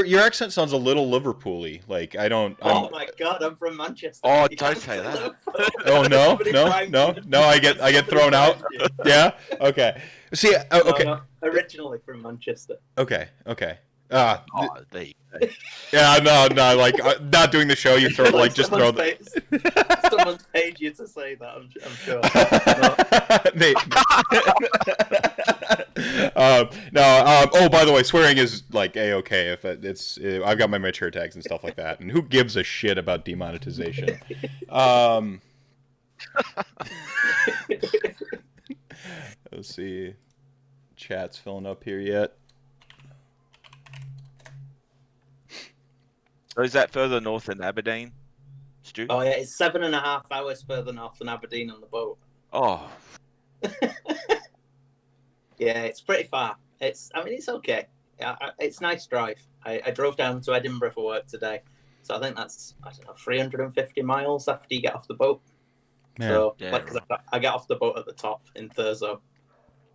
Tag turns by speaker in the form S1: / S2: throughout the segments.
S1: your accent sounds a little Liverpool-y. Like I don't.
S2: Oh my God, I'm from Manchester.
S3: Oh, don't say that.
S1: Oh no. I get thrown out. Yeah. Okay. See. Okay.
S2: No, originally from Manchester.
S1: Okay.
S3: Oh, there you go.
S1: Yeah. No. Like not doing the show. You throw like just throw.
S2: Someone's paid you to say that. I'm sure.
S1: No. Oh, by the way, swearing is like a-okay if it's. I've got my mature tags and stuff like that, and who gives a shit about demonetization? Let's see. Chat's filling up here yet.
S3: So is that further north than Aberdeen, Stu?
S2: Oh yeah, it's 7.5 hours further north than Aberdeen on the boat.
S3: Oh.
S2: Yeah, it's pretty far. It's okay. It's a nice drive. I drove down to Edinburgh for work today, so I think that's 350 miles after you get off the boat. Man. So cause I get off the boat at the top in Thurso,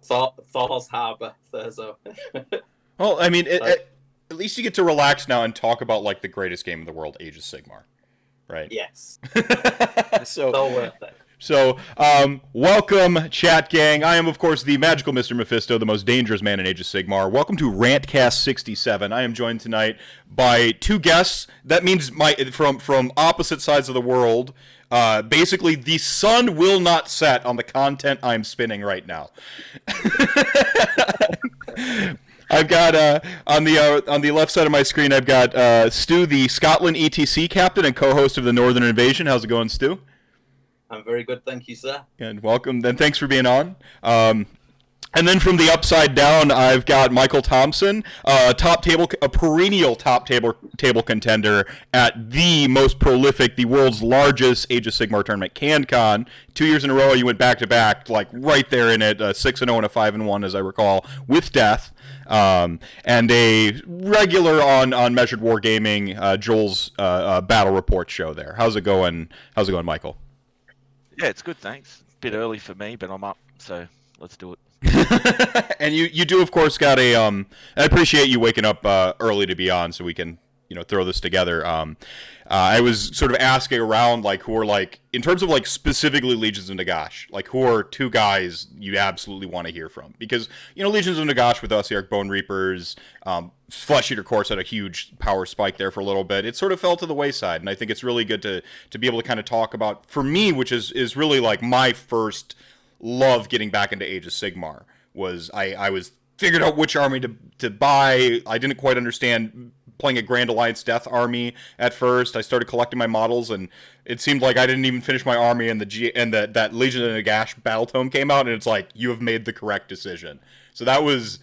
S2: Thor's Harbour, Thurso.
S1: Well, I mean, at least you get to relax now and talk about like the greatest game in the world, Age of Sigmar, right?
S2: Yes.
S1: So
S2: worth it.
S1: So, welcome, chat gang. I am, of course, the magical Mr. Mephisto, the most dangerous man in Age of Sigmar. Welcome to RantCast 67. I am joined tonight by two guests. That means from opposite sides of the world. Basically, the sun will not set on the content I'm spinning right now. I've got on the left side of my screen, I've got Stu, the Scotland ETC captain and co-host of the Northern Invasion. How's it going, Stu?
S2: I'm very good, thank you, sir.
S1: And welcome. Then thanks for being on. And then from the upside down, I've got Michael Thomson, a perennial top table contender at the most prolific, the world's largest Age of Sigmar tournament, CanCon. 2 years in a row, you went back to back, like right there in it, 6-0 and a 5-1, as I recall, with death. And a regular on Measured Wargaming, Joel's battle report show there. How's it going? Michael?
S3: Yeah, it's good, thanks. Bit early for me, but I'm up, so let's do it.
S1: And you do, of course, got a I appreciate you waking up early to be on, so we can throw this together. I was sort of asking around, like, who are, like, in terms of, like, specifically Legions of Nagash, like, who are two guys you absolutely want to hear from? Because, Legions of Nagash with us, the Arc Bone Reapers, Flesh Eater Course had a huge power spike there for a little bit. It sort of fell to the wayside, and I think it's really good to be able to kind of talk about, for me, which is really, like, my first love getting back into Age of Sigmar, was I was figured out which army to buy. I didn't quite understand playing a Grand Alliance Death army at first. I started collecting my models, and it seemed like I didn't even finish my army, and that Legion of Nagash battle tome came out, and it's like, you have made the correct decision. So that was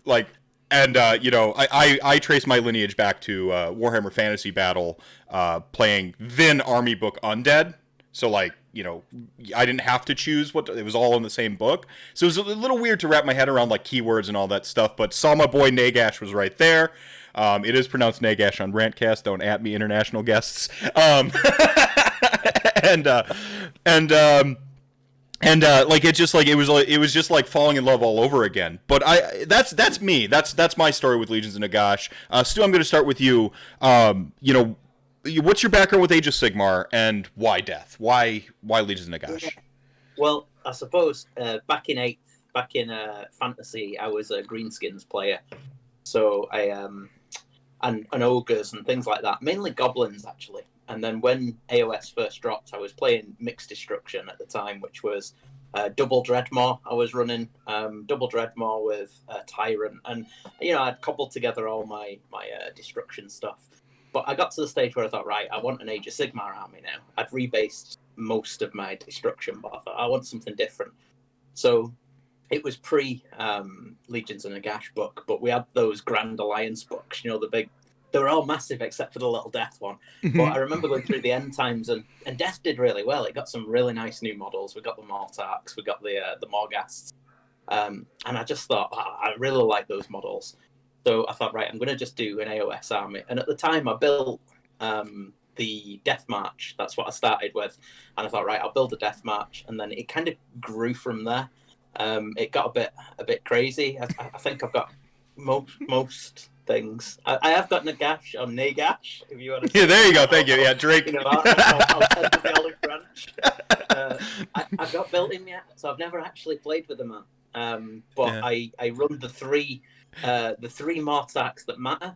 S1: like, and I trace my lineage back to Warhammer Fantasy Battle, playing then Army Book Undead. So like, I didn't have to choose it was all in the same book. So it was a little weird to wrap my head around like keywords and all that stuff, but saw my boy Nagash was right there. It is pronounced Nagash on RantCast. Don't at me, international guests. Like it was just like falling in love all over again. But that's me. That's my story with Legions of Nagash. Stu, I'm going to start with you. What's your background with Age of Sigmar, and why death? Why Legions of Nagash?
S2: Well, I suppose back in Fantasy, I was a Greenskins player. So and ogres and things like that, mainly goblins actually. And then when AOS first dropped, I was playing Mixed Destruction at the time, which was double Dreadmaw. I was running double Dreadmaw with Tyrant, and I'd cobbled together all my destruction stuff. But I got to the stage where I thought, right, I want an Age of Sigmar army now. I'd rebased most of my destruction, but I thought I want something different. So it was pre-Legions of Nagash book, but we had those Grand Alliance books, they were all massive except for the little Death one. But I remember going through the End Times, and Death did really well. It got some really nice new models. We got the Mortarks, we got the Morghasts. And I just thought, I really like those models. So I thought, right, I'm going to just do an AOS army. And at the time, I built the Death March. That's what I started with. And I thought, right, I'll build a Death March. And then it kind of grew from there. It got a bit crazy. I think I've got most things. I have got Nagash on Nagash, if you want to.
S1: Yeah, there you go. Thank you. Yeah, Drake.
S2: You know, I'll send you the olive branch. I've got built in yet, so I've never actually played with the man. But yeah. I run the three Mortax that matter.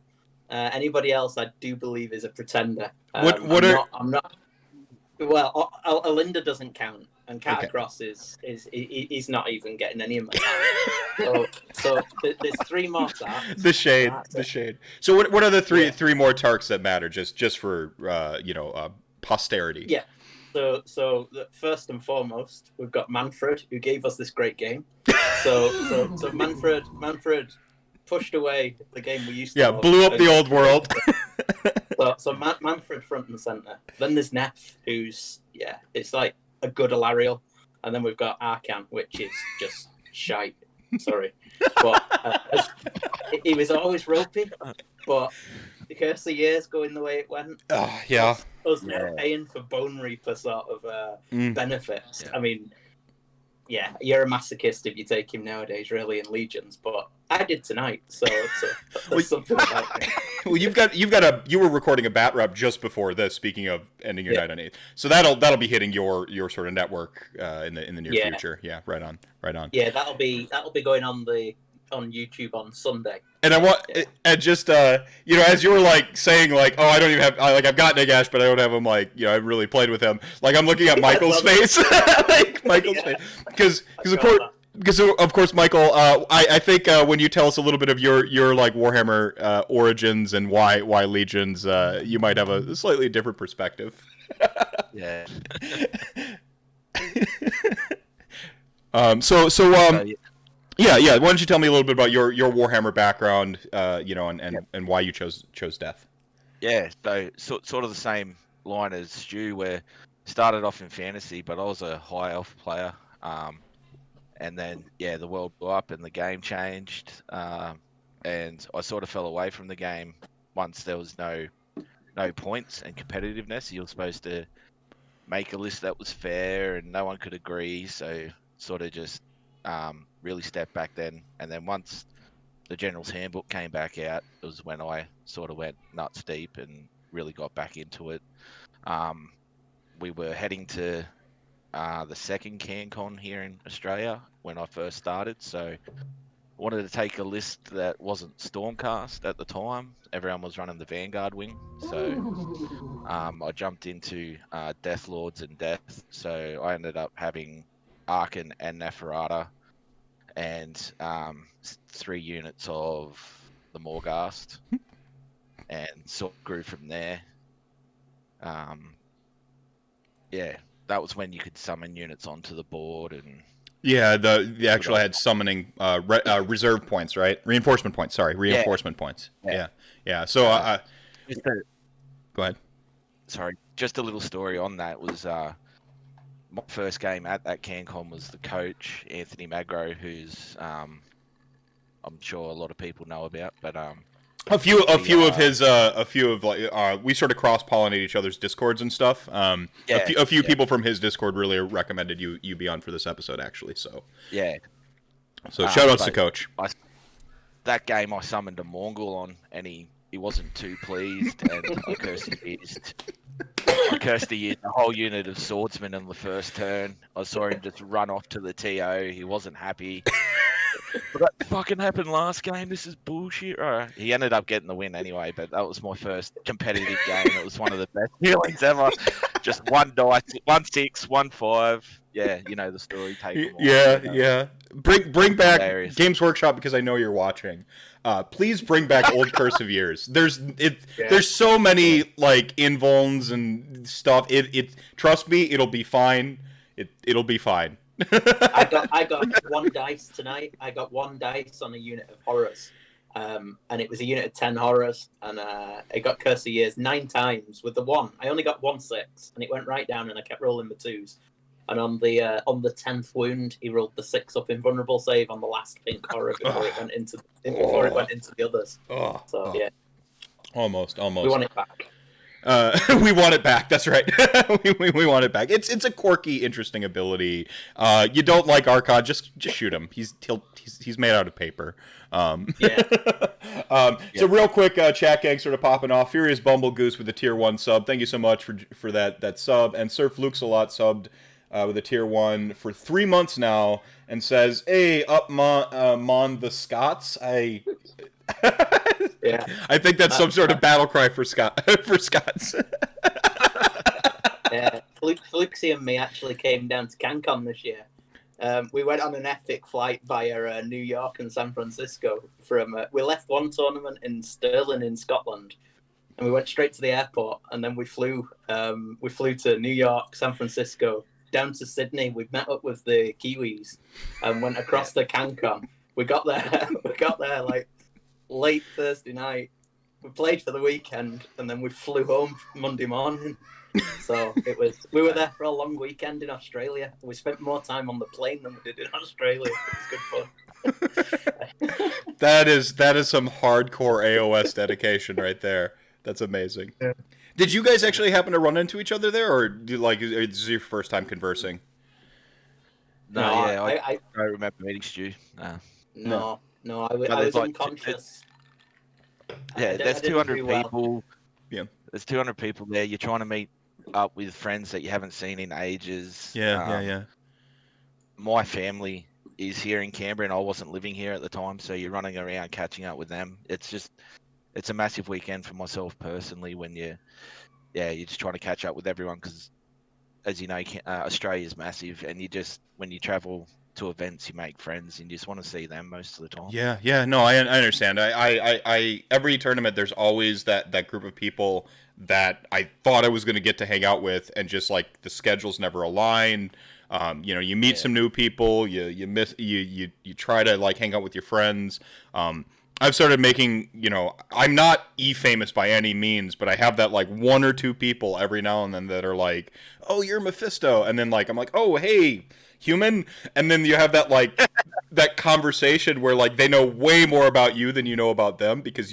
S2: Anybody else, I do believe, is a pretender. I'm not. Well, Alinda doesn't count, and Catacross is not even getting any of my time. So there's three Mortax.
S1: The shade. So what are the three more Tarks that matter? Just for posterity.
S2: Yeah. So first and foremost, we've got Manfred, who gave us this great game. So Manfred pushed away the game we used to.
S1: Yeah, blew up the old world.
S2: so Manfred front and center. Then there's Meph, who's it's like a good Alariel, and then we've got Arcan, which is just shite. Sorry, but he was always ropey. But the curse of years going the way it went. Us now paying for Bone Reaper sort of benefits. Yeah. I mean, yeah, you're a masochist if you take him nowadays, really, in Legions. But I did tonight, so there's something about me.
S1: Well, you were recording a bat rep just before this. Speaking of ending your night on 8th, so that'll be hitting your sort of network in the near future. Yeah, right on.
S2: Yeah, that'll be going on YouTube on Sunday.
S1: And I want, and just as you were like saying like, oh, I don't even have, I've got Nagash, but I don't have him. Like, I really played with him. Like, I'm looking at Michael's face, like Michael's face, because of course, Michael. I think when you tell us a little bit of your like Warhammer origins and why Legions, you might have a slightly different perspective.
S3: Yeah.
S1: Yeah. Why don't you tell me a little bit about your Warhammer background, and why you chose death?
S3: Yeah, so sort of the same line as Stu, where started off in fantasy, but I was a high elf player, and then the world blew up and the game changed, and I sort of fell away from the game once there was no points and competitiveness. You were supposed to make a list that was fair, and no one could agree, so sort of just really stepped back then. And then once the General's Handbook came back out, it was when I sort of went nuts deep and really got back into it. We were heading to the second CanCon here in Australia when I first started, so I wanted to take a list that wasn't Stormcast at the time. Everyone was running the Vanguard wing, so I jumped into Death Lords and Death, so I ended up having Arkan and Neferata, and 3 units of the Morghast, and sort of grew from there. That was when you could summon units onto the board, and
S1: the actual had summoning reserve points, right? Reinforcement points. Points. Yeah. So go ahead.
S3: Sorry, just a little story on that was my first game at that CanCon was the coach, Anthony Magro, who's I'm sure a lot of people know about, but
S1: a few of we sort of cross-pollinate each other's Discords and stuff. A few people from his Discord really recommended you be on for this episode, actually. So so shout outs to Coach.
S3: That game I summoned a Mongol on, and he wasn't too pleased, and I cursed the whole unit of swordsmen in the first turn. I saw him just run off to the TO. He wasn't happy. But that fucking happened last game. This is bullshit. He ended up getting the win anyway, but that was my first competitive game. It was one of the best feelings ever. Just 1 dice, 1 6, 1 5. Yeah, you know the story. Take them all,
S1: Bring back
S3: hilarious.
S1: Games Workshop, because I know you're watching. Please bring back old Curse of Years. There's so many like invulns and stuff. It trust me, it'll be fine. It'll be fine.
S2: I got 1 dice tonight. I got 1 dice on a unit of horrors, and it was a unit of 10 horrors, and it got Curse of Years 9 times with the 1. I only got 1 6, and it went right down, and I kept rolling the 2s. And on the 10th wound, he rolled the 6 up invulnerable save on the last pink horror before it went into the others.
S1: Almost.
S2: We want it back.
S1: We want it back. That's right. we want it back. It's a quirky, interesting ability. You don't like Archon? Just shoot him. He's made out of paper.
S2: Yeah.
S1: So real quick, chat gang sort of popping off. Furious Bumblegoose with a tier 1 sub. Thank you so much for that sub. And Surf Luke's a lot subbed with a tier 1 for 3 months now, and says, "Hey, up Mon the Scots."
S2: Yeah.
S1: I think that's some sort of battle cry for Scots.
S2: Yeah, Fluxy and me actually came down to CanCon this year. We went on an epic flight via New York and San Francisco. We left one tournament in Stirling in Scotland, and we went straight to the airport. And then we flew to New York, San Francisco, down to Sydney. We met up with the Kiwis and went across to CanCon. We got there like late Thursday night. We played for the weekend, and then we flew home Monday morning. So we were there for a long weekend in Australia. We spent more time on the plane than we did in Australia. It was good fun.
S1: That is some hardcore AOS dedication right there. That's amazing.
S2: Yeah.
S1: Did you guys actually happen to run into each other there, or is this your first time conversing?
S3: No, I remember meeting Stu.
S2: No, I was unconscious.
S3: Yeah, there's 200 people.
S2: Well.
S1: Yeah,
S3: there's 200 people there. You're trying to meet up with friends that you haven't seen in ages.
S1: Yeah.
S3: My family is here in Canberra, and I wasn't living here at the time, so you're running around catching up with them. It's a massive weekend for myself personally when you're just trying to catch up with everyone, because, as you know, Australia is massive, and when you travel to events, you make friends and you just want to see them most of the time.
S1: Yeah. No, I understand. I every tournament there's always that group of people that I thought I was going to get to hang out with, and just like the schedules never align. You meet some new people, you try to like hang out with your friends. I've started making, I'm not famous by any means, but I have that like one or two people every now and then that are like, "Oh, you're Mephisto," and then like I'm like, "Oh, hey, human," and then you have that like that conversation where like they know way more about you than you know about them, because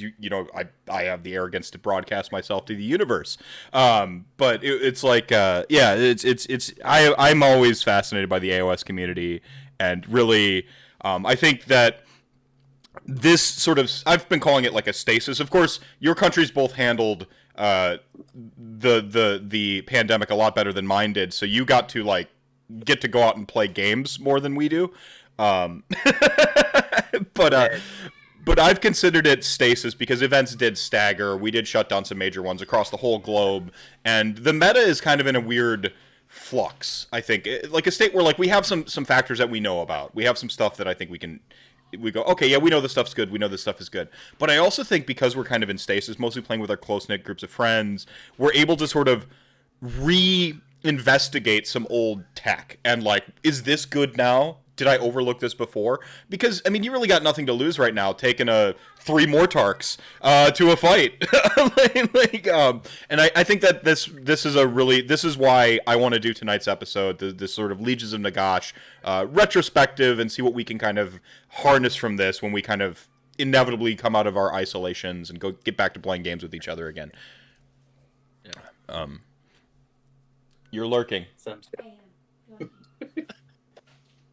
S1: I have the arrogance to broadcast myself to the universe. But it's like I'm always fascinated by the AOS community, and really I think that this sort of, I've been calling it like a stasis. Of course, your country's both handled the pandemic a lot better than mine did, so you got to go out and play games more than we do. But I've considered it stasis because events did stagger. We did shut down some major ones across the whole globe, and the meta is kind of in a weird flux, I think. Like a state where like we have some factors that we know about. We have some stuff that I think we go, okay, yeah, we know this stuff's good. We know this stuff is good. But I also think because we're kind of in stasis, mostly playing with our close-knit groups of friends, we're able to sort of investigate some old tech and like, is this good now? Did I overlook this before? Because I mean, you really got nothing to lose right now, taking 3 Mortarks to a fight. And I think that this is why I want to do tonight's episode, this sort of Legions of Nagash retrospective, and see what we can kind of harness from this when we kind of inevitably come out of our isolations and go get back to playing games with each other again. Yeah. You're lurking.
S2: Sounds good.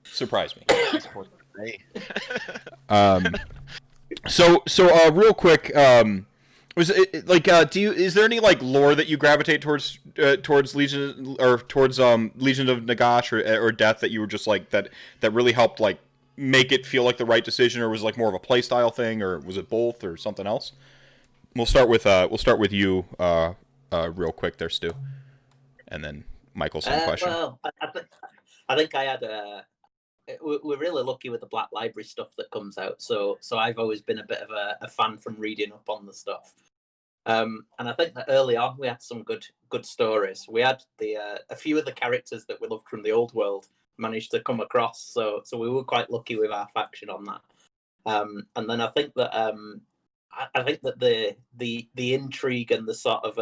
S1: Surprise me. So real quick, was it like is there any like lore that you gravitate towards Legion or towards Legion of Nagash or Death that you were just like that really helped like make it feel like the right decision, or was it like more of a play style thing, or was it both or something else? We'll start with you real quick there, Stu, and then Michael's question.
S2: Well, I think I had we're really lucky with the Black Library stuff that comes out, so I've always been a bit of a fan from reading up on the stuff. And I think that early on we had some good stories. We had a few of the characters that we loved from the old world managed to come across, so we were quite lucky with our faction on that. And then I think that the intrigue and the sort of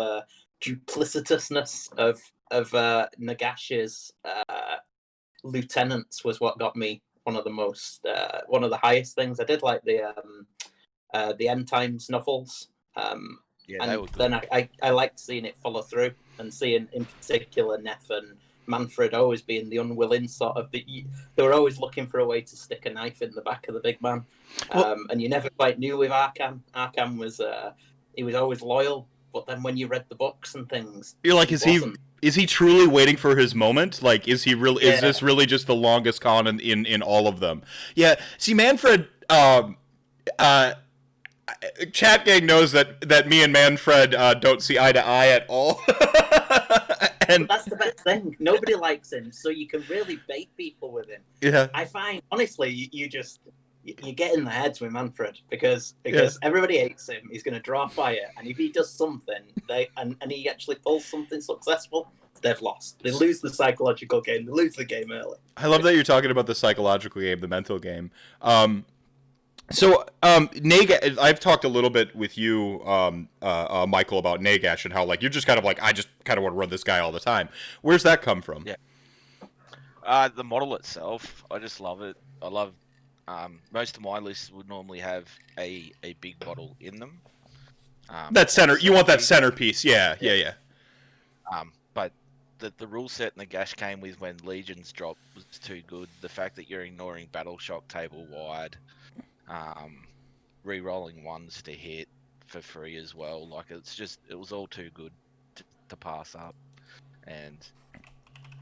S2: duplicitousness of Nagash's lieutenants was what got me one of the highest things. I did like the End Times novels.
S3: Yeah, they were good.
S2: then I liked seeing it follow through, and seeing in particular Meph and Manfred always being the unwilling sort of they were always looking for a way to stick a knife in the back of the big man, and you never quite knew with Arkham. Arkham was he was always loyal, but then when you read the books and things,
S1: you're like, is he truly waiting for his moment? Like, is he really? Is this really just the longest con in all of them? Yeah. See, Manfred. Chat gang knows that me and Manfred don't see eye to eye at all. And
S2: but that's the best thing. Nobody likes him, so you can really bait people with him.
S1: Yeah.
S2: I find, honestly, you get in the heads with Manfred because everybody hates him. He's going to draw fire, and if he does something, and he actually pulls something successful, they've lost. They lose the psychological game. They lose the game early.
S1: I love that you're talking about the psychological game, the mental game. So, I've talked a little bit with you, Michael, about Nagash and how, like, you're just kind of like, I just kind of want to run this guy all the time. Where's that come from?
S3: Yeah. The model itself, I just love it. I love, most of my lists would normally have a big model in them.
S1: You want that centerpiece, yeah.
S3: But the rule set Nagash came with when Legions dropped was too good. The fact that you're ignoring Battle Shock table wide, re-rolling ones to hit for free as well. Like, it was all too good to pass up. And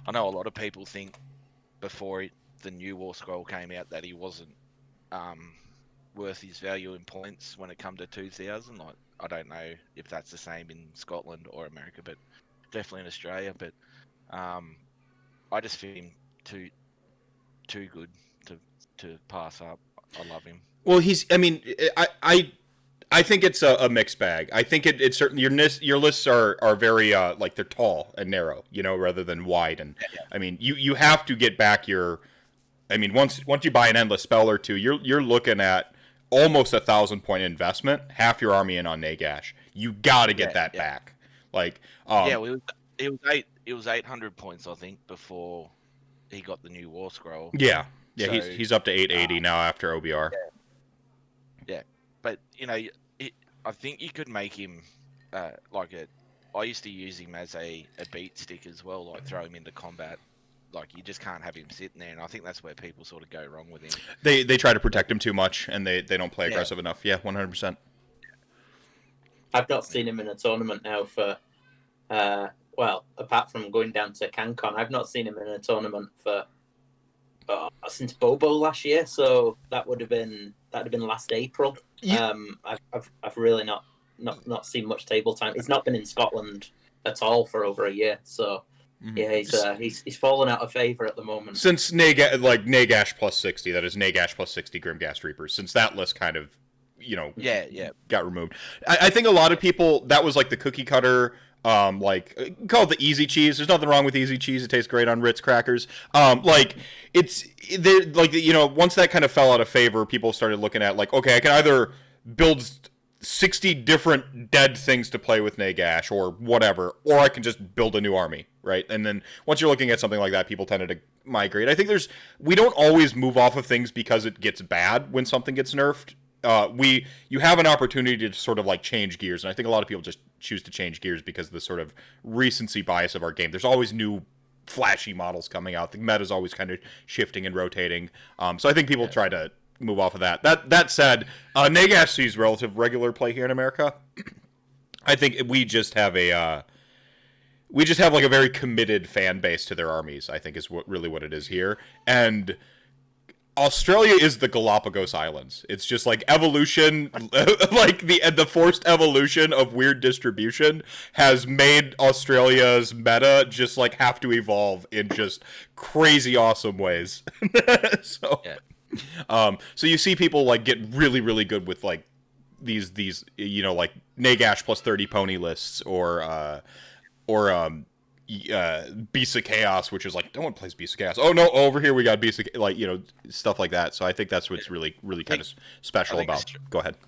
S3: I know a lot of people think before the new War Scroll came out that he wasn't worth his value in points when it come to 2000. Like, I don't know if that's the same in Scotland or America, but definitely in Australia. But I just feel him too good to pass up. I love him.
S1: Well, I think it's a mixed bag. I think it's certain your lists are very like they're tall and narrow, rather than wide. And I mean, you have to get back your. I mean, once you buy an endless spell or two, you're looking at almost 1,000-point investment, half your army in on Nagash. You got to get that back. Like,
S3: it was 800 points, I think, before he got the new War Scroll.
S1: Yeah, so, he's up to 880 now after OBR.
S3: Yeah, but I think you could make him I used to use him as a beat stick as well, like throw him into combat. Like, you just can't have him sitting there, and I think that's where people sort of go wrong with him.
S1: They try to protect him too much, and they don't play aggressive enough. Yeah, 100%.
S2: I've not seen him in a tournament now for, apart from going down to CanCon, I've not seen him in a tournament for since Bobo last year. So that'd have been last April. Yeah. I've really not seen much table time. He's not been in Scotland at all for over a year. So. Yeah, he's fallen out of favor at the moment.
S1: Since Nagash plus 60, that is Nagash plus 60 Grimghast Reapers, since that list kind of, got removed. I think a lot of people, that was like the cookie cutter, call it the easy cheese. There's nothing wrong with easy cheese. It tastes great on Ritz crackers. Once that kind of fell out of favor, people started looking at okay, I can either build 60 different dead things to play with Nagash or whatever, or I can just build a new army, right? And then once you're looking at something like that, people tended to migrate. I think we don't always move off of things because it gets bad when something gets nerfed. You have an opportunity to sort of change gears, and I think a lot of people just choose to change gears because of the sort of recency bias of our game. There's always new flashy models coming out. The meta is always kind of shifting and rotating. So I think people try to move off of that. That said, Nagash sees relative regular play here in America. I think we just have a very committed fan base to their armies. I think is what it is here. And Australia is the Galapagos Islands. It's just evolution, the forced evolution of weird distribution has made Australia's meta just have to evolve in just crazy awesome ways. So. Yeah. So you see people get really, really good with these Nagash plus 30 pony lists or Beasts of Chaos, which is no one plays Beasts of Chaos. Oh no, over here we got Beasts of stuff like that. So I think that's what's really, really kind of special about. Go ahead.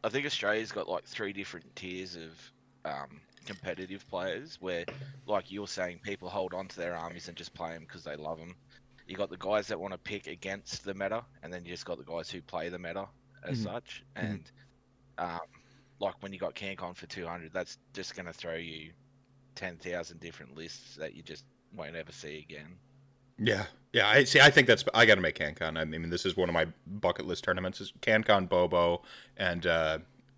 S3: I think Australia's got 3 different tiers of competitive players where, like you're saying, people hold on to their armies and just play them because they love them. You got the guys that want to pick against the meta, and then you just got the guys who play the meta as such. And like when you got CanCon for 200, that's just going to throw you 10,000 different lists that you just won't ever see again.
S1: Yeah, yeah. I think I got to make CanCon. I mean, this is one of my bucket list tournaments: is CanCon, Bobo, and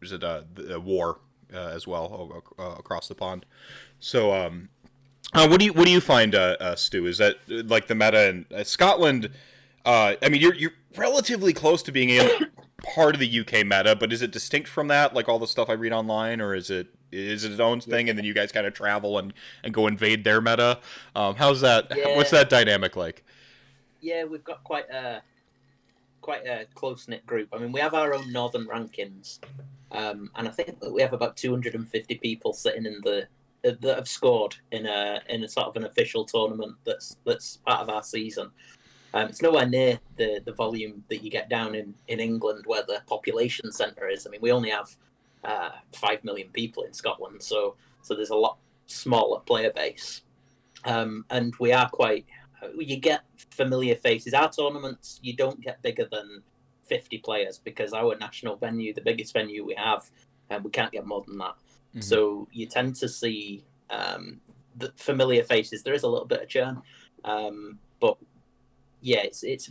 S1: is it the War as well across the pond. So, what do you find, Stu? Is that like the meta in Scotland? I mean, you're relatively close to being in part of the UK meta, but is it distinct from that, like all the stuff I read online, or is it its own thing, and then you guys kind of travel and go invade their meta? How's that?
S2: Yeah.
S1: What's that dynamic like?
S2: Yeah, we've got quite a close knit group. I mean, we have our own northern rankings, and I think that we have about 250 people sitting in that have scored in a sort of an official tournament that's part of our season. It's nowhere near the volume that you get down in England, where the population centre is. I mean, we only have 5 million people in Scotland, so there's a lot smaller player base, and we are quite. You get familiar faces. Our tournaments, you don't get bigger than 50 players because our national venue, the biggest venue we have, and we can't get more than that. Mm-hmm. So you tend to see the familiar faces. There is a little bit of churn, but yeah, it's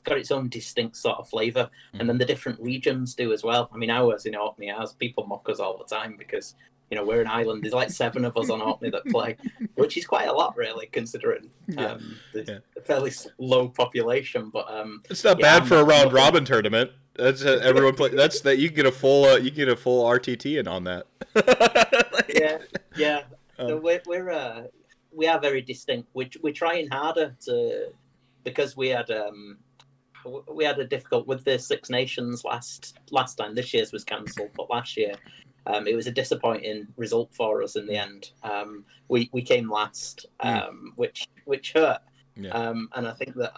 S2: got its own distinct sort of flavour. Mm-hmm. And then the different regions do as well. I mean, ours in Orkney, people mock us all the time because, you know, we're an island. There's like 7 of us on Orkney that play, which is quite a lot, really, considering the fairly low population. But it's
S1: not bad for a round robin tournament. That's everyone play. That's that you can get a full RTT in on that.
S2: yeah. So we are very distinct. We're trying harder to, because we had a difficult with the Six Nations last time. This year's was cancelled, but last year. It was a disappointing result for us in the end. We came last, which hurt. Yeah. And I think that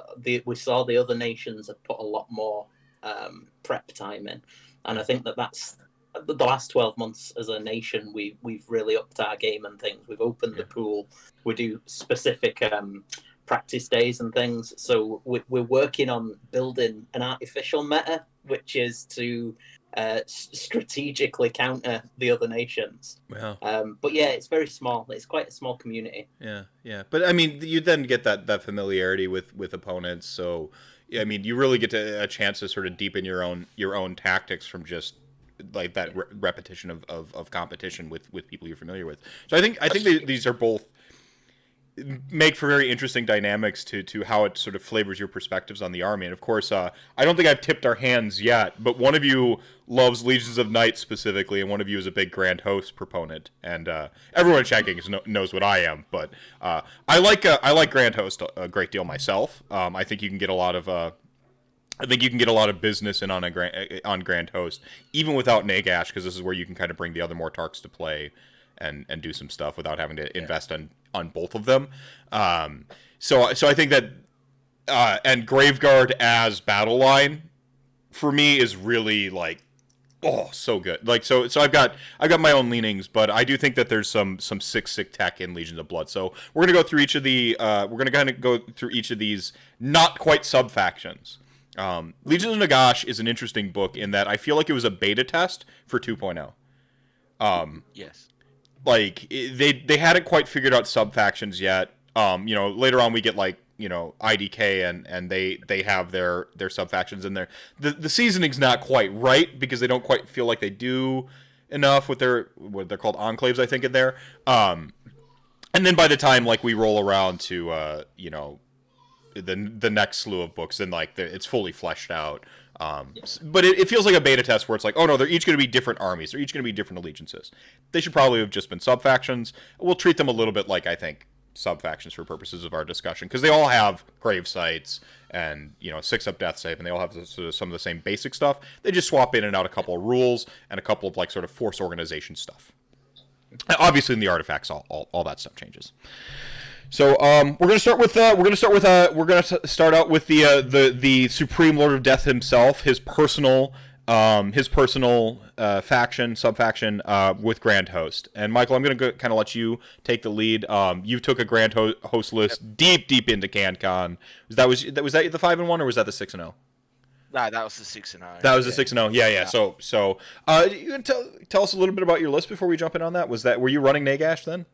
S2: we saw the other nations have put a lot more prep time in. And I think that's the last 12 months as a nation, we've really upped our game and things. We've opened the pool. We do specific practice days and things. So we're working on building an artificial meta, which is to strategically counter the other nations.
S1: Wow.
S2: But yeah, it's very small. It's quite a small community.
S1: Yeah. But I mean, you then get that familiarity with opponents. So I mean, you really get a chance to sort of deepen your own tactics from just like that repetition of competition with people you're familiar with. So I think these are both make for very interesting dynamics to how it sort of flavors your perspectives on the army. And of course, I don't think I've tipped our hands yet, but one of you loves Legions of Night specifically, and one of you is a big Grand Host proponent. And everyone checking knows what I am, but I like Grand Host a great deal myself. I think you can get a lot of business in on Grand Host, even without Nagash, because this is where you can kind of bring the other Mortarks to play and do some stuff without having to invest on both of them. So I think that and Graveguard as battle line for me is really like so good. Like so I've got my own leanings, but I do think that there's some sick tech in Legions of Blood. So we're gonna go through each of these not quite sub factions. Legions of Nagash is an interesting book in that I feel like it was a beta test for 2.0.
S3: Yes.
S1: Like they hadn't quite figured out sub factions yet. Later on we get like, IDK and they have their sub factions in there. The seasoning's not quite right because they don't quite feel like they do enough with what they're called enclaves, I think, in there. And then by the time like we roll around to the next slew of books, then like it's fully fleshed out. But it feels like a beta test where it's like, oh no, they're each going to be different armies. They're each going to be different allegiances. They should probably have just been sub-factions. We'll treat them a little bit like, I think, sub-factions for purposes of our discussion, because they all have grave sites and, 6-up death save, and they all have some of the same basic stuff. They just swap in and out a couple of rules and a couple of like sort of force organization stuff. Obviously in the artifacts, all that stuff changes. So we're gonna start out with the Supreme Lord of Death himself, his personal faction, sub-faction with Grand Host. And Michael, I'm gonna kind of let you take the lead. You took a Grand Host list deep into CanCon. Was that the 5-1 or was that the 6-0?
S3: No, that was the 6-0.
S1: That was a 6-0. Yeah. So you can tell us a little bit about your list before we jump in on that. Were you running Nagash then?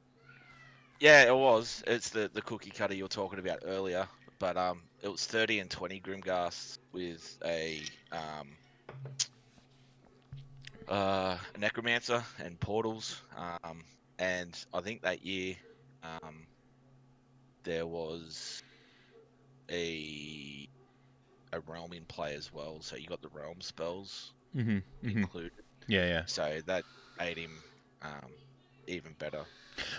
S3: Yeah, it was. It's the cookie cutter you were talking about earlier, but it was 30 and 20 Grimghasts with a necromancer and portals. And I think that year there was a realm in play as well, so you got the realm spells included.
S1: Yeah.
S3: So that made him even better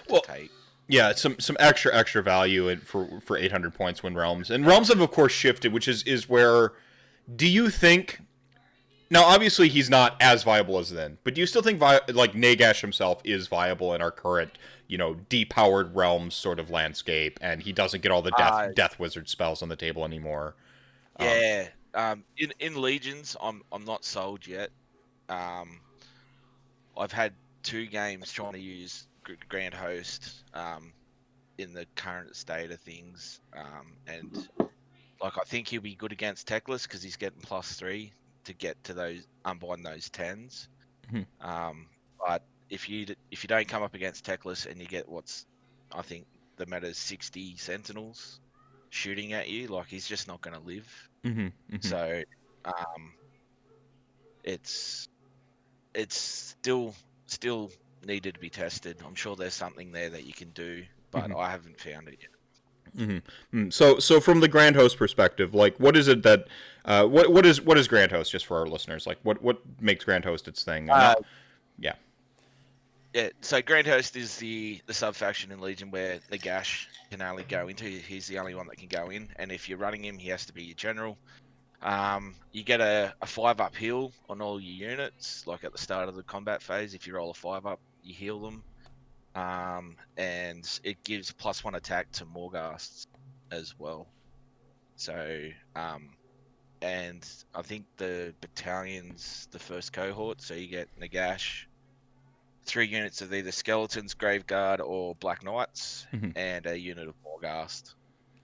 S1: Well,
S3: to take.
S1: yeah, some extra value for 800 points when realms have of course shifted, which is where. Do you think? Now, obviously, he's not as viable as then, but do you still think like Nagash himself is viable in our current, depowered realms sort of landscape, and he doesn't get all the death wizard spells on the table anymore?
S3: Yeah. In Legions, I'm not sold yet. I've had 2 games trying to use Grand Host in the current state of things, and like I think he'll be good against Techless because he's getting +3 to get to those unbind those 10s. But if you don't come up against Techless and you get I think the meta's 60 Sentinels shooting at you, like he's just not going to live. So it's still needed to be tested. I'm sure there's something there that you can do, but I haven't found it yet.
S1: So from the Grand Host perspective, like what is it that what is Grand Host, just for our listeners? Like what makes Grand Host its thing?
S3: Yeah, so Grand Host is the sub-faction in Legion where Nagash can only go into. He's the only one that can go in, and if you're running him, he has to be your general. You get a 5-up heal on all your units, like at the start of the combat phase. If you roll a 5-up, you heal them. And it gives +1 attack to Morghasts as well. So, and I think the battalion's the first cohort, so you get Nagash, 3 units of either Skeletons, Graveguard, or Black Knights, and a unit of Morghast.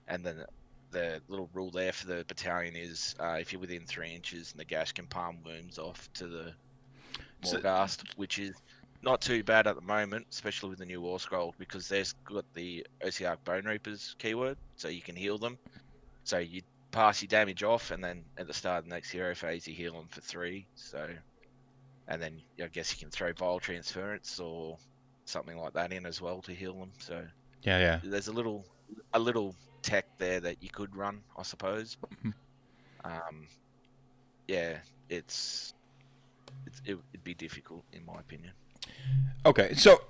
S3: And then the little rule there for the battalion is if you're within 3 inches, Nagash can palm wounds off to the Morghast, which is not too bad at the moment, especially with the new War Scroll, because there's got the OCR Bone Reapers keyword, so you can heal them. So you pass your damage off, and then at the start of the next hero phase, you heal them for 3. So, and then I guess you can throw Vile Transference or something like that in as well to heal them. So
S1: yeah,
S3: there's a little tech there that you could run, I suppose. Yeah, it'd be difficult in my opinion.
S1: Okay, so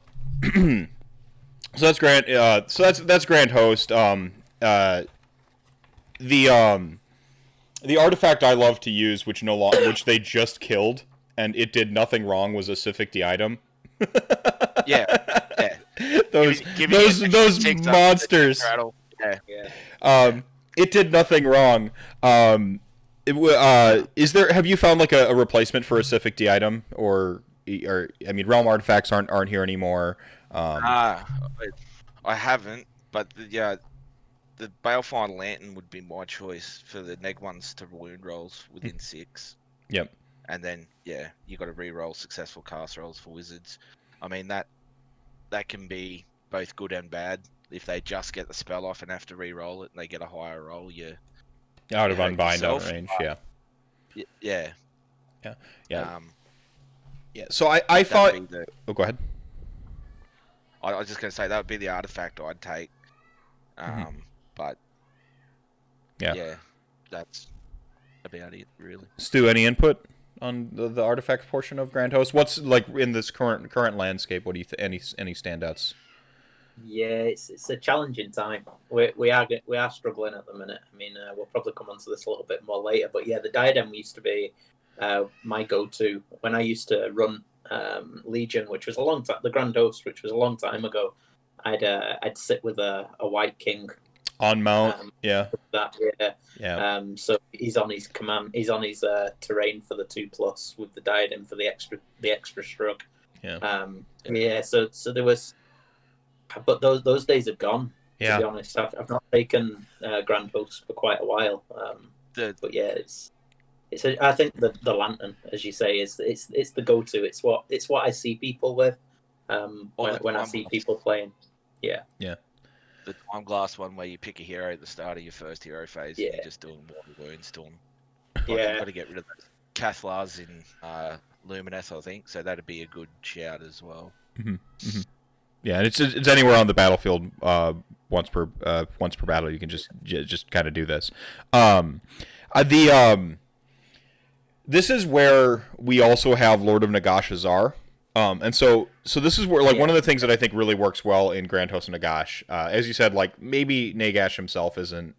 S1: that's Grand. That's Grand Host. The artifact I love to use, which which they just killed, and it did nothing wrong, was a Siphic item.
S3: Yeah.
S1: Those monsters.
S3: Yeah.
S1: It did nothing wrong. Is there? Have you found like a replacement for a Siphic item, or I mean, realm artifacts aren't here anymore?
S3: I haven't, but the Balefire Lantern would be my choice for the neg ones to wound rolls within 6.
S1: Yep.
S3: And then you got to re-roll successful cast rolls for wizards. I mean that can be both good and bad. If they just get the spell off and have to re-roll it, and they get a higher roll,
S1: out of unbind, out of range.
S3: Yeah.
S1: So I thought. Oh, go ahead.
S3: I was just going to say that would be the artifact I'd take. But that's about it, really.
S1: Stu, any input on the artifact portion of Grand Host? What's like in this current landscape? What do you any standouts?
S2: Yeah, it's a challenging time. We are struggling at the minute. I mean, we'll probably come onto this a little bit more later. But yeah, the diadem used to be my go-to when I used to run Legion, which was a long time. The Grand Host, which was a long time ago. I'd sit with a white king
S1: on mount.
S2: So he's on his command. He's on his terrain for the 2+ with the diadem for the extra shrug. So there was. But those days are gone. To be honest, I've not taken Grand Host for quite a while. But yeah, it's I think the lantern, as you say, is it's the go-to. It's what I see people with when I see people playing. Yeah.
S1: Yeah.
S3: The time glass one where you pick a hero at the start of your first hero phase and you're just doing mortal wounds to them. Like, you've got to get rid of those Cathlars in Lumineth, I think, so that'd be a good shout as well.
S1: Mm-hmm. Mm-hmm. Yeah, and it's anywhere on the battlefield. Once per battle, you can just kind of do this. This is where we also have Lord of Nagash Azar. And so this is where, like, one of the things that I think really works well in Grand Host of Nagash, as you said, like, maybe Nagash himself isn't,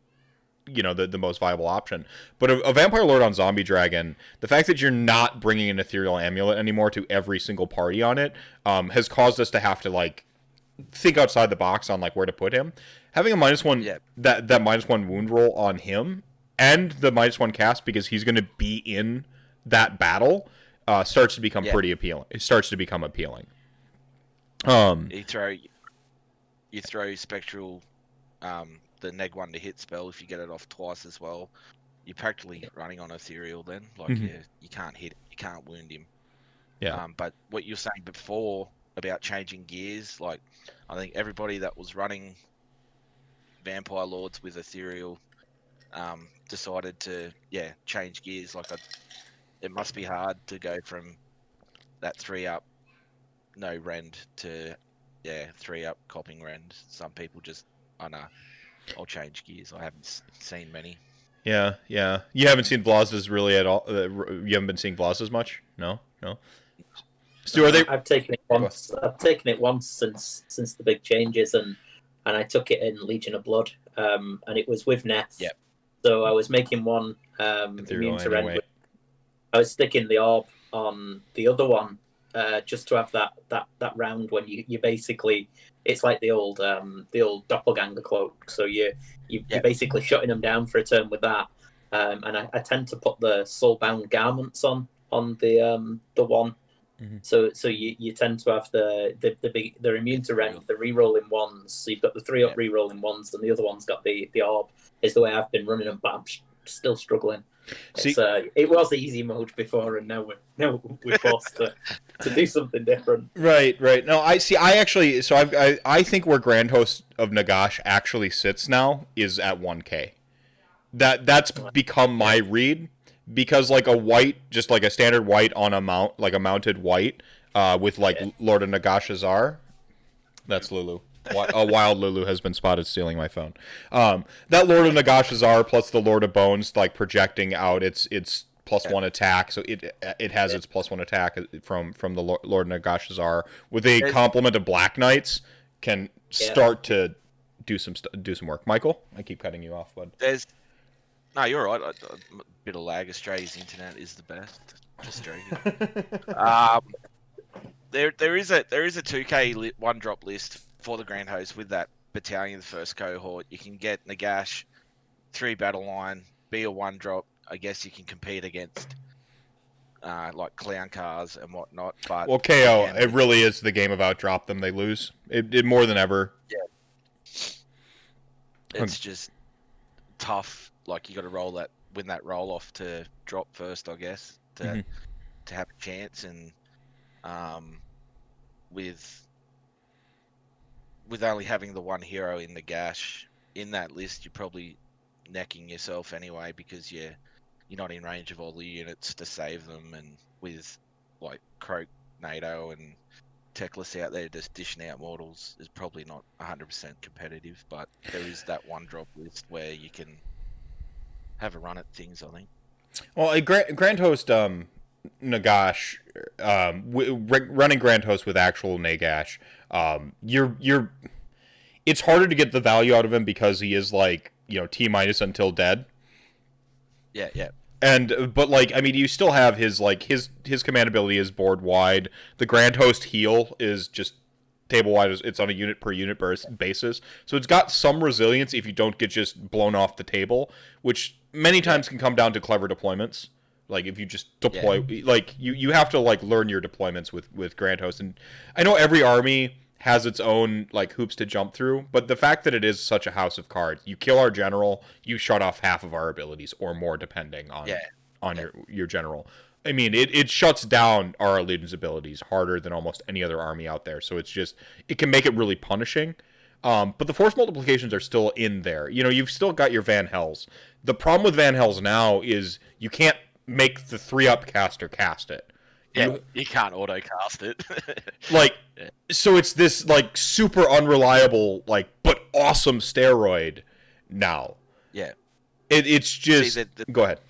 S1: the most viable option, but a Vampire Lord on Zombie Dragon, the fact that you're not bringing an Ethereal Amulet anymore to every single party on it, has caused us to have to, like, think outside the box on, like, where to put him. Having a -1, that -1 wound roll on him, and the -1 cast because he's going to be in that battle, starts to become pretty appealing. It starts to become appealing.
S3: You throw Spectral, the neg 1 to hit spell. If you get it off twice as well, you're practically running on Ethereal then. Like, you can't hit, you can't wound him.
S1: Yeah.
S3: But what you're saying before about changing gears, like, I think everybody that was running Vampire Lords with Ethereal decided to change gears. Like, it must be hard to go from that 3-up no rend to 3-up copping rend. Some people just, I'll change gears. I haven't seen many.
S1: Yeah. You haven't seen Vlazdas really at all. You haven't been seeing Vlazdas much. No. Stu, are they?
S2: I've taken it once. I've taken it once since the big changes, and I took it in Legion of Blood, and it was with Meph.
S3: Yep.
S2: So I was making one immune to rend. I was sticking the orb on the other one, just to have that round when you basically, it's like the old doppelganger cloak. So you're basically shutting them down for a turn with that. And I tend to put the soulbound garments on the one. Mm-hmm. So you tend to have they're immune to rend, the re-rolling ones. So you've got the 3-up re-rolling ones, and the other one's got the orb. Is the way I've been running them, but I'm still struggling. It was easy mode before, and now we're forced to do something different.
S1: Right. No, I think where Grand Host of Nagash actually sits now is at 1K. That's become my read, because like a white, just like a standard white on a mount, like a mounted white, with like Lord of Nagash Azar. That's Lulu. A wild Lulu has been spotted stealing my phone. That Lord of Nagash Azar plus the Lord of Bones, like projecting out its +1 attack, so it has its +1 attack from the Lord of Nagash Azar with a complement of Black Knights, can start to do some work. Michael, I keep cutting you off, bud.
S3: No, you're right. A bit of lag. Australia's internet is the best. Just joking. There is a 2K one drop list for the Grand Host with that battalion, the first cohort. You can get Nagash, 3 battle line, be a 1-drop. I guess you can compete against like clown cars and whatnot. But
S1: KO, it really is the game of outdrop them. They lose it more than ever.
S3: Yeah, it's just tough. Like, you got to win that roll off to drop first, I guess, to have a chance. And with only having the one hero in Nagash in that list, you're probably necking yourself anyway, because you're not in range of all the units to save them. And with like Croak, NATO, and Techless out there just dishing out mortals, is probably not 100% competitive. But there is that one drop list where you can have a run at things, I think.
S1: Well, a Grand Host Nagash, running Grand Host with actual Nagash, it's harder to get the value out of him because he is like, T- until dead.
S3: Yeah.
S1: But like, I mean, you still have his command ability is board wide. The Grand Host heal is just table wide. It's on a unit per unit basis, so it's got some resilience if you don't get just blown off the table, which many times can come down to clever deployments. Like, if you just deploy, like you have to like learn your deployments with Grand Host. And I know every army has its own like hoops to jump through, but the fact that it is such a house of cards, you kill our general, you shut off half of our abilities or more, depending on on your general. I mean, it shuts down our Legion's abilities harder than almost any other army out there. So it can make it really punishing. But the force multiplications are still in there. You've still got your Van Hells. The problem with Van Hells now is you can't make the 3-up caster cast it.
S3: Yeah, you can't auto cast it.
S1: So it's this super unreliable but awesome steroid now.
S3: Yeah.
S1: It's just Go ahead.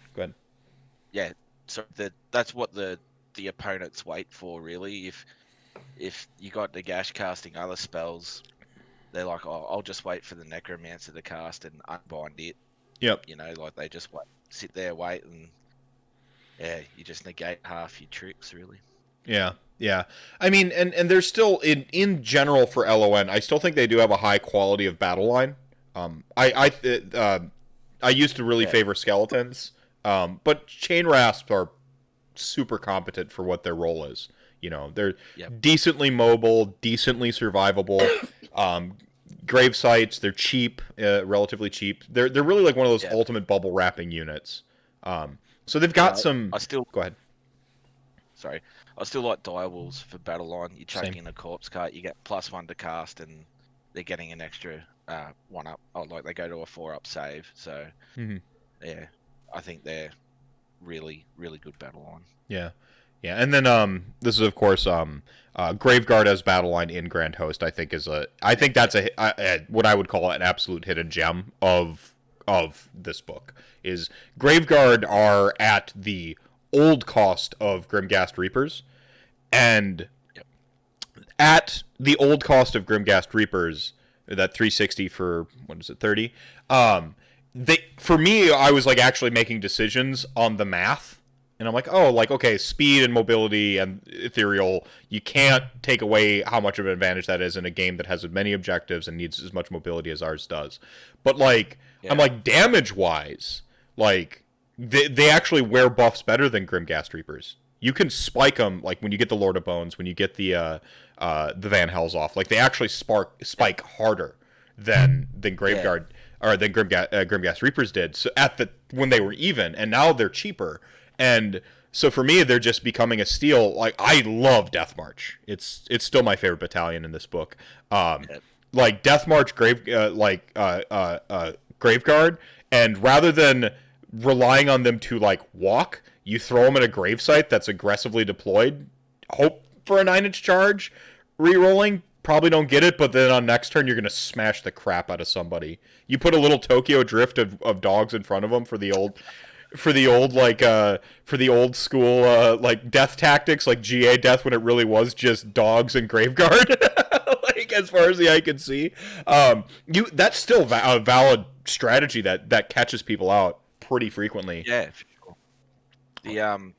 S3: Yeah. So that's what the opponents wait for, really. If you got Nagash casting other spells, they're like, oh, I'll just wait for the Necromancer to cast and unbind it.
S1: Yep.
S3: They just sit there, wait, and you just negate half your tricks, really.
S1: Yeah. I mean, and there's still in general for LON, I still think they do have a high quality of battle line. I used to really favor skeletons, but Chain Rasps are super competent for what their role is. They're decently mobile, decently survivable. Grave sites, they're cheap, relatively cheap. They're really like one of those ultimate bubble wrapping units. So they've got some. Go ahead.
S3: Sorry, I still like direwolves for battle line. You chuck in a corpse cart, you get +1 to cast, and they're getting an extra 1-up. They go to a 4-up save. So yeah, I think they're really, really good battle line.
S1: Yeah. And then this is of course Graveguard as battle line in Grand Host. I think that's what I would call an absolute hidden gem of this book. Is Graveguard are at the old cost of Grimghast Reapers, and at the old cost of Grimghast Reapers, that 360 for 30. For me, I was actually making decisions on the math. And I'm okay, speed and mobility and ethereal, you can't take away how much of an advantage that is in a game that has as many objectives and needs as much mobility as ours does. But, I'm damage-wise, they actually wear buffs better than Grimghast Reapers. You can spike them, when you get the Lord of Bones, when you get the Van Hells off. They actually spike harder than Graveguard, or than Grimghast Reapers did. So when they were even, and now they're cheaper. And so for me, they're just becoming a steal. I love Death March. It's still my favorite battalion in this book. Death March, Graveguard, and rather than relying on them to walk, you throw them at a gravesite that's aggressively deployed. Hope for a 9-inch charge. Rerolling, probably don't get it, but then on next turn you're gonna smash the crap out of somebody. You put a little Tokyo drift of dogs in front of them for the old school death tactics, GA death, when it really was just dogs and Graveguard. As far as the eye can see, that's still a valid strategy that catches people out pretty frequently.
S3: Yeah, for sure.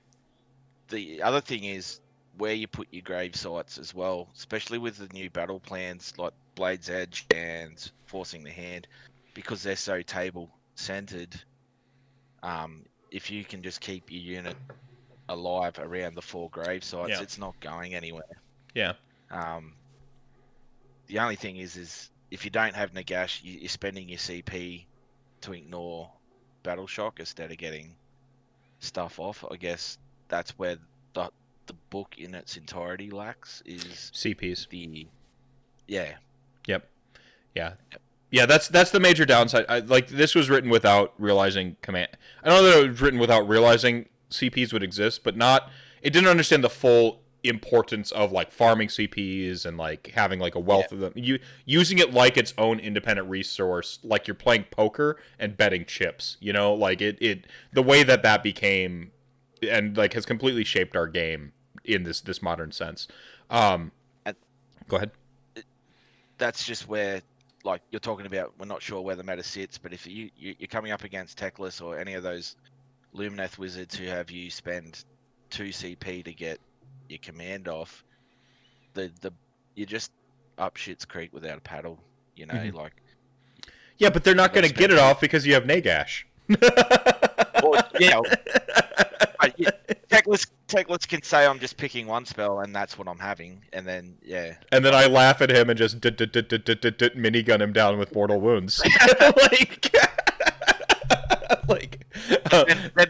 S3: The other thing is where you put your grave sites as well, especially with the new battle plans like Blade's Edge and Forcing the Hand, because they're so table centered. If you can just keep your unit alive around the 4 grave sites, it's not going anywhere.
S1: Yeah.
S3: The only thing is if you don't have Nagash, you're spending your CP to ignore Battle Shock instead of getting stuff off. I guess that's where the book in its entirety lacks, is
S1: CPs. Yeah, that's the major downside. This was written without realizing command. I know that it was written without realizing CPs would exist, but it didn't understand the full importance of farming CPs and having a wealth of them. Using it like its own independent resource, like you're playing poker and betting chips. The way that became and has completely shaped our game in this modern sense. Go ahead.
S3: That's just where. You're talking about, we're not sure where the meta sits, but if you're coming up against Teclis or any of those Lumineth wizards who have you spend 2 CP to get your command off, you're just up shit's creek without a paddle,
S1: Mm-hmm. Yeah, but they're not going to get it off because you have Nagash.
S3: Teclis can say, I'm just picking one spell and that's what I'm having, and then
S1: and then I laugh at him and just minigun him down with mortal wounds.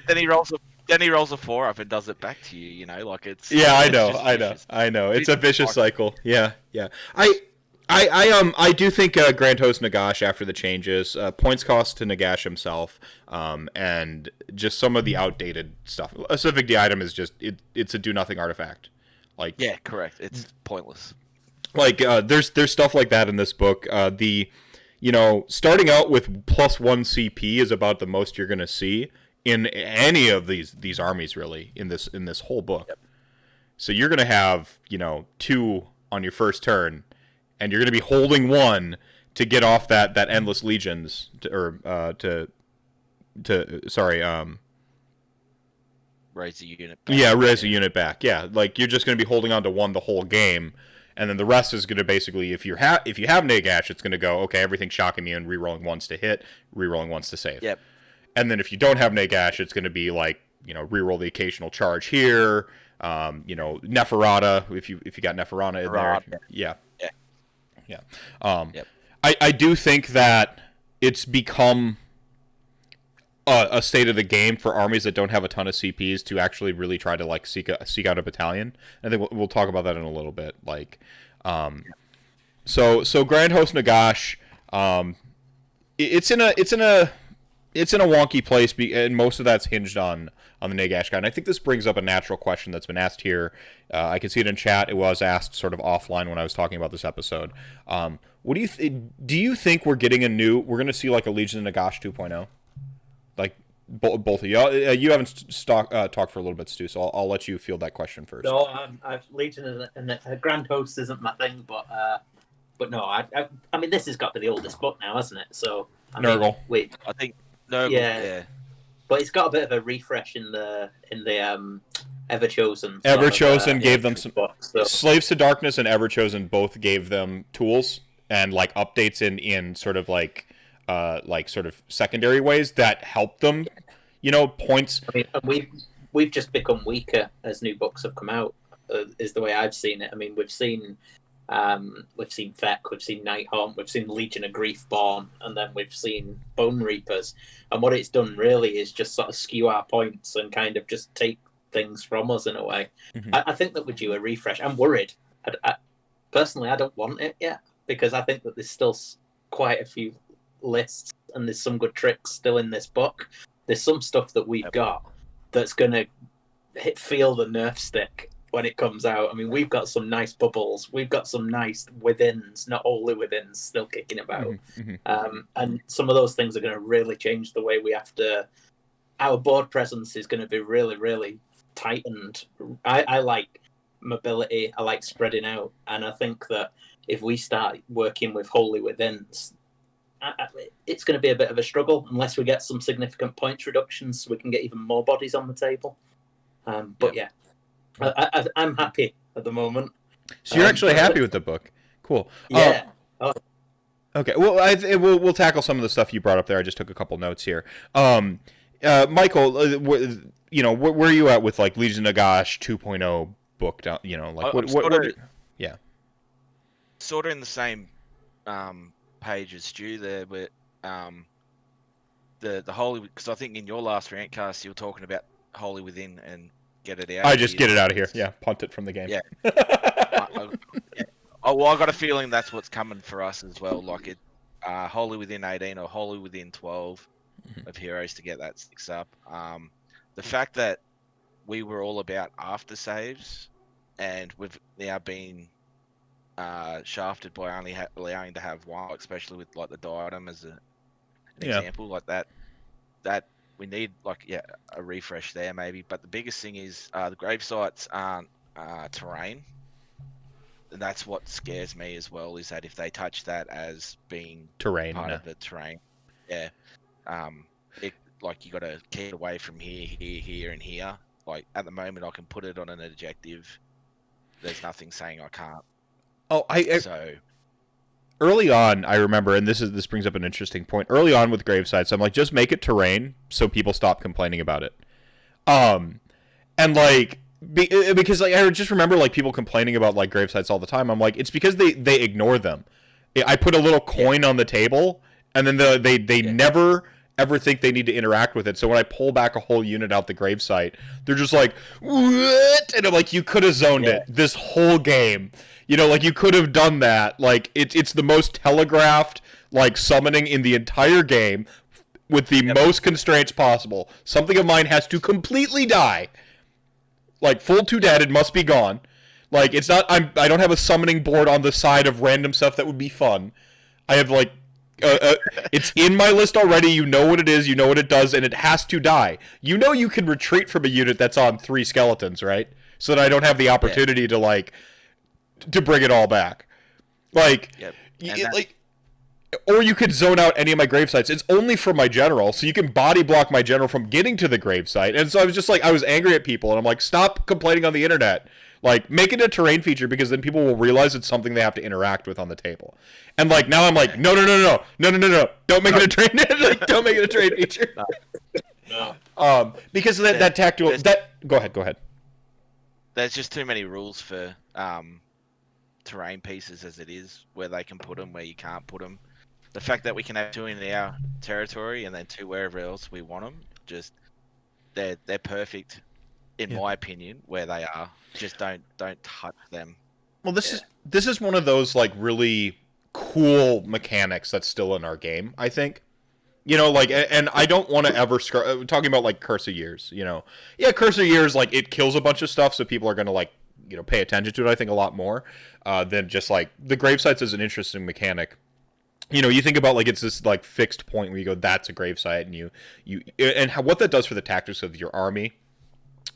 S3: Then he rolls then he rolls a 4 up and does it back to you. You know, like it's
S1: Yeah, I
S3: it's
S1: know,
S3: just
S1: I know,
S3: vicious.
S1: I know. It's a vicious
S3: cycle.
S1: cycle. Yeah, yeah. I do think Grand Host Nagash after the changes, points cost to Nagash himself, and just some of the outdated stuff. A Civic D item is just it's a do nothing artifact. Like
S3: Yeah, correct. It's pointless.
S1: like there's stuff like that in this book. Starting out with +1 CP is about the most you're gonna see in any of these armies really in this whole book.
S3: Yep.
S1: So you're gonna have 2 on your first turn, and you're gonna be holding 1 to get off that endless legions
S3: Raise the unit back.
S1: yeah, raise a unit back. Yeah, like you're just gonna be holding on to 1 the whole game. And then the rest is going to basically, if you have Nagash, it's going to go, okay, everything's shock immune, rerolling 1s to hit, rerolling 1s to save.
S3: Yep.
S1: And then if you don't have Nagash, it's going to be like, reroll the occasional charge here, Neferata, if you got Neferata in there. Yeah.
S3: Yeah.
S1: Yep. I do think that it's become a state of the game for armies that don't have a ton of CPs to actually really try to like seek out a battalion. I think we'll talk about that in a little bit. Like, so Grand Host Nagash, it's in a wonky place, and most of that's hinged on the Nagash guy. And I think this brings up a natural question that's been asked here. I can see it in chat. It was asked sort of offline when I was talking about this episode. What do you think we're getting we're going to see like a Legion of Nagash 2.0? Like both of you, you haven't talked for a little bit, Stu. So I'll let you field that question first.
S2: No, I've Legion and Grand Host isn't my thing, but no, I mean this has got to be the oldest book now, hasn't it? So
S1: Nurgle.
S2: Wait,
S3: I think Nurgle.
S2: Yeah. But it's got a bit of a refresh in the Everchosen.
S1: Everchosen gave them some
S2: books, so.
S1: Slaves to Darkness and Everchosen both gave them tools and like updates in sort of like sort of secondary ways that help them, points.
S2: I mean, we've just become weaker as new books have come out. Is the way I've seen it. I mean, we've seen Feck, we've seen Nighthaunt, we've seen Legion of Griefborn, and then we've seen Bone Reapers. And what it's done really is just sort of skew our points and kind of just take things from us in a way. Mm-hmm. I think that we're due a refresh. I'm worried. Personally, I don't want it yet because I think that there's still quite a few lists and there's some good tricks still in this book. There's some stuff that we've got that's going to feel the nerf stick when it comes out. I mean, we've got some nice bubbles. We've got some nice withins, not only withins, still kicking about. Mm-hmm. And some of those things are going to really change the way we have to... Our board presence is going to be really, really tightened. I like mobility. I like spreading out. And I think that if we start working with Holy Withins, it's going to be a bit of a struggle unless we get some significant points reductions so we can get even more bodies on the table. But yeah, I'm happy at the moment.
S1: So you're actually happy with the book? Cool.
S2: Yeah.
S1: Okay. Well, we'll tackle some of the stuff you brought up there. I just took a couple notes here. Michael, where are you at with like Legion of Nagash 2.0 book? Yeah.
S3: Sort of in the same page as Stu there, but the Holy, because I think in your last RantCast you were talking about Holy Within and get it out.
S1: I just get it out of here. Yeah, punt it from the game.
S3: Yeah. I got a feeling that's what's coming for us as well. Like it, Holy Within 18 or Holy Within 12 of heroes to get that 6 up. The fact that we were all about after saves, and we've now been shafted by only allowing to have 1, especially with like the diadem as an example, like that we need a refresh there maybe. But the biggest thing is the grave sites aren't terrain, and that's what scares me as well, is that if they touch that as being
S1: terrain,
S3: part of the terrain, it like you got to keep it away from here and here. Like at the moment I can put it on an objective, there's nothing saying I can't.
S1: So early on, I remember, and this brings up an interesting point. Early on with gravesites, I'm like, just make it terrain so people stop complaining about it. And like because like I just remember like people complaining about like gravesites all the time. I'm like, it's because they ignore them. I put a little coin on the table, and then they never ever think they need to interact with it. So when I pull back a whole unit out the gravesite, they're just like, what? And I'm like, you could have zoned it this whole game. You know, like, you could have done that. Like, it's the most telegraphed, like, summoning in the entire game with the most constraints possible. Something of mine has to completely die. Like, full 2 dead, it must be gone. Like, it's not, I don't have a summoning board on the side of random stuff that would be fun. I have, like, it's in my list already. You know what it is, you know what it does, and it has to die. You know you can retreat from a unit that's on 3 skeletons, right? So that I don't have the opportunity to, like, to bring it all back. Like, or you could zone out any of my gravesites. It's only for my general, so you can body block my general from getting to the gravesite. And so I was just like, I was angry at people, and I'm like, stop complaining on the internet. Like, make it a terrain feature, because then people will realize it's something they have to interact with on the table. And, like, now I'm like, no, don't make it a terrain, like, don't make it a terrain feature. No. Because of that tactical, go ahead.
S3: There's just too many rules for terrain pieces as it is, where they can put them, where you can't put them. The fact that we can have 2 in our territory and then 2 wherever else we want them, just they're perfect, in my opinion, where they are. Just don't touch them. Well,
S1: this is one of those, like, really cool mechanics that's still in our game, I think. You know, like, and I don't want to ever talking about, like, Curse of Years, you know. Yeah, Curse of Years, like, it kills a bunch of stuff, so people are going to, like, you know, pay attention to it, I think, a lot more than just, like, the gravesites is an interesting mechanic. You know, you think about, like, it's this, like, fixed point where you go, that's a gravesite, and what that does for the tactics of your army.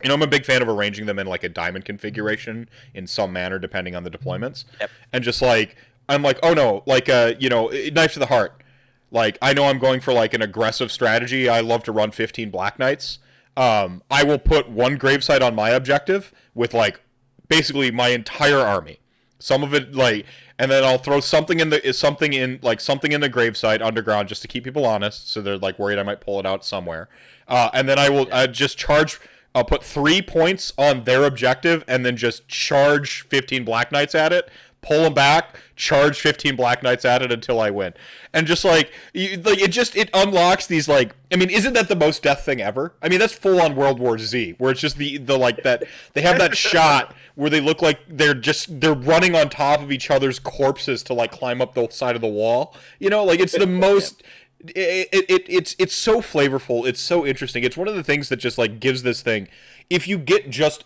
S1: You know, I'm a big fan of arranging them in, like, a diamond configuration in some manner, depending on the deployments. Yep. And just, like, I'm like, oh no, like, you know, knife to the heart. Like, I know I'm going for, like, an aggressive strategy. I love to run 15 Black Knights. I will put 1 gravesite on my objective with, like, basically my entire army. Some of it, like, and then I'll throw something in the gravesite underground just to keep people honest, so they're, like, worried I might pull it out somewhere. And then I will just charge. I'll put 3 points on their objective, and then just charge 15 Black Knights at it. Pull them back, charge 15 Black Knights at it until I win. And just, like, it unlocks these, like, I mean, isn't that the most death thing ever? I mean, that's full on World War Z, where it's just the like, that they have that shot where they look like they're running on top of each other's corpses to, like, climb up the side of the wall. You know, like, it's the most it's so flavorful, it's so interesting. It's one of the things that just, like, gives this thing, if you get just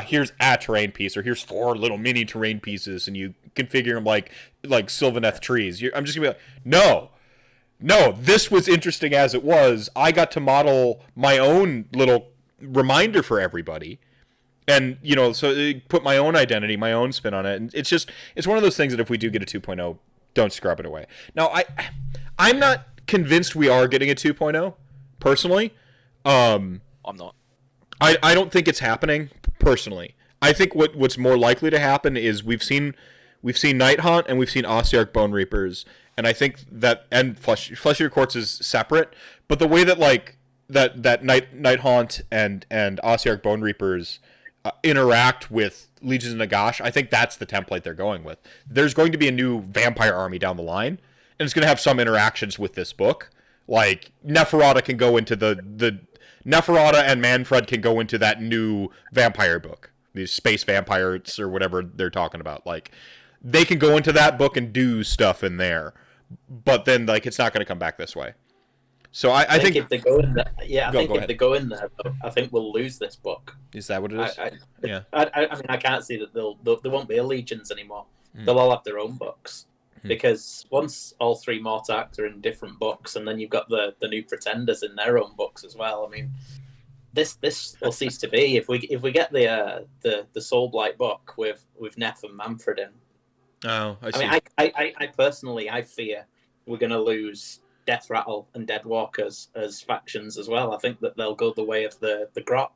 S1: here's a terrain piece, or here's 4 little mini terrain pieces, and you configure them like Sylvaneth trees. I'm just gonna be like, no, this was interesting as it was. I got to model my own little reminder for everybody, and, you know, so put my own identity, my own spin on it. And it's one of those things that if we do get a 2.0, don't scrub it away. Now, I'm not convinced we are getting a 2.0 personally.
S3: I'm not.
S1: I don't think it's happening personally. I think what's more likely to happen is we've seen Night Haunt and we've seen Ossiarch Bone Reapers, and I think that, and Flesh Eater Courts is separate, but the way that, like, that Night Haunt and Ossiarch Bone Reapers interact with Legions of Nagash, I think that's the template they're going with. There's going to be a new vampire army down the line, and it's going to have some interactions with this book. Like, Neferata can go into the Neferata and Manfred can go into that new vampire book. These space vampires or whatever they're talking about. Like, they can go into that book and do stuff in there. But then, like, it's not going to come back this way. So I think
S2: if they go in there, they go in there, I think we'll lose this book.
S1: Is that what it is?
S2: Yeah. I mean, I can't see that there won't be Legions anymore. They'll all have their own books. Because once all 3 Mortarks are in different books, and then you've got the new Pretenders in their own books as well. I mean, this will cease to be if we get the Soulblight book with Meph and Manfred in.
S1: Oh, I see.
S2: I mean, I personally fear we're going to lose Death Rattle and Deadwalkers as factions as well. I think that they'll go the way of the Grot.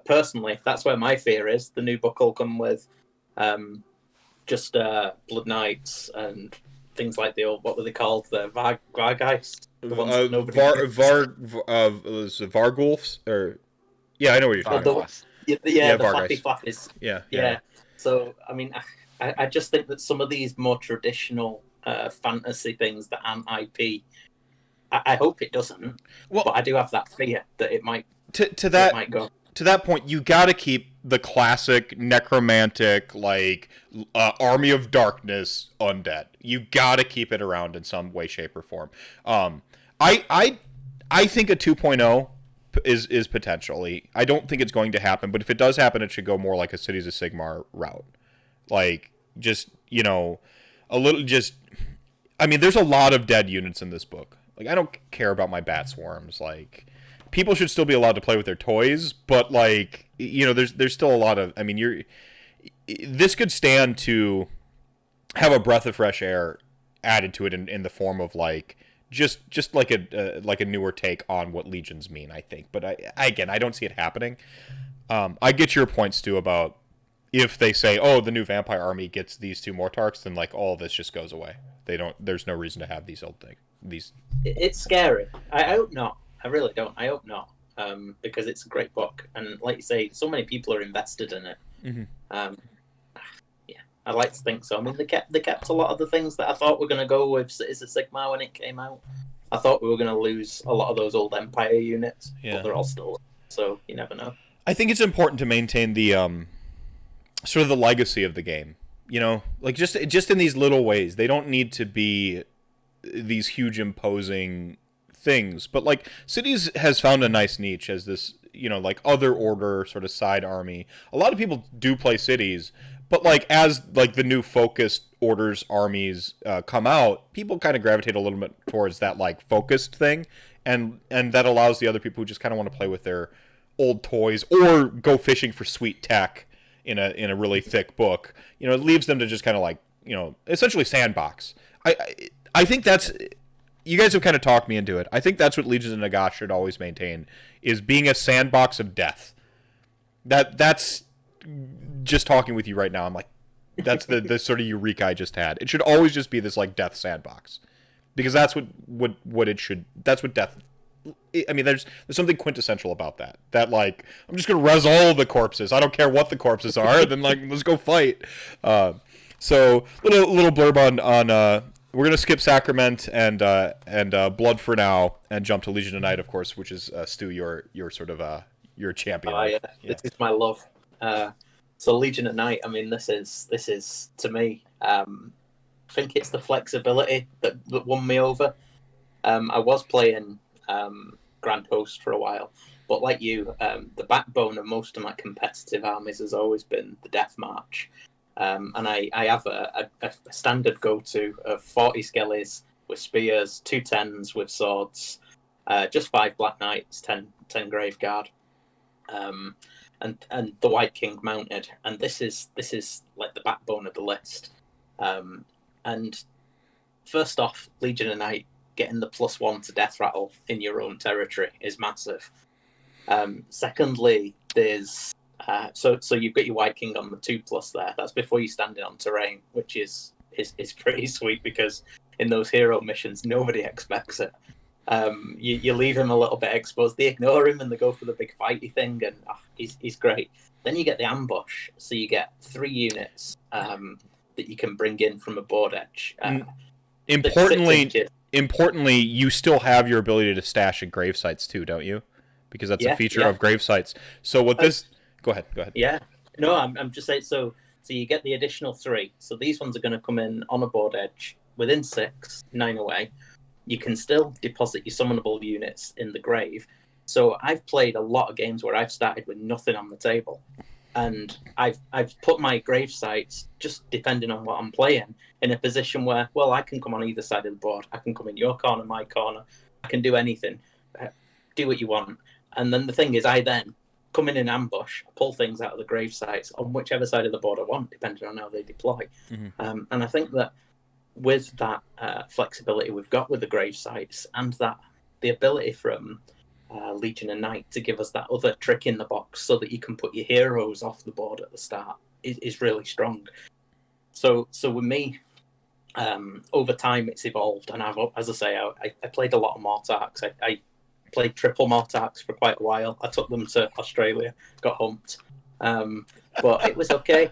S2: Personally, that's where my fear is. The new book will come with just Blood Knights and things like the old, what were they called? The Vargeist? The ones that nobody
S1: Vargulfs? Or... Yeah, I know what you're talking about.
S2: The Flappy Flappies.
S1: Yeah.
S2: So, I mean, I just think that some of these more traditional fantasy things that aren't IP I hope it doesn't.
S1: Well,
S2: but I do have that fear that it might.
S1: It
S2: might go.
S1: To that point, you got to keep the classic necromantic, like Army of Darkness undead. You got to keep it around in some way, shape, or form. I think a 2.0 is potentially. I don't think it's going to happen, but if it does happen, it should go more like a Cities of Sigmar route. Like, just, a little just. I mean, there's a lot of dead units in this book. Like, I don't care about my bat swarms. Like, people should still be allowed to play with their toys, but like, there's still a lot of. I mean, this could stand to have a breath of fresh air added to it in the form of like just like a newer take on what legions mean. I think, but I don't see it happening. I get your point, Stu, about if they say, oh, the new vampire army gets these 2 Mortarks, then like all this just goes away. They don't. There's no reason to have these old things.
S2: It's scary. I hope not. I really don't. I hope not. Because it's a great book, and like you say, so many people are invested in it.
S1: Mm-hmm.
S2: Yeah, I like to think so. I mean, they kept a lot of the things that I thought were going to go with Cities of Sigmar when it came out. I thought we were going to lose a lot of those old Empire units, but they're all still. So you never know.
S1: I think it's important to maintain the sort of the legacy of the game. Like just in these little ways. They don't need to be these huge imposing things, but like Cities has found a nice niche as this, like other order sort of side army. A lot of people do play Cities, but like as like the new focused orders armies come out, people kind of gravitate a little bit towards that like focused thing, and that allows the other people who just kind of want to play with their old toys or go fishing for sweet tech in a really thick book. It leaves them to just kind of like, essentially sandbox. I think that's, you guys have kind of talked me into it. I think that's what Legions of Nagash should always maintain, is being a sandbox of death. That's just talking with you right now. I'm like, that's the sort of eureka I just had. It should always just be this like death sandbox, because that's what it should. That's what death. I mean, there's something quintessential about that. That like, I'm just gonna res all the corpses. I don't care what the corpses are. Then like, let's go fight. So little blurb on we're gonna skip Sacrament and Blood for now and jump to Legion of Night, of course, which is Stu, your sort of your champion.
S2: Oh yeah, this is my love. So Legion of Night. I mean, this is to me. I think it's the flexibility that won me over. I was playing Grand Host for a while, but like you, the backbone of most of my competitive armies has always been the Death March. And I have a standard go-to of 40 skellies with spears, 2 10s with swords, just 5 Black Knights, 10 Graveguard, and the White King mounted. And this is like the backbone of the list. And first off, Legion of Night, getting the +1 to death rattle in your own territory is massive. Secondly, there's so you've got your White King on the 2+ there. That's before you standing on terrain, which is pretty sweet, because in those hero missions nobody expects it. You leave him a little bit exposed. They ignore him and they go for the big fighty thing, and he's great. Then you get the ambush, so you get 3 units that you can bring in from a board edge.
S1: Importantly, you still have your ability to stash at grave sites too, don't you? Because that's a feature of grave sites. So what this? Go ahead.
S2: Yeah. No, I'm just saying. So you get the additional 3. So these ones are going to come in on a board edge within 6, 9 away. You can still deposit your summonable units in the grave. So I've played a lot of games where I've started with nothing on the table, and I've put my grave sites, just depending on what I'm playing, in a position where, well, I can come on either side of the board. I can come in your corner, my corner. I can do anything. Do what you want. And then the thing is, I then come in ambush, pull things out of the grave sites on whichever side of the board I want, depending on how they deploy. Mm-hmm. And I think that with that flexibility we've got with the grave sites, and that the ability from Legion of Night to give us that other trick in the box so that you can put your heroes off the board at the start is really strong. So with me, over time it's evolved, and as I say, I played a lot of Mortarks. I played triple Mortarks for quite a while. I took them to Australia, got humped, but it was okay.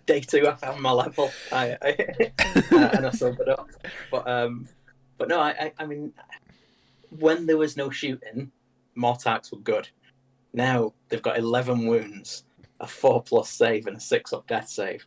S2: Day 2, I found my level, and I sobered up. But But no, I mean, when there was no shooting, Mortarks were good. Now they've got 11 wounds, a 4+ save, and a 6+ death save.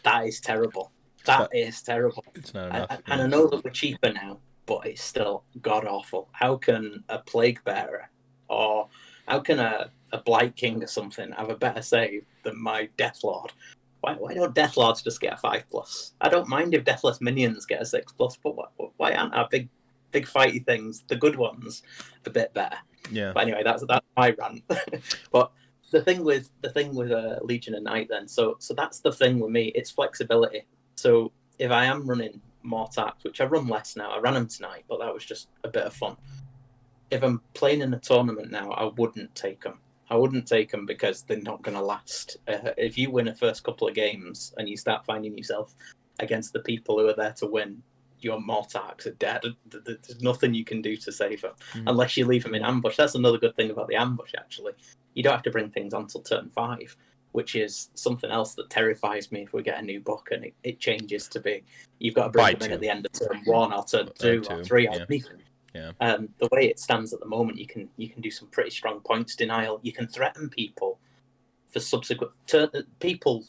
S2: That is terrible. That is terrible.
S1: It's not enough.
S2: And I know that we're cheaper now, but it's still god awful. How can a Plague Bearer or how can a Blight King or something have a better save than my Death Lord? Why don't Death Lords just get a 5+? I don't mind if Deathless minions get a 6+, but why aren't our big fighty things, the good ones, a bit better?
S1: Yeah.
S2: But anyway, that's my rant. But the thing with Legion of Night then, so that's the thing with me. It's flexibility. So if I am running Mortarks, which I run less now, I ran them tonight, but that was just a bit of fun. If I'm playing in a tournament now, I wouldn't take them. I wouldn't take them because they're not going to last. If you win a first couple of games and you start finding yourself against the people who are there to win, your Mortarks are dead. There's nothing you can do to save them unless you leave them in ambush. That's another good thing about the ambush, actually. You don't have to bring things on till turn 5, which is something else that terrifies me if we get a new book and it changes to be you've got to bring them in at the end of turn 1 or turn 2 or 3 or anything.
S1: Yeah.
S2: The way it stands at the moment, you can do some pretty strong points denial. You can threaten people for subsequent people.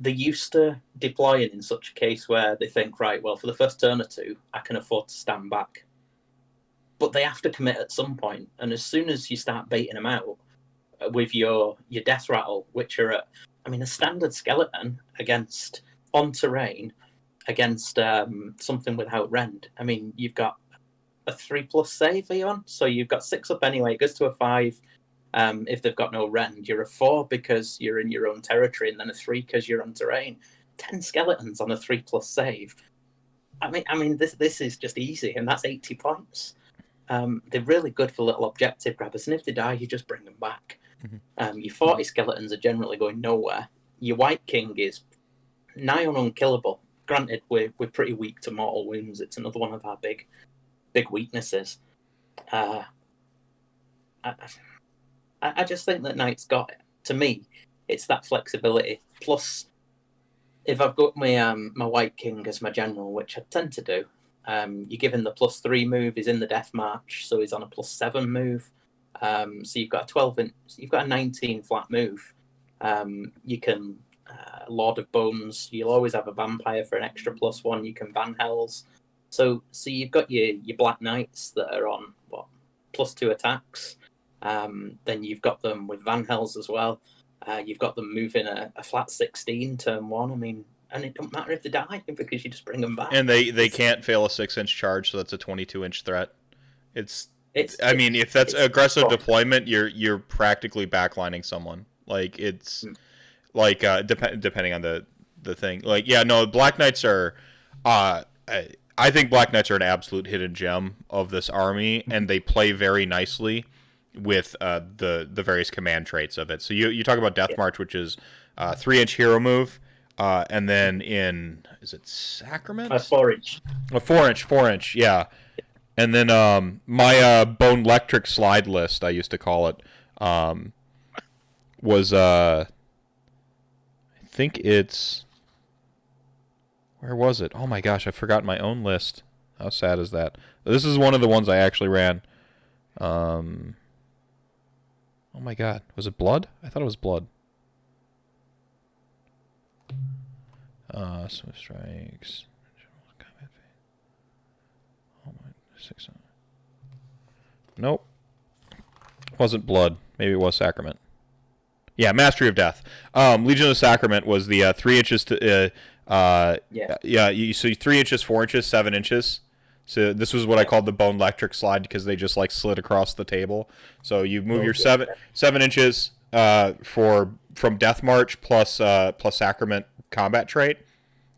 S2: They're used to deploying in such a case where they think, right, well, for the first turn or two, I can afford to stand back. But they have to commit at some point, and as soon as you start baiting them out with your death rattle, which are a standard skeleton against on terrain against something without rend. I mean, you've got a 3+ save, are you on? So you've got 6 up anyway. It goes to a 5 if they've got no rend. You're a 4 because you're in your own territory, and then a 3 because you're on terrain. 10 skeletons on a 3+ save. I mean, this is just easy, and that's 80 points. They're really good for little objective grabbers, and if they die, you just bring them back. Your 40 skeletons are generally going nowhere. Your White King is nigh on unkillable. Granted, we're pretty weak to mortal wounds. It's another one of our big weaknesses. I just think that Knight's got it. To me, it's that flexibility. Plus, if I've got my my White King as my general, which I tend to do, you give him the +3 move. He's in the Death March, so he's on a +7 move. So you've got a 12 inch, you've got a 19 flat move. You can Lord of Bones. You'll always have a vampire for an extra +1. You can Van Hells. So you've got your Black Knights that are on +2 attacks. Then you've got them with Van Hells as well. You've got them moving a flat 16 turn 1. I mean, and it don't matter if they die because you just bring them back.
S1: And they can't fail a 6-inch charge, so that's a 22-inch threat. I mean, if that's aggressive deployment, you're practically backlining someone. Like it's like depending on the thing. Like Black Knights are. I think Black Knights are an absolute hidden gem of this army, and they play very nicely with the various command traits of it. So you talk about Death March, which is 3-inch hero move, and then is it Sacrament?
S2: 4-inch.
S1: A 4-inch, yeah. And then my Bone Electric slide list, I used to call it, was I think it's. Where was it? Oh my gosh, I forgot my own list. How sad is that? This is one of the ones I actually ran. Oh my god, was it Blood? I thought it was Blood. Swift Strikes. Oh my, 6. Nope. Wasn't Blood. Maybe it was Sacrament. Yeah, Mastery of Death. Legion of Sacrament was the 3 inches to. So 3 inches, 4 inches, 7 inches. So this was what I called the Bone Electric slide because they just like slid across the table. So you move your 7 inches from Death March plus Sacrament combat trait.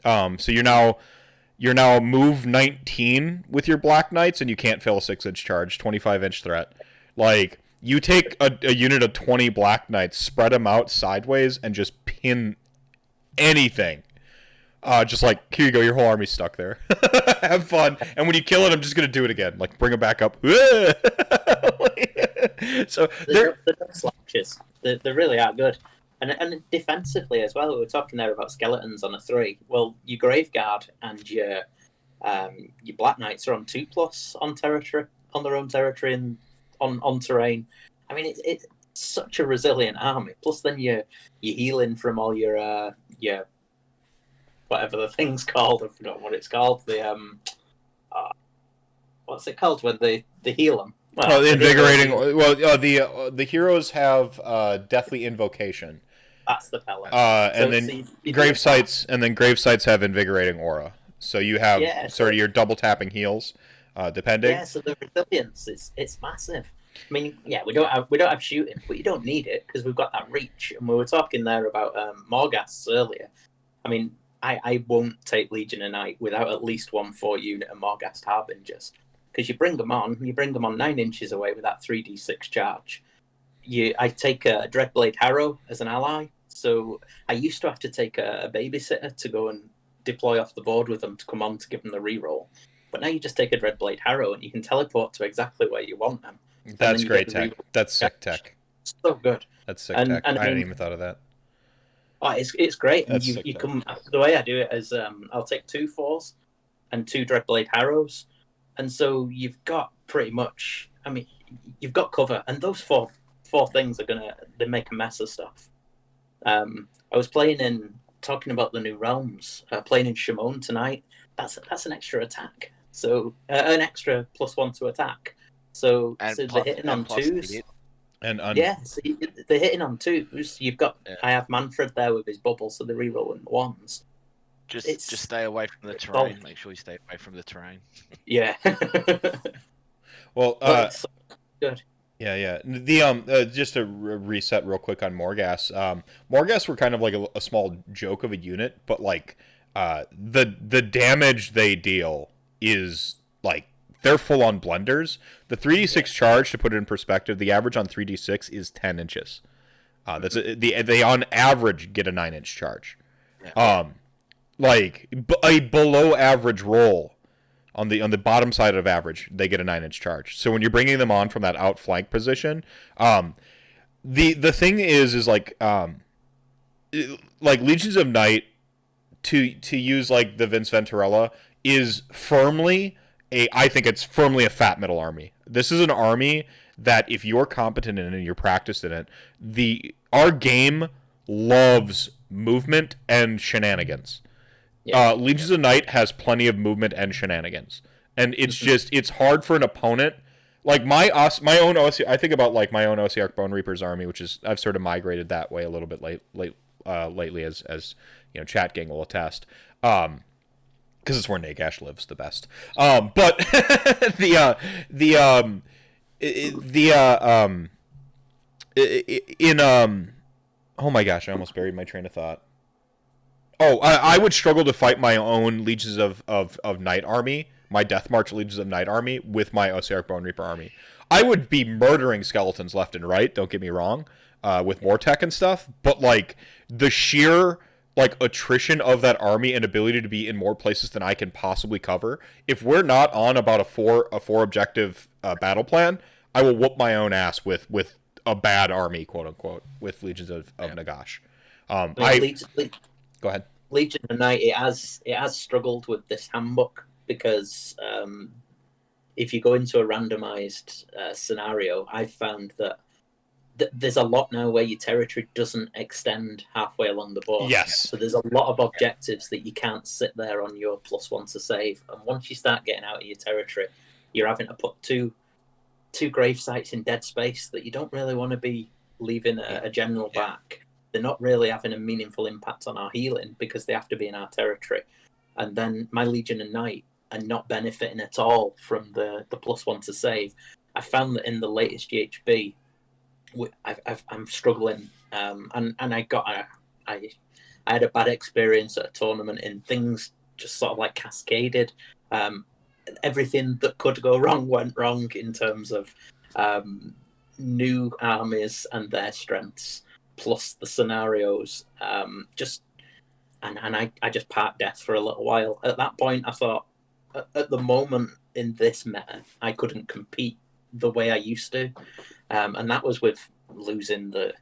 S1: So you're now move 19 with your Black Knights, and you can't fail a 6-inch charge, 25-inch threat. Like you take a unit of 20 Black Knights, spread them out sideways, and just pin anything. Just like, here you go, your whole army's stuck there. Have fun. And when you kill it, I'm just going to do it again. Like, bring it back up. So
S2: they're slashes. They really are good. And defensively as well, we were talking there about skeletons on a 3. Well, your Graveguard and your Your Black Knights are on 2+ on territory, on their own territory and on terrain. I mean, it's such a resilient army. Plus, then you're healing from all your whatever the thing's called. I forgot what it's called. The what's it called when they heal them?
S1: Well, invigorating. Well, the heroes have Deathly Invocation.
S2: That's the fella.
S1: And then grave sites, have invigorating aura. So you have sort of your double tapping heals, depending.
S2: Yeah, so the resilience it's massive. I mean, yeah, we don't have shooting, but you don't need it because we've got that reach. And we were talking there about Morghasts earlier. I mean, I won't take Legion of Night without at least 1/4 unit of Morghast Harbingers, because you bring them on 9 inches away with that 3d6 charge. I take a Dreadblade Harrow as an ally. So I used to have to take a babysitter to go and deploy off the board with them to come on to give them the reroll. But now you just take a Dreadblade Harrow and you can teleport to exactly where you want them.
S1: That's great tech. That's sick tech.
S2: So good.
S1: That's sick tech. I hadn't even thought of that.
S2: Oh, it's great. And you come. The way I do it is I'll take 2 4s and 2 Dreadblade Harrows, and so you've got pretty much. I mean, you've got cover, and those four things they make a mess of stuff. I was talking about the new realms. Playing in Shimon tonight. That's an extra attack. So an extra +1 to attack. So they're hitting on 2s. So they're hitting on 2s. You've got I have Manfred there with his bubble, so they're rerolling 1s.
S3: Just stay away from the terrain. Make sure you stay away from the terrain.
S2: Yeah.
S1: Well,
S2: so good.
S1: Yeah. The just to reset real quick on Morghasts. Morghasts were kind of like a small joke of a unit, but like the damage they deal is like they're full on blenders. The 3d6 charge, to put it in perspective, the average on 3d6 is 10 inches. They on average get a 9-inch charge. Yeah. Like a below average roll. On the bottom side of average, they get a 9-inch charge. So when you're bringing them on from that outflank position, the thing is like Legions of Night, to use like the Vince Venturella, is I think it's firmly a fat middle army. This is an army that if you're competent in it and you're practiced in it, our game loves movement and shenanigans. Yeah. Legions of Night has plenty of movement and shenanigans, and it's hard for an opponent. Like my own OC, I think about like my own OCR Bone Reapers army, which is I've sort of migrated that way a little bit lately, as you know, Chat Gang will attest. Because it's where Nagash lives the best. But oh my gosh, I almost buried my train of thought. Oh, I would struggle to fight my own Legions of Night army, my Death March Legions of Night army, with my Ossiarch Bone Reaper army. I would be murdering skeletons left and right, don't get me wrong, with more tech and stuff, but like the sheer like attrition of that army and ability to be in more places than I can possibly cover, if we're not on about a four objective battle plan, I will whoop my own ass with a bad army, quote unquote, with Legions of Nagash. Go ahead.
S2: Legion of Night, it has struggled with this handbook because if you go into a randomized scenario, I've found that there's a lot now where your territory doesn't extend halfway along the board.
S1: Yes.
S2: So there's a lot of objectives that you can't sit there on your +1 to save. And once you start getting out of your territory, you're having to put two grave sites in dead space that you don't really want to be leaving a general back. They're not really having a meaningful impact on our healing because they have to be in our territory. And then my Legion of Night are not benefiting at all from the +1 to save. I found that in the latest GHB, I'm struggling, and I had a bad experience at a tournament, and things just sort of like cascaded. Everything that could go wrong went wrong in terms of new armies and their strengths, plus the scenarios. I just parked death for a little while. At that point, I thought, at the moment in this meta, I couldn't compete the way I used to, and that was with losing the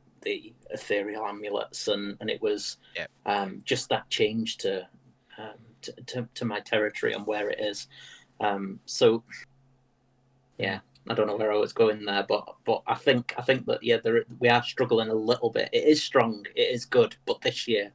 S2: ethereal amulets, and it was just that change to to my territory and where it is. So yeah, I don't know where I was going there, but I think that we are struggling a little bit. It is strong, it is good, but this year,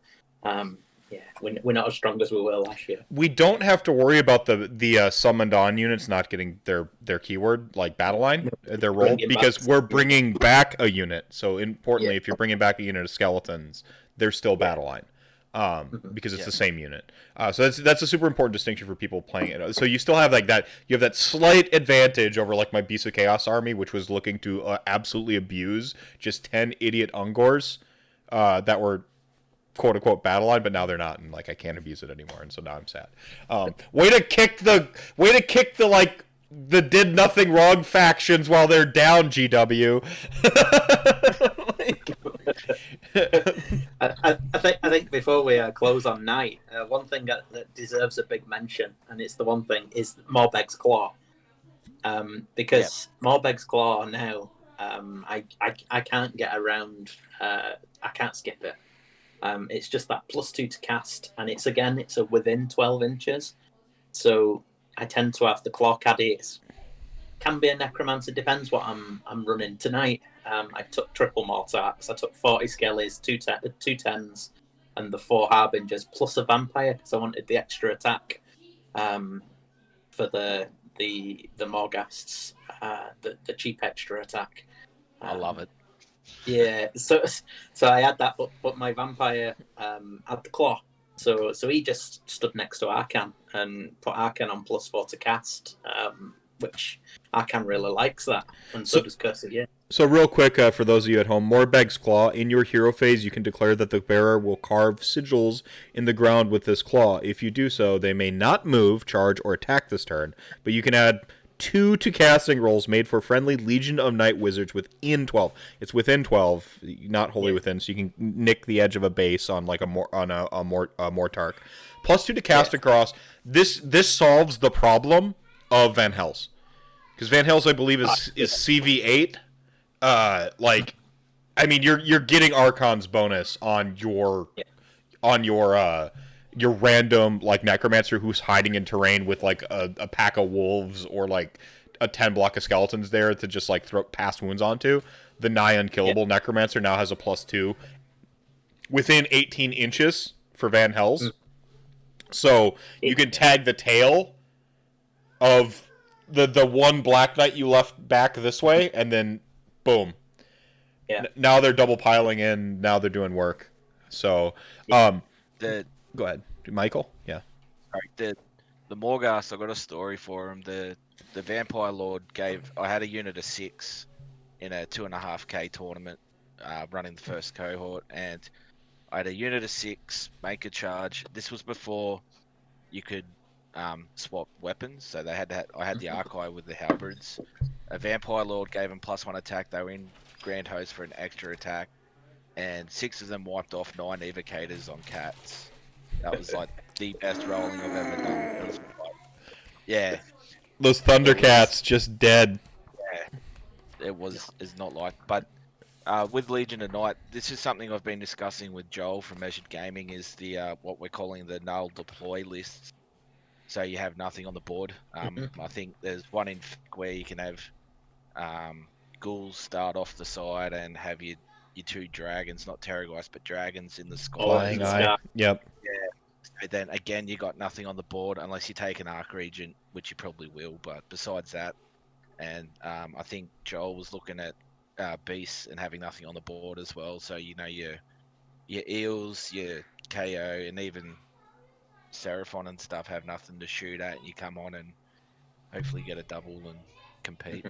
S2: we're not as strong as we were last year.
S1: We don't have to worry about the summoned on units not getting their keyword like battle line, their role, because we're bringing back a unit. So importantly, if you're bringing back a unit of skeletons, they're still battle line. Because it's the same unit. So that's a super important distinction for people playing it. So you still have like that. You have that slight advantage over like my Beast of Chaos army, which was looking to absolutely abuse just 10 idiot Ungors that were quote unquote battle line, but now they're not, and like I can't abuse it anymore, and so now I'm sad. Way to kick the like the did nothing wrong factions while they're down, GW.
S2: I think before we close on night, one thing that deserves a big mention, and it's the one thing, is Morbeg's Claw. Because Morbeg's Claw now, I can't get around. I can't skip it. It's just that +2 to cast, and it's a within 12 inches. So I tend to have the Claw Caddy. It can be a Necromancer, depends what I'm running tonight. I took triple Mortarks. I took 40 Skellies, two 10s, and the 4 Harbingers plus a Vampire because I wanted the extra attack for the Morghasts, the cheap extra attack.
S3: I love it.
S2: Yeah, so I had that, but my Vampire had the Claw. So he just stood next to Arcan and put Arcan on +4 to cast, which Arcan really likes that, and so does Curse of Year.
S1: So real quick, for those of you at home, Morbeg's Claw, in your hero phase, you can declare that the bearer will carve sigils in the ground with this claw. If you do so, they may not move, charge, or attack this turn, but you can add 2 to casting rolls made for friendly Legion of Night Wizards within 12. It's within 12, not wholly within, so you can nick the edge of a base on like a Mortark. +2 to cast across. This solves the problem of Van Hels, because Van Hels, I believe, is CV8. I mean, you're getting Archon's bonus on your random like Necromancer who's hiding in terrain with like a pack of wolves or like a 10 block of skeletons there to just like throw past wounds onto. The nigh unkillable Necromancer now has a +2 within 18 inches for Van Hels. So you can tag the tail of the one Black Knight you left back this way, and then boom.
S2: Yeah.
S1: Now they're double piling in. Now they're doing work. So, go ahead, Michael. Yeah.
S3: All right, the Morghast, I got a story for him. The Vampire Lord I had a unit of 6 in a 2.5K tournament, running the first cohort, and I had a unit of 6 make a charge. This was before you could swap weapons, so I had the Archive with the halberds. A Vampire Lord gave him +1 attack. They were in Grand Host for an extra attack, and 6 of them wiped off 9 Evocators on cats. That was like the best rolling I've ever done. Yeah,
S1: those Thundercats just dead.
S3: Yeah, it's not like, but with Legion of Night, this is something I've been discussing with Joel from Measured Gaming, is the what we're calling the null deploy lists. So you have nothing on the board. I think there's one in where you can have ghouls start off the side and have your 2 dragons, not Terrorgeist, but dragons in the sky.
S1: Flying eye. Yep.
S3: Yeah. So then again, you got nothing on the board unless you take an Arc Regent, which you probably will. But besides that, and I think Joel was looking at beasts and having nothing on the board as well. So you know your eels, your KO, and even Seraphon and stuff have nothing to shoot at, and you come on and hopefully get a double and compete.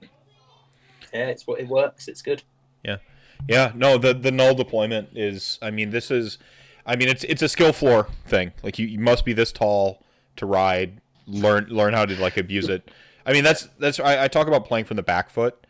S2: Yeah, it works. It's good.
S1: Yeah. No, the null deployment is. I mean, it's a skill floor thing. Like you must be this tall to ride. Learn how to like abuse it. I mean, that's I talk about playing from the back foot.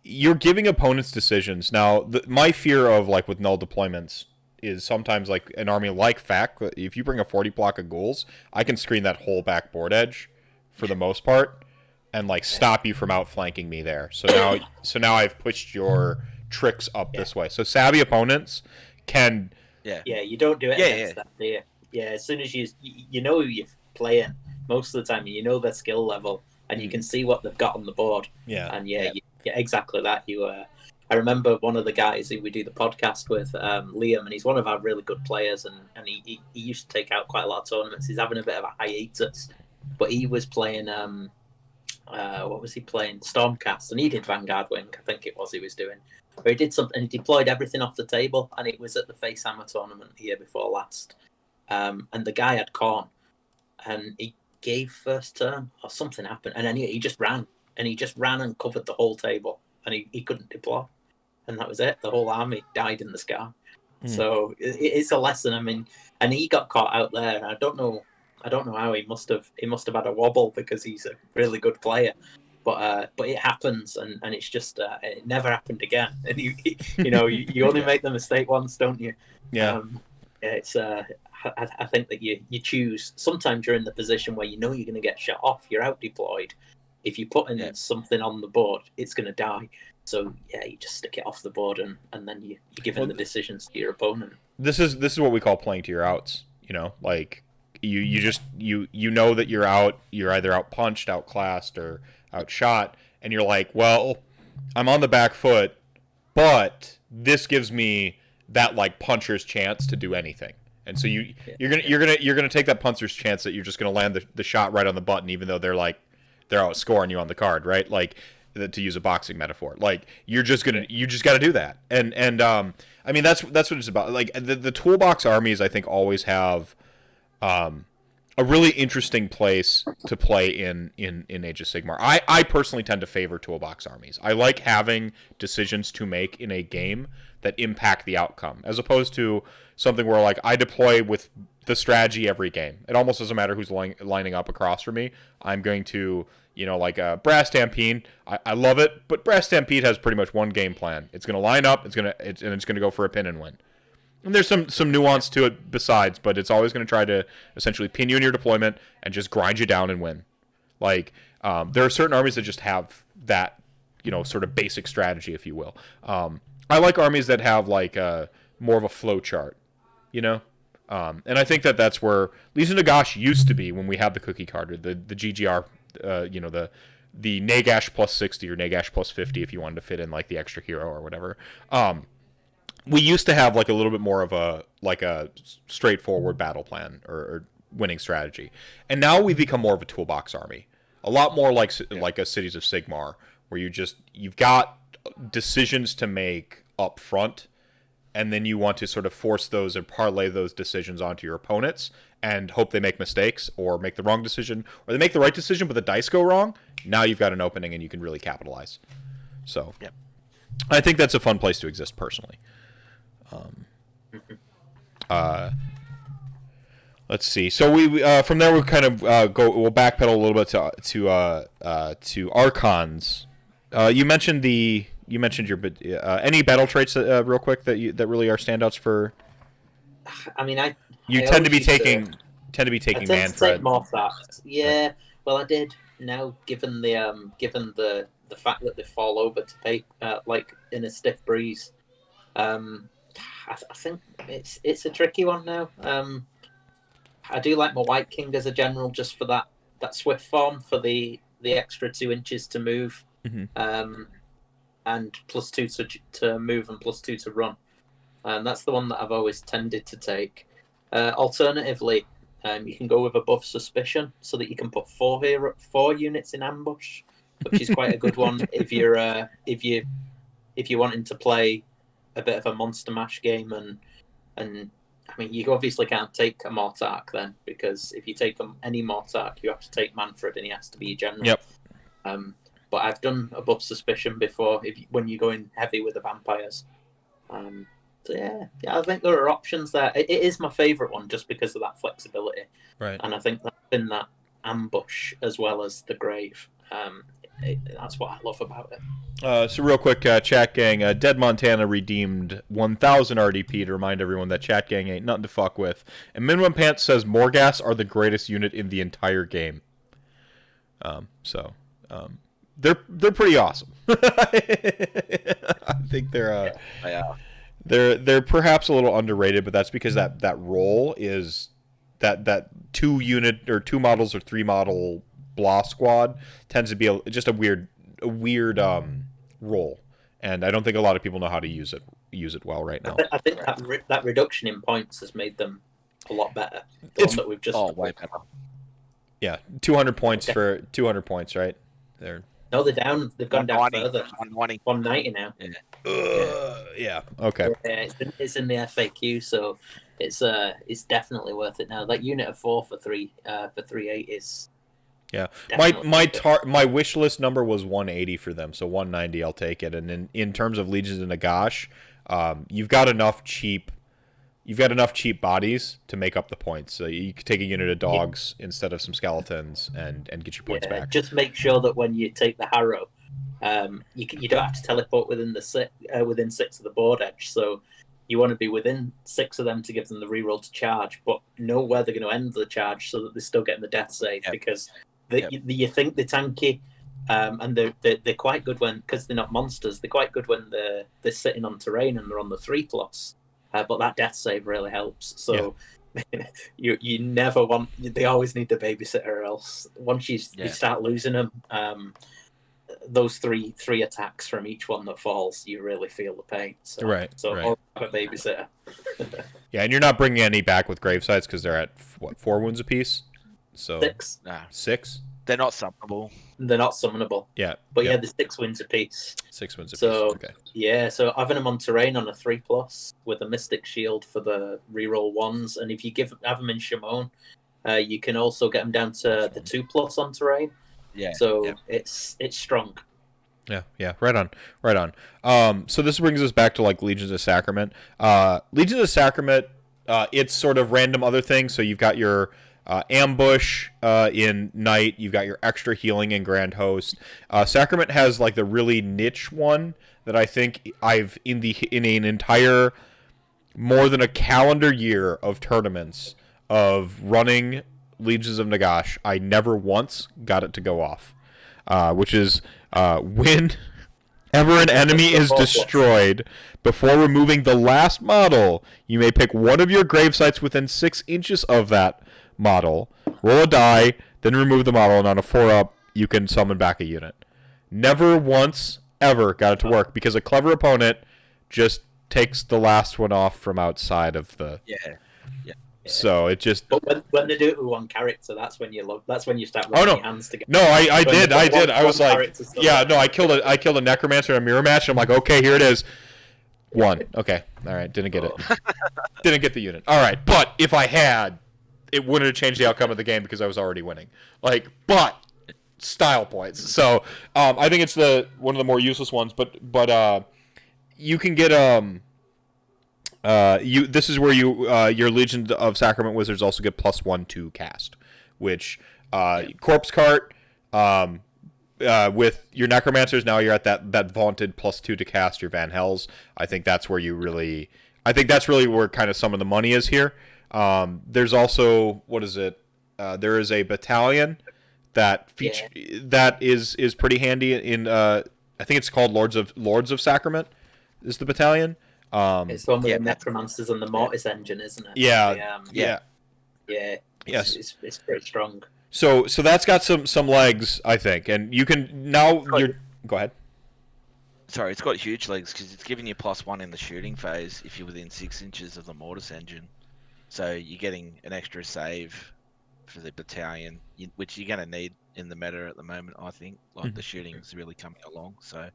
S1: You're giving opponents decisions. Now, my fear of like with null deployments is sometimes like an army like FAC, if you bring a 40 block of ghouls, I can screen that whole back board edge for the most part and like stop you from outflanking me there. So now I've pushed your tricks up this way. So savvy opponents can
S2: you don't do it against that, do you? as soon as you know who you're playing most of the time, you know their skill level, and you can see what they've got on the board.
S1: Yeah.
S2: And exactly that. I remember one of the guys who we do the podcast with, Liam, and he's one of our really good players, and he used to take out quite a lot of tournaments. He's having a bit of a hiatus, but he was playing, what was he playing? Stormcast, and he did Vanguard Wing, I think it was he was doing. But he did something, he deployed everything off the table, and it was at the Face Hammer tournament the year before last. And the guy had Khorne, and he gave first turn, or something happened, and then he just ran, and covered the whole table, and he couldn't deploy. And that was it. The whole army died in the sky. So it's a lesson. I mean, and he got caught out there. And I don't know how he must have had a wobble, because he's a really good player. But it happens, and it's just it never happened again. And you only make the mistake once, don't you?
S1: Yeah.
S2: It's I think that you choose. Sometimes you're in the position where you know you're going to get shot off. You're out deployed. If you put in something on the board, it's going to die. So you just stick it off the board, and then you're giving the decisions to your opponent.
S1: This is what we call playing to your outs. Like you know that you're out. You're either out punched, outclassed, or outshot, and you're like, well, I'm on the back foot, but this gives me that like puncher's chance to do anything. And so you're gonna take that puncher's chance that you're just gonna land the shot right on the button, even though they're outscoring you on the card, right? Like, to use a boxing metaphor, like you just got to do that. And I mean that's what it's about. Like the toolbox armies, I think, always have a really interesting place to play in Age of Sigmar. I personally tend to favor toolbox armies. I like having decisions to make in a game that impact the outcome, as opposed to something where like I deploy with the strategy every game. It almost doesn't matter who's lining up across from me. I'm going to, like a Brass Stampede. I love it, but Brass Stampede has pretty much one game plan. It's going to line up. It's going to go for a pin and win. And there's some nuance to it besides, but it's always going to try to essentially pin you in your deployment and just grind you down and win. Like there are certain armies that just have that, sort of basic strategy, if you will. I like armies that have like more of a flow chart, and I think that's where Legions of Nagash used to be when we had the cookie card, or the GGR, the Nagash plus 60 or Nagash plus 50 if you wanted to fit in like the extra hero or whatever. We used to have like a little bit more of a straightforward battle plan or winning strategy, and now we've become more of a toolbox army, a lot more like a Cities of Sigmar, where you've got decisions to make up front, and then you want to sort of force those and parlay those decisions onto your opponents and hope they make mistakes or make the wrong decision, or they make the right decision but the dice go wrong. Now you've got an opening and you can really capitalize. So I think that's a fun place to exist personally. Let's see. So we from there we'll kind of we'll backpedal a little bit to Archons. You mentioned your any battle traits real quick that really are standouts for.
S2: I mean, I
S1: tend to be taking
S2: Manfred.
S1: Manfred.
S2: Yeah, well, I did. Now, given the fact that they fall over to pay like in a stiff breeze, I think it's a tricky one now. I do like my White King as a general, just for that swift form, for the extra 2 inches to move.
S1: Mm-hmm.
S2: And +2 to move and +2 to run. And that's the one that I've always tended to take. Alternatively, you can go with above suspicion, so that you can put 4 units in ambush, which is quite a good one if you're wanting to play a bit of a monster mash game. And I mean, you obviously can't take a Mortarch then, because if you take any Mortarch, you have to take Manfred, and he has to be a general.
S1: Yep.
S2: But I've done above suspicion before when you're going heavy with the vampires. So yeah, I think there are options there. It is my favourite one just because of that flexibility.
S1: Right.
S2: And I think that's in that ambush as well as the grave. That's what I love about it.
S1: So real quick, Chat Gang, Dead Montana redeemed 1,000 RDP to remind everyone that Chat Gang ain't nothing to fuck with. And Minimum Pants says Morghast are the greatest unit in the entire game. They're pretty awesome. I think they're perhaps a little underrated, but that's because that role is that 2 unit or 2 models or 3 model blah squad tends to be just a weird role, and I don't think a lot of people know how to use it well right now.
S2: I think that reduction in points has made them a lot better. The one that we've just
S3: way better.
S1: Yeah, 200 points for 200 points, right? They're
S2: they're down. They've gone down further.
S3: 190.
S2: 190 now.
S1: yeah. Okay.
S2: Yeah, it's in the FAQ, so it's definitely worth it now. That unit of 4 for 3.8 is.
S1: Yeah, my wish list number was 180 for them, so 190 I'll take it. And in terms of Legions of Nagash, you've got enough cheap bodies to make up the points. So you could take a unit of dogs instead of some skeletons and get your points back.
S2: Just make sure that when you take the Harrow, you don't have to teleport within 6 of the board edge. So you want to be within 6 of them to give them the reroll to charge, but know where they're going to end the charge so that they're still getting the death save because. You think they're tanky, and they're quite good because they're not monsters. They're quite good when they're sitting on terrain and they're on the 3+. But that death save really helps. So you never want. They always need the babysitter, or else once you start losing them, those three attacks from each one that falls, you really feel the pain. So,
S1: right.
S2: Or have a babysitter.
S1: Yeah, and you're not bringing any back with gravesites because they're at 4 wounds apiece. So
S2: 6.
S1: 6.
S3: They're not summonable.
S2: They're not summonable.
S1: Yeah.
S2: But there's 6 wins apiece.
S1: 6 wins apiece.
S2: So
S1: okay.
S2: so having them on terrain on a 3+ with a Mystic Shield for the reroll 1s, and if you have them in Shimon, you can also get them down to the 2+ on terrain.
S3: Yeah.
S2: So it's strong.
S1: Yeah, right on. So this brings us back to like Legions of Sacrament. Legions of Sacrament, it's sort of random other things. So you've got your ambush in Knight, you've got your extra healing in Grand Host. Sacrament has like the really niche one that I think I've in an entire more than a calendar year of tournaments of running Legions of Nagash, I never once got it to go off. Which is whenever an enemy is destroyed, before removing the last model, you may pick one of your gravesites within 6 inches of that model, roll a die, then remove the model, and on a 4-up, you can summon back a unit. Never once, ever got it to work, because a clever opponent just takes the last one off from outside of the... Yeah. So it just...
S2: But when they do it with one character, that's when you start running your hands together.
S1: No, I did. I was like... Yeah, no, I killed a Necromancer in a mirror match, and I'm like, okay, here it is. 1. Okay. All right, didn't get it. Didn't get the unit. All right, but if I had... it wouldn't have changed the outcome of the game because I was already winning. But style points. So I think it's one of the more useless ones. But you can get this is where your Legion of Sacrament wizards also get +1 to cast, which Corpse Cart with your Necromancers, now you're at that vaunted +2 to cast your Van Hells. I think that's where that's really where kind of some of the money is here. There's also there is a battalion that that is pretty handy in I think it's called Lords of Sacrament is the battalion.
S2: It's the one with the Necromancers and the Mortis engine, isn't it?
S1: Yeah.
S2: Yes, it's pretty strong.
S1: So that's got some legs, I think, and you can now go ahead.
S3: Sorry, it's got huge legs because it's giving you +1 in the shooting phase if you're within 6 inches of the Mortis engine. So you're getting an extra save for the battalion, which you're going to need in the meta at the moment, I think. The shooting's really coming along. So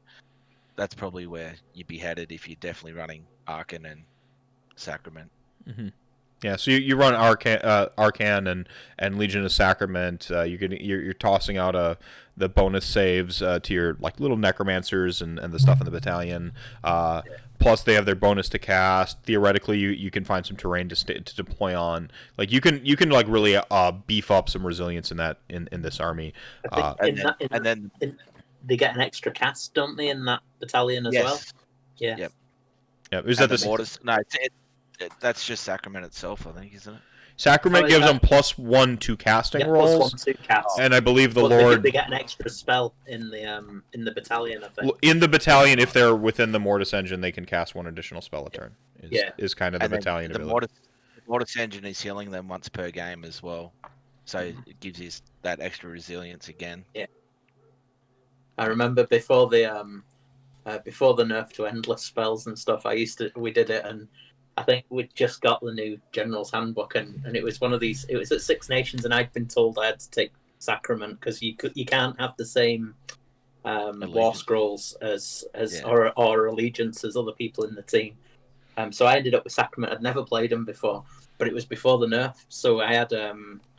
S3: that's probably where you'd be headed if you're definitely running Arcan and Sacrament.
S1: Mm-hmm. Yeah, so you run Arcan and Legion of Sacrament. You're tossing out the bonus saves to your little Necromancers and the stuff in the battalion. Plus, they have their bonus to cast. Theoretically, you can find some terrain to deploy on. You can really beef up some resilience in this army.
S2: And then they get an extra cast, don't they, in that battalion as well? Yeah.
S1: Yep. Is that the
S3: Mortis? No, that's just Sacrament itself, I think, isn't it?
S1: Sacrament gives them +1 to casting rolls,
S2: +1 to cast.
S1: And I believe the Lord
S2: they get an extra spell in the battalion. I think
S1: in the battalion, if they're within the Mortis engine, they can cast 1 additional spell a turn. Is kind of the battalion ability.
S3: Mortis Engine is healing them once per game as well, so it gives you that extra resilience again.
S2: Yeah. I remember before the nerf to endless spells and stuff, we did it, and I think we'd just got the new General's Handbook, and it was one of these. It was at Six Nations, and I'd been told I had to take Sacrament because you can't have the same War Scrolls or Allegiance as other people in the team. So I ended up with Sacrament. I'd never played them before, but it was before the nerf, so I had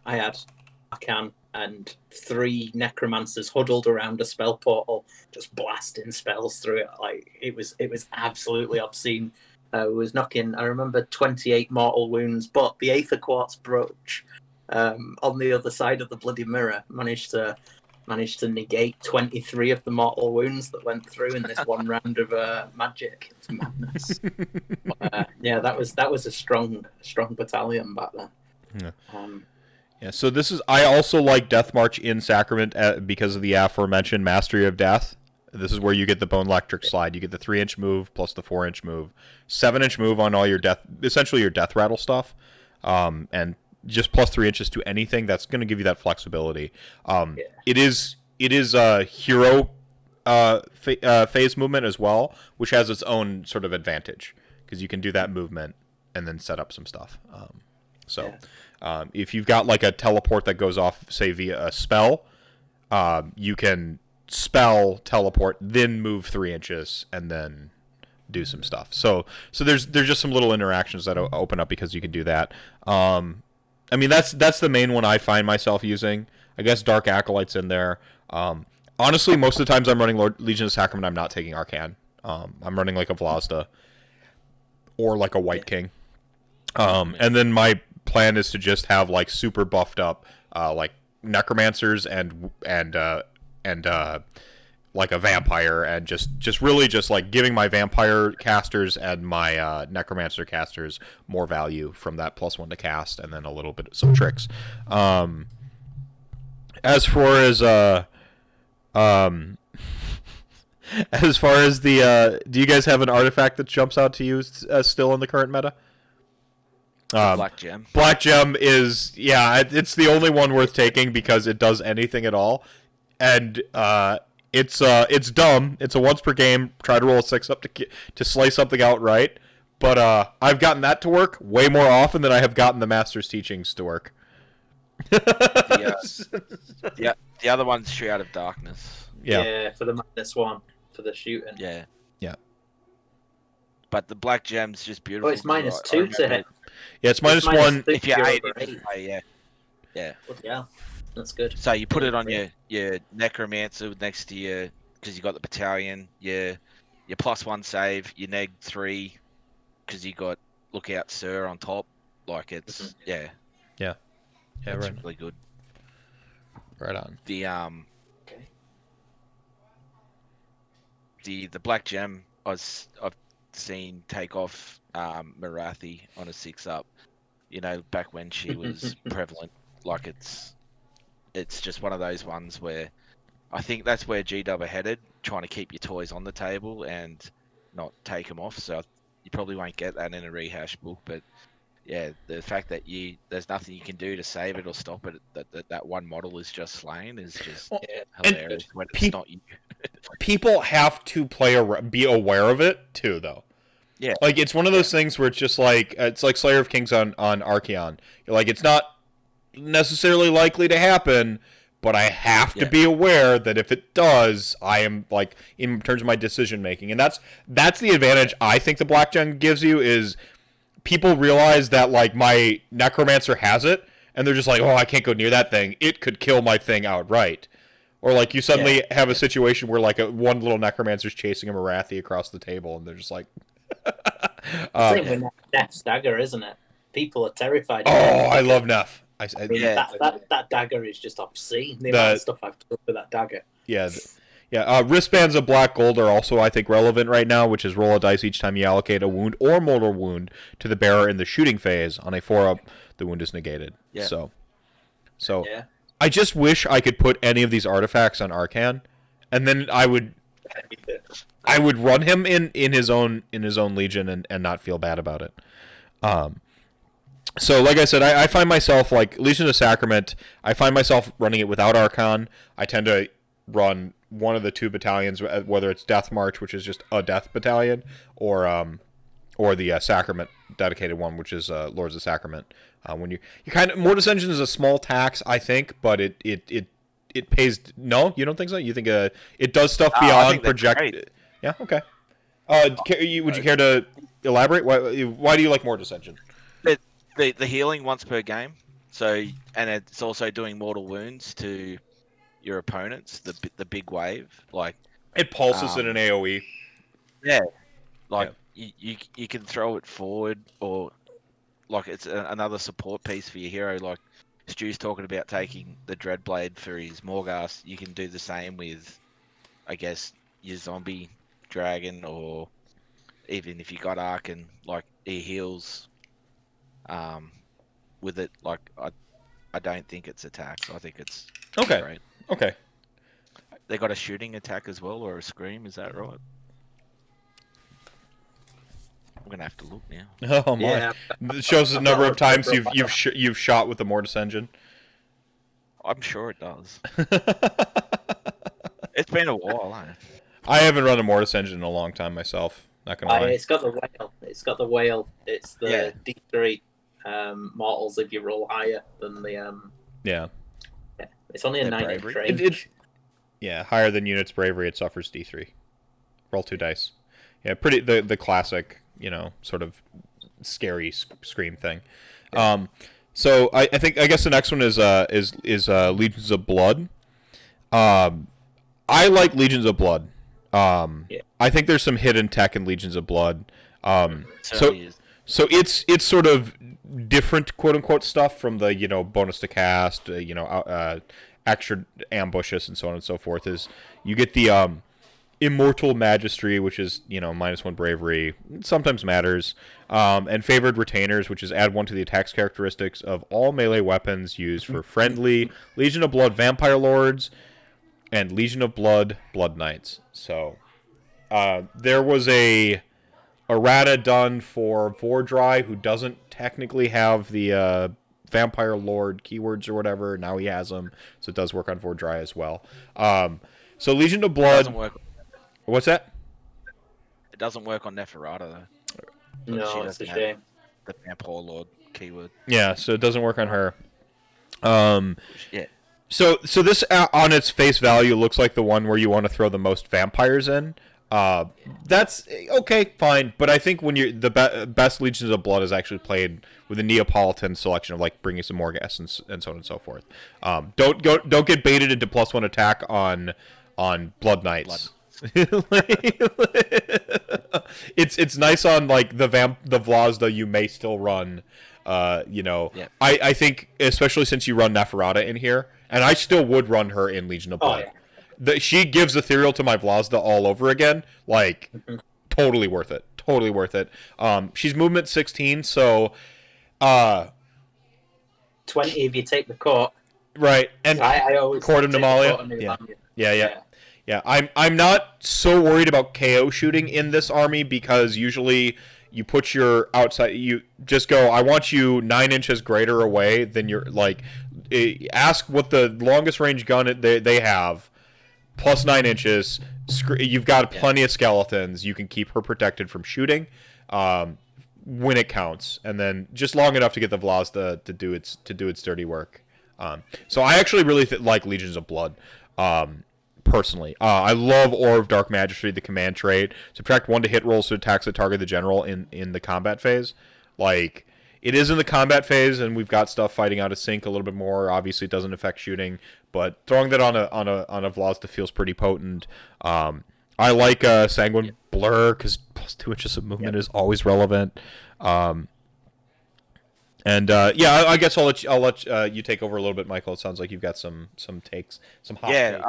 S2: Arcan and 3 necromancers huddled around a spell portal, just blasting spells through it. Like it was absolutely obscene. Was knocking. I remember 28 mortal wounds, but the Aether Quartz brooch on the other side of the bloody mirror managed to negate 23 of the mortal wounds that went through in this one round of magic. It's madness. Yeah, that was a strong battalion back then.
S1: Yeah. Yeah, so I also like Death March in Sacrament because of the aforementioned Mastery of Death. This is where you get the Bone Electric Slide. You get the 3-inch move plus the 4-inch move. 7-inch move on all your essentially your Death Rattle stuff. And just plus 3 inches to anything. That's going to give you that flexibility. It is a hero phase movement as well, which has its own sort of advantage. Because you can do that movement and then set up some stuff. If you've got like a teleport that goes off, say, via a spell, you can spell, teleport, then move 3 inches, and then do some stuff. So there's just some little interactions that open up because you can do that. I mean, that's the main one I find myself using. I guess Dark Acolyte's in there. Honestly, most of the times I'm running Legion of Sacrament, I'm not taking Arcan. I'm running like a Vlasta or like a White King. And then my plan is to just have like super buffed up like necromancers and like a vampire, and just really just like giving my vampire casters and my necromancer casters more value from that +1 to cast, and then a little bit some tricks. As far as the do you guys have an artifact that jumps out to you still in the current meta?
S3: Black Gem.
S1: Black Gem is, it's the only one worth taking because it does anything at all, and it's dumb. It's a once per game. Try to roll a 6 up to slay something outright, but I've gotten that to work way more often than I have gotten the Master's Teachings to work.
S3: The other one's Shroud of Darkness.
S2: Yeah, for the -1 for the shooting.
S3: Yeah. But the Black Gem's just beautiful.
S2: Oh, it's -2 to hit.
S1: Yeah, it's -1
S3: if you're 8. Yeah.
S2: Yeah, that's good.
S3: So you put it on your Necromancer next to your, because you got the Battalion, your +1 save, your neg 3, because you got Lookout Sir on top. Like it's
S1: yeah,
S3: it's
S1: right.
S3: really good.
S1: Right on.
S3: The Black Gem I've seen take off Marathi on a 6-up, back when she was prevalent. Like it's just one of those ones where I think that's where GW are headed, trying to keep your toys on the table and not take them off. So you probably won't get that in a rehash book, but yeah, the fact that there's nothing you can do to save it or stop it, that one model is just slain is just hilarious when it's not you.
S1: People have to be aware of it too, though.
S3: Yeah,
S1: like it's one of those things where it's just like Slayer of Kings on Archeon. You're like, it's not necessarily likely to happen, but I have to be aware that if it does, I am like in terms of my decision making, and that's the advantage I think the Black Gem gives you is people realize that like my Necromancer has it, and they're just like, oh, I can't go near that thing. It could kill my thing outright. Or like you suddenly have a situation where like one little Necromancer's chasing a Marathi across the table, and they're just like.
S2: Same with Neff's dagger, isn't it? People are terrified.
S1: Oh, I love Neff.
S2: That dagger is just obscene. The amount of stuff I've done with that dagger.
S1: Yeah. Wristbands of black gold are also, I think, relevant right now, which is roll a dice each time you allocate a wound or mortal wound to the bearer in the shooting phase. On a 4-up, the wound is negated.
S3: Yeah.
S1: So I just wish I could put any of these artifacts on Arcan, and then I would run him in his own Legion and not feel bad about it. So, like I said, I find myself, like, Legion of Sacrament, I find myself running it without Archon. I tend to run one of the two battalions, whether it's Death March, which is just a death battalion, or the Sacrament dedicated one, which is Lords of Sacrament. When you kind of Mortis Engine is a small tax, I think, but it pays. No, you don't think so? You think it does stuff beyond project? Yeah, okay. Would you care to elaborate? Why do you like Mortis Engine?
S3: The healing once per game, so and it's also doing mortal wounds to your opponents. The big wave, like
S1: it pulses in an AOE.
S3: Yeah, like you can throw it forward, or like it's another support piece for your hero. Like Stu's talking about taking the Dreadblade for his Morghast. You can do the same with, I guess, your zombie dragon, or even if you got Archon, like he heals. With it, like I don't think it's attacks. I think it's
S1: okay.
S3: Great.
S1: Okay.
S3: They got a shooting attack as well, or a scream. Is that right? I'm gonna have to look now.
S1: Oh my!
S2: Yeah.
S1: It shows the number of times you've shot with the Mortis Engine.
S3: I'm sure it does. It's been a while, hasn't it?
S1: I haven't run a Mortis Engine in a long time myself. Not gonna lie.
S2: It's got the whale. It's got the whale. It's the D3 mortals if you roll higher than the
S1: Yeah.
S2: It's only a 9-inch range.
S1: Yeah, higher than unit's bravery, it suffers D3. Roll 2 dice. Yeah, pretty the classic, sort of scary scream thing. Yeah. So I guess the next one is Legions of Blood. I like Legions of Blood. I think there's some hidden tech in Legions of Blood. So it's sort of different, quote unquote, stuff from the bonus to cast, extra ambushes and so on and so forth. Is you get the Immortal Magistry, which is -1 bravery, sometimes matters, and favored retainers, which is add 1 to the attacks characteristics of all melee weapons used for friendly Legion of Blood Vampire Lords and Legion of Blood Blood Knights. So there was a errata done for Vordry, who doesn't technically have the Vampire Lord keywords or whatever. Now he has them, so it does work on Vordry as well. So Legion of Blood.
S3: Doesn't work.
S1: What's that?
S3: It doesn't work on Neferata though.
S2: No, it's a shame.
S3: The Vampire Lord keyword.
S1: Yeah, so it doesn't work on her.
S3: Yeah.
S1: So this on its face value looks like the one where you want to throw the most vampires in. That's okay, fine, but I think when the best Legions of Blood is actually played with a Neapolitan selection of like bringing some more gas and so on and so forth. Don't get baited into +1 attack on Blood Knights. It's nice on like the Vlazda you may still run.
S3: Yeah.
S1: I think especially since you run Neferata in here, and I still would run her in Legion of Blood.
S2: Oh, yeah.
S1: She gives Ethereal to my Vlazda all over again. Like, totally worth it. Totally worth it. She's movement 16, so
S2: 20 if you take the court.
S1: Right, and
S2: I always
S1: Court of Nemalia. Yeah. I'm not so worried about KO shooting in this army because usually you put your outside. You just go. I want you 9 inches greater away than your like. Ask what the longest range gun they have. Plus 9 inches. You've got plenty of skeletons. You can keep her protected from shooting when it counts, and then just long enough to get the Vlazda to do its dirty work. So I actually really like Legions of Blood. Personally, I love Aura of Dark Magistry, the command trait. Subtract 1 to hit rolls to attacks that target the general in the combat phase. Like, it is in the combat phase, and we've got stuff fighting out of sync a little bit more. Obviously, it doesn't affect shooting, but throwing that on a Vlazda feels pretty potent. I like Sanguine Blur because +2 inches of movement is always relevant. I guess I'll let you take over a little bit, Michael. It sounds like you've got some takes, some hot takes.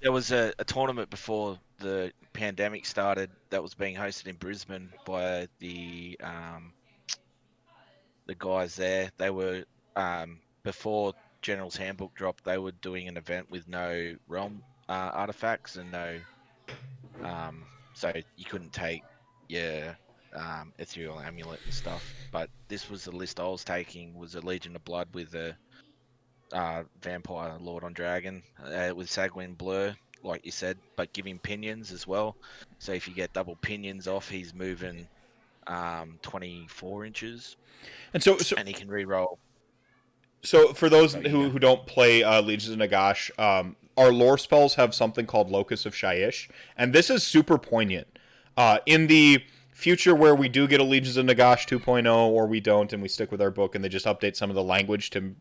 S3: There was a tournament before the pandemic started that was being hosted in Brisbane by the guys there. They were before General's Handbook dropped. They were doing an event with no realm artifacts and no, so you couldn't take your ethereal amulet and stuff. But this was the list I was taking, was a Legion of Blood with a Vampire Lord on Dragon, with Sanguine Blur, like you said, but giving pinions as well. So if you get double pinions off, he's moving 24 inches,
S1: And so
S3: and he can reroll.
S1: So for those who don't play Legions of Nagash, our lore spells have something called Locus of Shyish, and this is super poignant. In the future where we do get a Legions of Nagash 2.0, or we don't, and we stick with our book, and they just update some of the language to,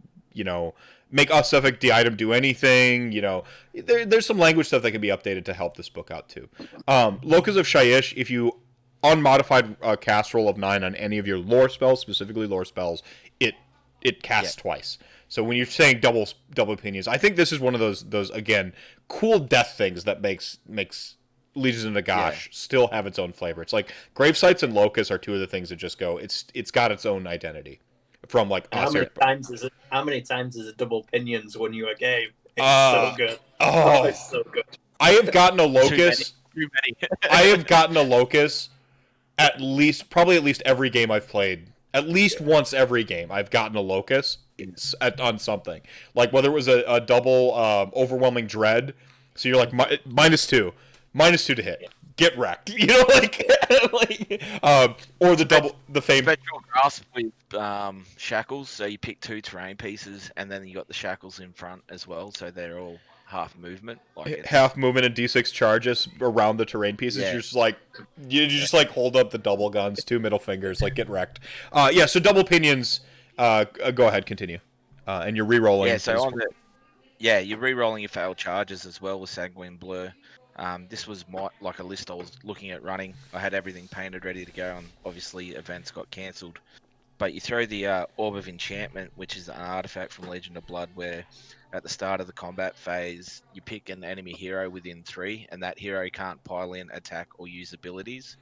S1: make us suffix the item do anything, there's some language stuff that can be updated to help this book out too. Locus of Shyish, if you unmodified cast roll of 9 on any of your lore spells, specifically lore spells, it casts twice. So when you're saying double opinions, I think this is one of those again cool death things that makes Legions of Nagash still have its own flavor. It's like Gravesites and Locust are two of the things that just go. It's got its own identity from like.
S2: How many times is it double pinions when you a game? It's so good.
S1: Oh,
S2: it's so good.
S1: I have gotten a Locust.
S3: Too many.
S1: I have gotten a Locust at least every game I've played. At least once every game, I've gotten a Locust on something. Like whether it was a double overwhelming dread. So you're like -2 to hit. Yeah. Get wrecked. Or the famed
S3: Spectral Grasp with shackles. So you pick 2 terrain pieces, and then you got the shackles in front as well. So they're all half movement.
S1: Half movement and D6 charges around the terrain pieces. Yeah. You're just like you just like hold up the double guns, 2 middle fingers, like get wrecked. So double pinions. Go ahead, continue. And you're re-rolling.
S3: Yeah, so you're re-rolling your failed charges as well with Sanguine Blur. This was like a list I was looking at running. I had everything painted ready to go, and obviously events got cancelled. But you throw the Orb of Enchantment, which is an artifact from Legion of Blood, where at the start of the combat phase, you pick an enemy hero within 3, and that hero can't pile in, attack, or use abilities.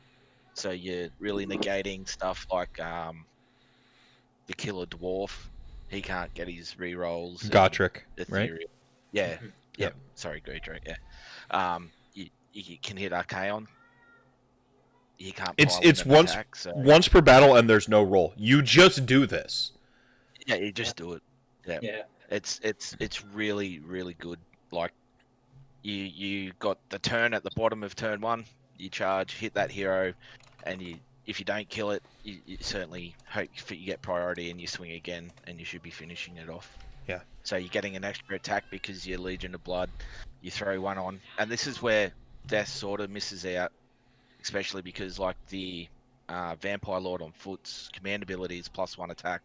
S3: So you're really negating stuff like the Killer Dwarf. He can't get his rerolls.
S1: Gotrek, right?
S3: Yeah. Sorry, Gotrek. Yeah. You can hit Archaon. You can't.
S1: It's once attack, once per battle, and there's no roll. You just do this.
S3: Yeah, you just do it. Yeah. It's really, really good. Like you got the turn at the bottom of turn 1. You charge, hit that hero, and if you don't kill it, you certainly hope you get priority, and you swing again, and you should be finishing it off.
S1: Yeah.
S3: So you're getting an extra attack because you're Legion of Blood. You throw one on, and this is where Death sort of misses out, especially because like the Vampire Lord on foot's command ability is +1 attack,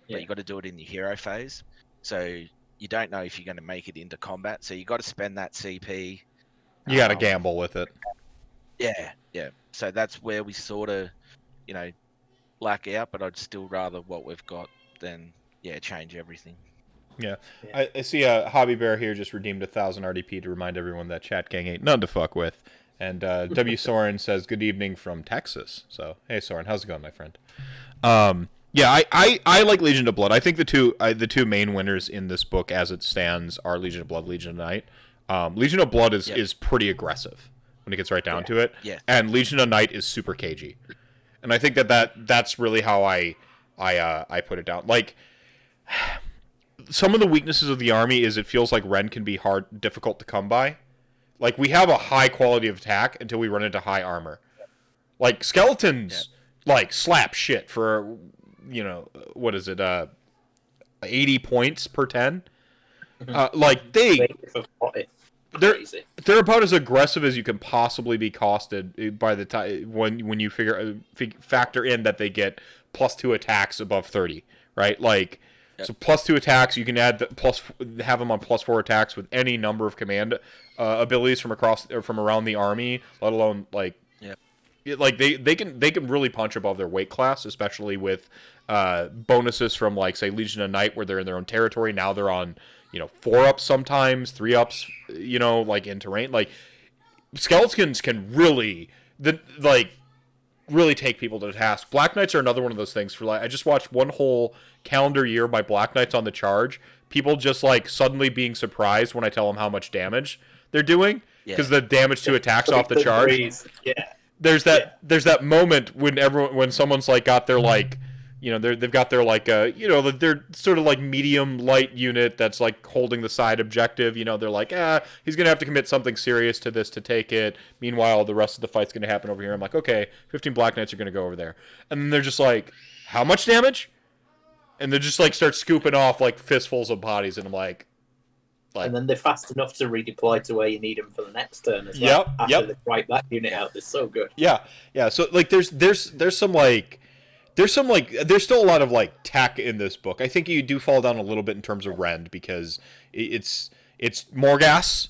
S3: but you got to do it in your hero phase. So you don't know if you're going to make it into combat. So you got to spend that CP.
S1: You got to gamble with it.
S3: Yeah. So that's where we sort of, lack out. But I'd still rather what we've got than change everything.
S1: Yeah. I see a Hobby Bear here just redeemed 1,000 RDP to remind everyone that Chat Gang ain't none to fuck with. And W. Soren says, good evening from Texas. So, hey, Soren, how's it going, my friend? I like Legion of Blood. I think the two main winners in this book as it stands are Legion of Blood, Legion of Night. Legion of Blood is pretty aggressive when it gets right down to it. Yeah. And Legion of Night is super cagey. And I think that's really how I put it down. Like, some of the weaknesses of the army is it feels like Ren can be difficult to come by. Like, we have a high quality of attack until we run into high armor. Like, skeletons, slap shit for, what is it, 80 points per 10? They're about as aggressive as you can possibly be costed by the time when you factor in that they get +2 attacks above 30, right? Like, so +2 attacks, you can have them on +4 attacks with any number of command abilities from around the army, let alone they can really punch above their weight class, especially with bonuses from say Legion of Night where they're in their own territory. Now they're on 4-ups sometimes, 3-ups, in terrain. Like, skeletons can really take people to task. Black Knights are another one of those things. I just watched one whole calendar year by Black Knights on the charge. People just suddenly being surprised when I tell them how much damage they're doing because the damage to attacks off the charge. there's that moment when someone's like got their like, they've got their like they're sort of like medium light unit that's like holding the side objective. They're like, he's gonna have to commit something serious to this to take it. Meanwhile, the rest of the fight's gonna happen over here. I'm like, okay, 15 Black Knights are gonna go over there, and then they're just like, how much damage? And they just like start scooping off like fistfuls of bodies, and I'm like.
S2: And then they're fast enough to redeploy to where you need them for the next turn as well. After they wipe that unit out, they're so good.
S1: Yeah. So like, there's still a lot of like tech in this book. I think you do fall down a little bit in terms of rend because it's Morghast,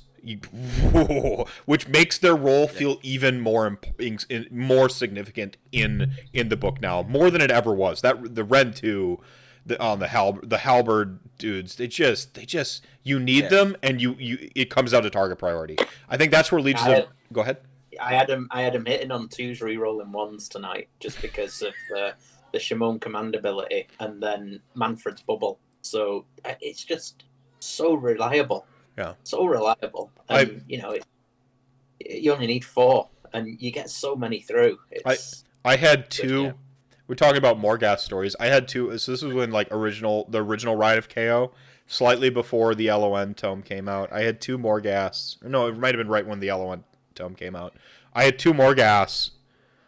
S1: which makes their role feel even more significant in the book now, more than it ever was. That the rend 2. The halberd dudes, they just you need them, and you it comes out of target priority. I think that's where Legions of... Go ahead.
S2: I had him hitting on 2s re-rolling 1s tonight just because of the Shimon command ability and then Manfred's bubble. So it's just so reliable.
S1: Yeah.
S2: So reliable. And you only need 4 and you get so many through.
S1: I had 2. We're talking about Morghast stories. I had 2. So this was when like the original Ride of KO, slightly before the LON tome came out. I had 2 Morghasts. No, it might have been right when the LON tome came out. I had 2 Morghasts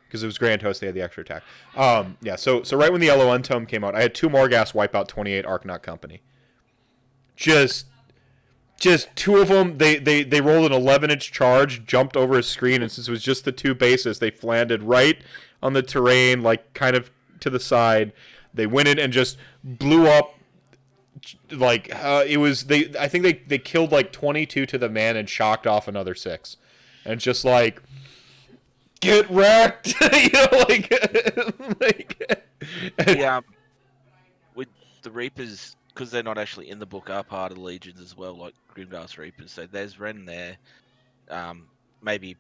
S1: because it was Grand Host. They had the extra attack. So right when the LON tome came out, I had 2 Morghasts wipe out 28 Arknot Company. Just 2 of them. They rolled an 11-inch charge, jumped over a screen, and since it was just the 2 bases, they flanded right on the terrain, like kind of to the side. They went in and just blew up. Like it was I think they killed like 22 to the man and shocked off another 6, and it's just like, get wrecked,
S3: with the Reapers, because they're not actually in the book, are part of the Legions as well, like Grimghast Reapers. So there's Ren there. Maybe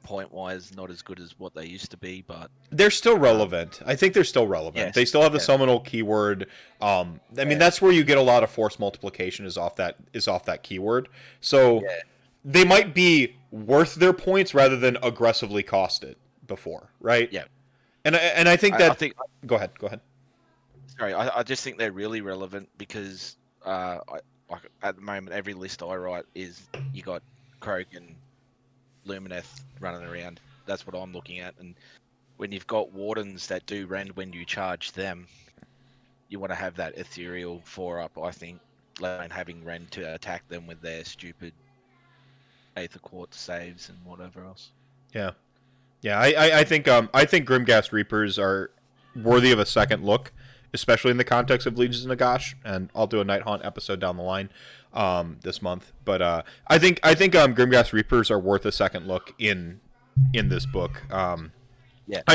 S3: point-wise, not as good as what they used to be, but
S1: they're still relevant. I think they're still relevant. Yes, they still have the summonal keyword. I mean, that's where you get a lot of force multiplication is off that keyword. So they might be worth their points rather than aggressively costed before, right?
S3: Yeah.
S1: And I think that. Go ahead.
S3: Sorry, I just think they're really relevant because at the moment every list I write is you got Krogan, Lumineth running around. That's what I'm looking at. And when you've got wardens that do rend when you charge them, you want to have that ethereal 4-up, I think, and having rend to attack them with their stupid Aether Quartz saves and whatever else.
S1: Yeah. I think Grimghast Reapers are worthy of a second look, especially in the context of Legions of Nagash, and I'll do a Night Haunt episode down the line this month. But I think Grimghast Reapers are worth a second look in this book. I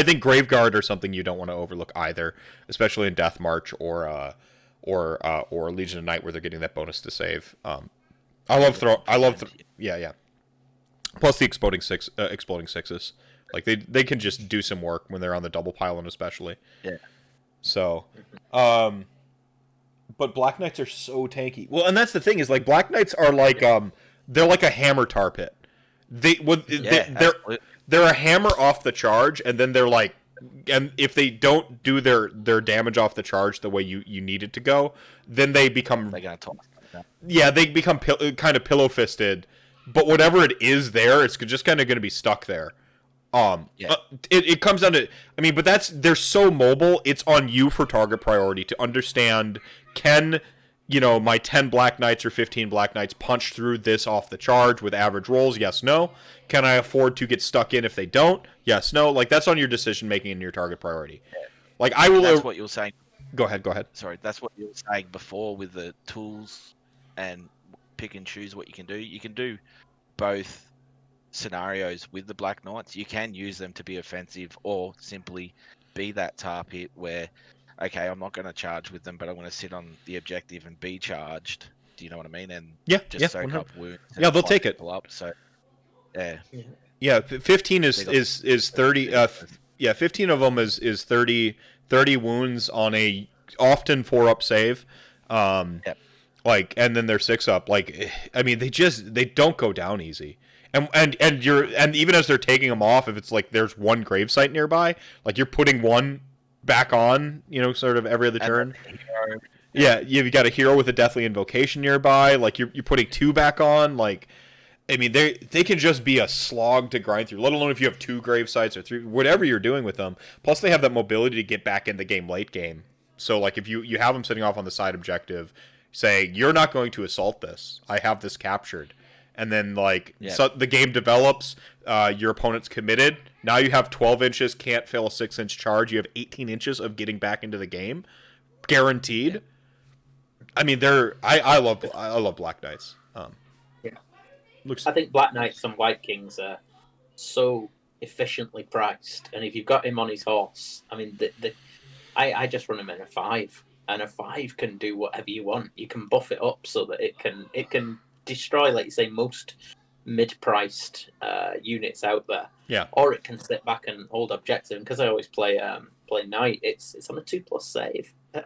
S1: think Graveguard are something you don't want to overlook either, especially in Death March or Legion of Night, where they're getting that bonus to save. Yeah. Plus the exploding sixes, like they can just do some work when they're on the double pylon, especially.
S3: Yeah.
S1: So, but Black Knights are so tanky. Well, and that's the thing is, like, Black Knights are like they're like a hammer tar pit. They're a hammer off the charge, and then they're like, and if they don't do their damage off the charge the way you need it to go, then they become they become kind of pillow fisted. But whatever it is there, it's just kind of going to be stuck there. It comes down to, I mean, but they're so mobile. It's on you for target priority to understand, can, my 10 Black Knights or 15 Black Knights punch through this off the charge with average rolls? Yes, no. Can I afford to get stuck in if they don't? Yes, no. Like, that's on your decision making and your target priority. Like, I will.
S3: That's what you were saying.
S1: Go ahead.
S3: Sorry, that's what you were saying before with the tools and pick and choose what you can do. You can do both scenarios with the Black Knights. You can use them to be offensive or simply be that tar pit where, okay, I'm not going to charge with them, but I'm going to sit on the objective and be charged. Do you know what I mean? And just soak up wounds.
S1: Yeah, they'll take it.
S3: Up, so, yeah.
S1: 15 is 30. 15 of them is 30 wounds on a often 4-up save. Like, and then they're 6-up. Like, I mean, they don't go down easy. And even as they're taking them off, if it's like there's one gravesite nearby, like you're putting one back on, sort of every other turn. Yeah, you've got a hero with a deathly invocation nearby. Like you're putting two back on. Like, I mean, they can just be a slog to grind through. Let alone if you have two grave sites or three, whatever you're doing with them. Plus, they have that mobility to get back in the game late game. So, like, if you have them sitting off on the side objective, say you're not going to assault this. I have this captured, and then so the game develops. Your opponent's committed. Now you have 12 inches, can't fail a 6-inch charge. You have 18 inches of getting back into the game, guaranteed. Yeah. I mean, I love Black Knights.
S2: I think Black Knights and White Kings are so efficiently priced, and if you've got him on his horse, I mean, I just run him in a 5, and a 5 can do whatever you want. You can buff it up so that it can destroy, like you say, most mid-priced units out there.
S1: Yeah.
S2: Or it can sit back and hold objective. And because I always play Knight, it's on a 2+ save. I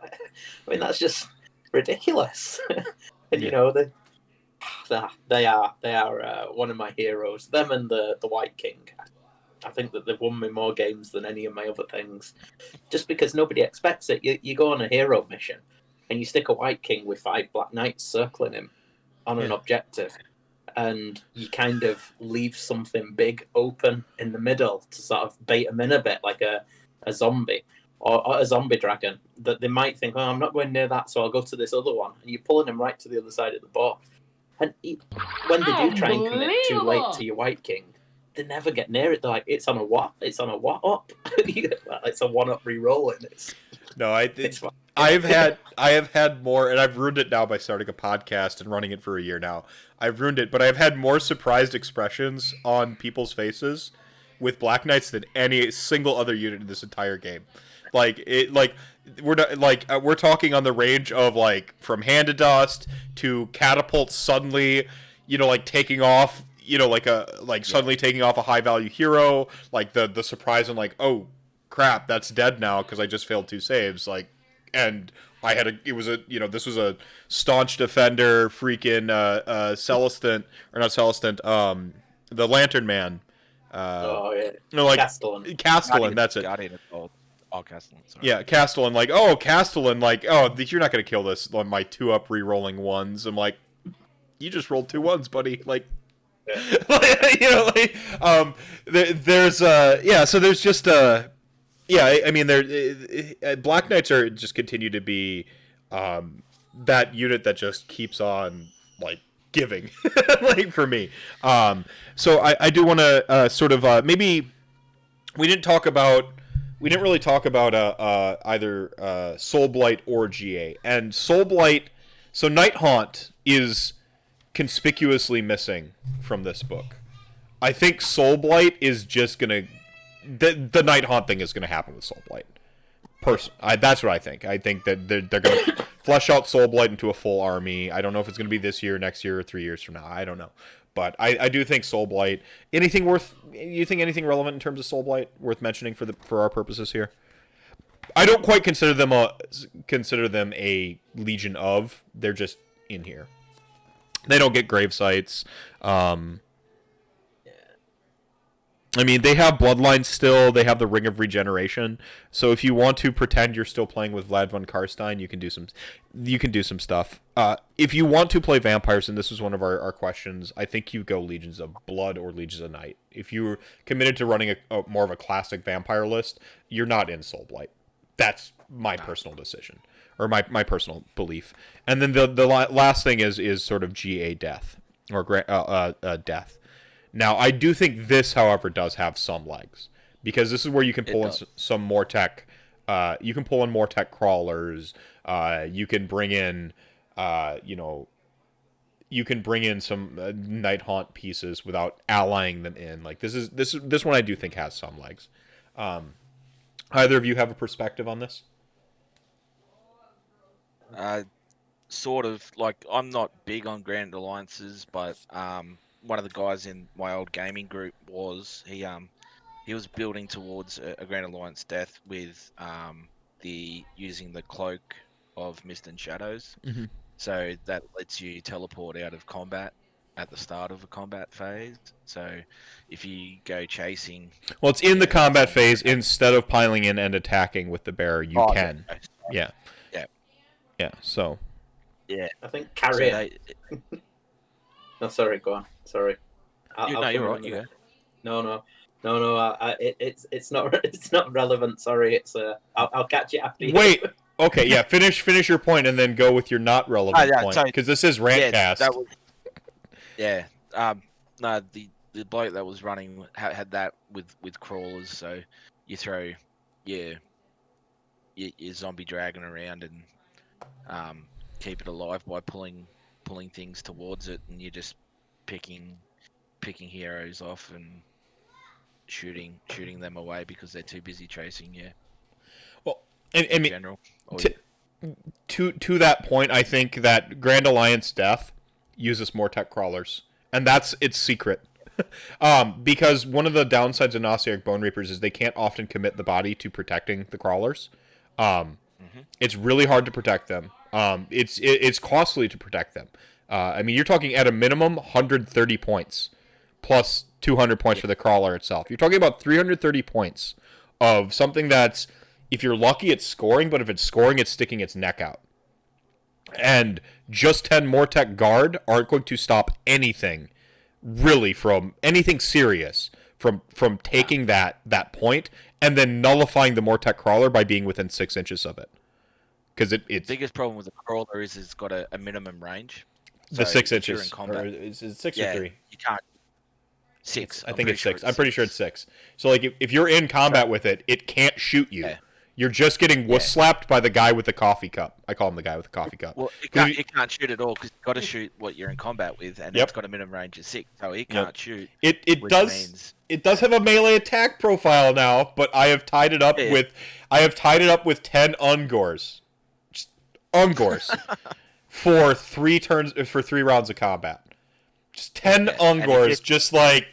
S2: mean, that's just ridiculous. And they are one of my heroes. Them and the White King. I think that they've won me more games than any of my other things, just because nobody expects it. You go on a hero mission and you stick a White King with 5 Black Knights circling him on an objective, and you kind of leave something big open in the middle to sort of bait them in a bit, like a zombie or a zombie dragon, that they might think, I'm not going near that, so I'll go to this other one. And you're pulling them right to the other side of the board. And when they do try and commit too late to your White King, they never get near it. They're like, it's on a what? It's on a what up? It's a 1-up re-roll.
S1: I have had more, and I've ruined it now by starting a podcast and running it for a year now. I've ruined it, but I've had more surprised expressions on people's faces with Black Knights than any single other unit in this entire game. We're talking on the range of from hand to dust to catapult suddenly, taking off, suddenly taking off a high value hero, the surprise and oh crap, that's dead now because I just failed 2 saves, and I had this was a staunch defender, freaking Celestant, or not Celestant, the Lantern Man. Castellan, that's it.
S3: Castellan, sorry.
S1: Yeah, Castellan, Castellan, you're not gonna kill this on my 2-up re-rolling ones. I'm like, you just rolled 2 ones, buddy. There's so there's just I mean, Black Knights are just continue to be that unit that just keeps on giving, for me. So I do want to sort of maybe we didn't really talk about either Soulblight or GA. And Soulblight, so Night Haunt is conspicuously missing from this book. I think Soulblight is just gonna the Night Haunt thing is gonna happen with Soulblight. That's what I think. I think that they're gonna flesh out Soulblight into a full army. I don't know if it's gonna be this year, next year, or 3 years from now. I don't know. But I do think Soulblight. You think anything relevant in terms of Soulblight worth mentioning for our purposes here? I don't quite consider them a Legion of. They're just in here. They don't get grave sites. I mean, they have Bloodlines still. They have the Ring of Regeneration. So if you want to pretend you're still playing with Vlad von Karstein, you can do some stuff. If you want to play vampires, and this was one of our questions, I think you go Legions of Blood or Legions of Night. If you're committed to running a more of a classic vampire list, you're not in Soulblight. That's my personal decision, or my personal belief. And then the last thing is sort of GA death or death. Now, I do think this, however, does have some legs, because this is where you can pull in some more tech. You can pull in more tech crawlers. You can bring in, you can bring in some Night Haunt pieces without allying them in. This one I do think has some legs. Either of you have a perspective on this?
S3: Sort of. I'm not big on Grand Alliances, but one of the guys in my old gaming group was he was building towards a Grand Alliance death with using the Cloak of Mist and Shadows.
S1: Mm-hmm.
S3: So that lets you teleport out of combat at the start of a combat phase. So if you go chasing,
S1: Well, it's in the
S3: Yeah,
S1: combat
S3: zombie
S1: phase.
S3: attack.
S1: Instead of piling in and attacking with the bear, you
S3: Oh,
S1: can.
S3: yeah,
S1: Yeah.
S3: Yeah.
S1: Yeah. So.
S3: yeah.
S2: I think
S3: So
S2: carrion. No, sorry, go on. Sorry. I'll
S3: no,
S2: come
S3: you're
S2: in a
S3: right. You
S2: minute.
S3: go.
S2: No. It's not relevant. Sorry. I'll catch it after you.
S1: Wait. Okay. Yeah. Finish your point and then go with your not relevant
S3: yeah,
S1: point
S3: so-
S1: because this is
S3: Yeah,
S1: RantCast.
S3: that was. Yeah. No, the bloke that was running had that with crawlers. So you throw your zombie dragon around and keep it alive by pulling things towards it, and you're just picking heroes off and shooting them away because they're too busy chasing you.
S1: Well, I
S3: In
S1: mean,
S3: general. Or
S1: to that point, I think that Grand Alliance Death uses more tech crawlers, and that's its secret. Because one of the downsides of Noseric Bone Reapers is they can't often commit the body to protecting the crawlers. It's really hard to protect them. It's costly to protect them. I mean, you're talking at a minimum 130 points plus 200 points for the crawler itself. You're talking about 330 points of something that's, if you're lucky, it's scoring, but if it's scoring, it's sticking its neck out. And just 10 more tech guard aren't going to stop anything, really, from anything serious from taking that point and then nullifying the Mortec crawler by being within 6 inches of it. Because it's
S3: the biggest problem with the crawler is it's got a minimum range.
S1: the
S3: So
S1: 6
S3: if you're
S1: inches.
S3: in combat,
S1: Or is it 6
S3: yeah,
S1: or 3?
S3: you can't. 6.
S1: I think it's 6. I'm pretty sure it's 6. So like if you're in combat with it, it can't shoot you.
S3: Yeah.
S1: You're just getting wuss slapped by the guy with the coffee cup. I call him the guy with the coffee cup.
S3: Well, it can't shoot at all because you've got to shoot what you're in combat with, and it's got a minimum range of 6, so it can't shoot.
S1: It does have a melee attack profile now, but I have tied it up with 10 Ungors. Just Ungors. for 3 rounds of combat. Just 10 Ungors, just like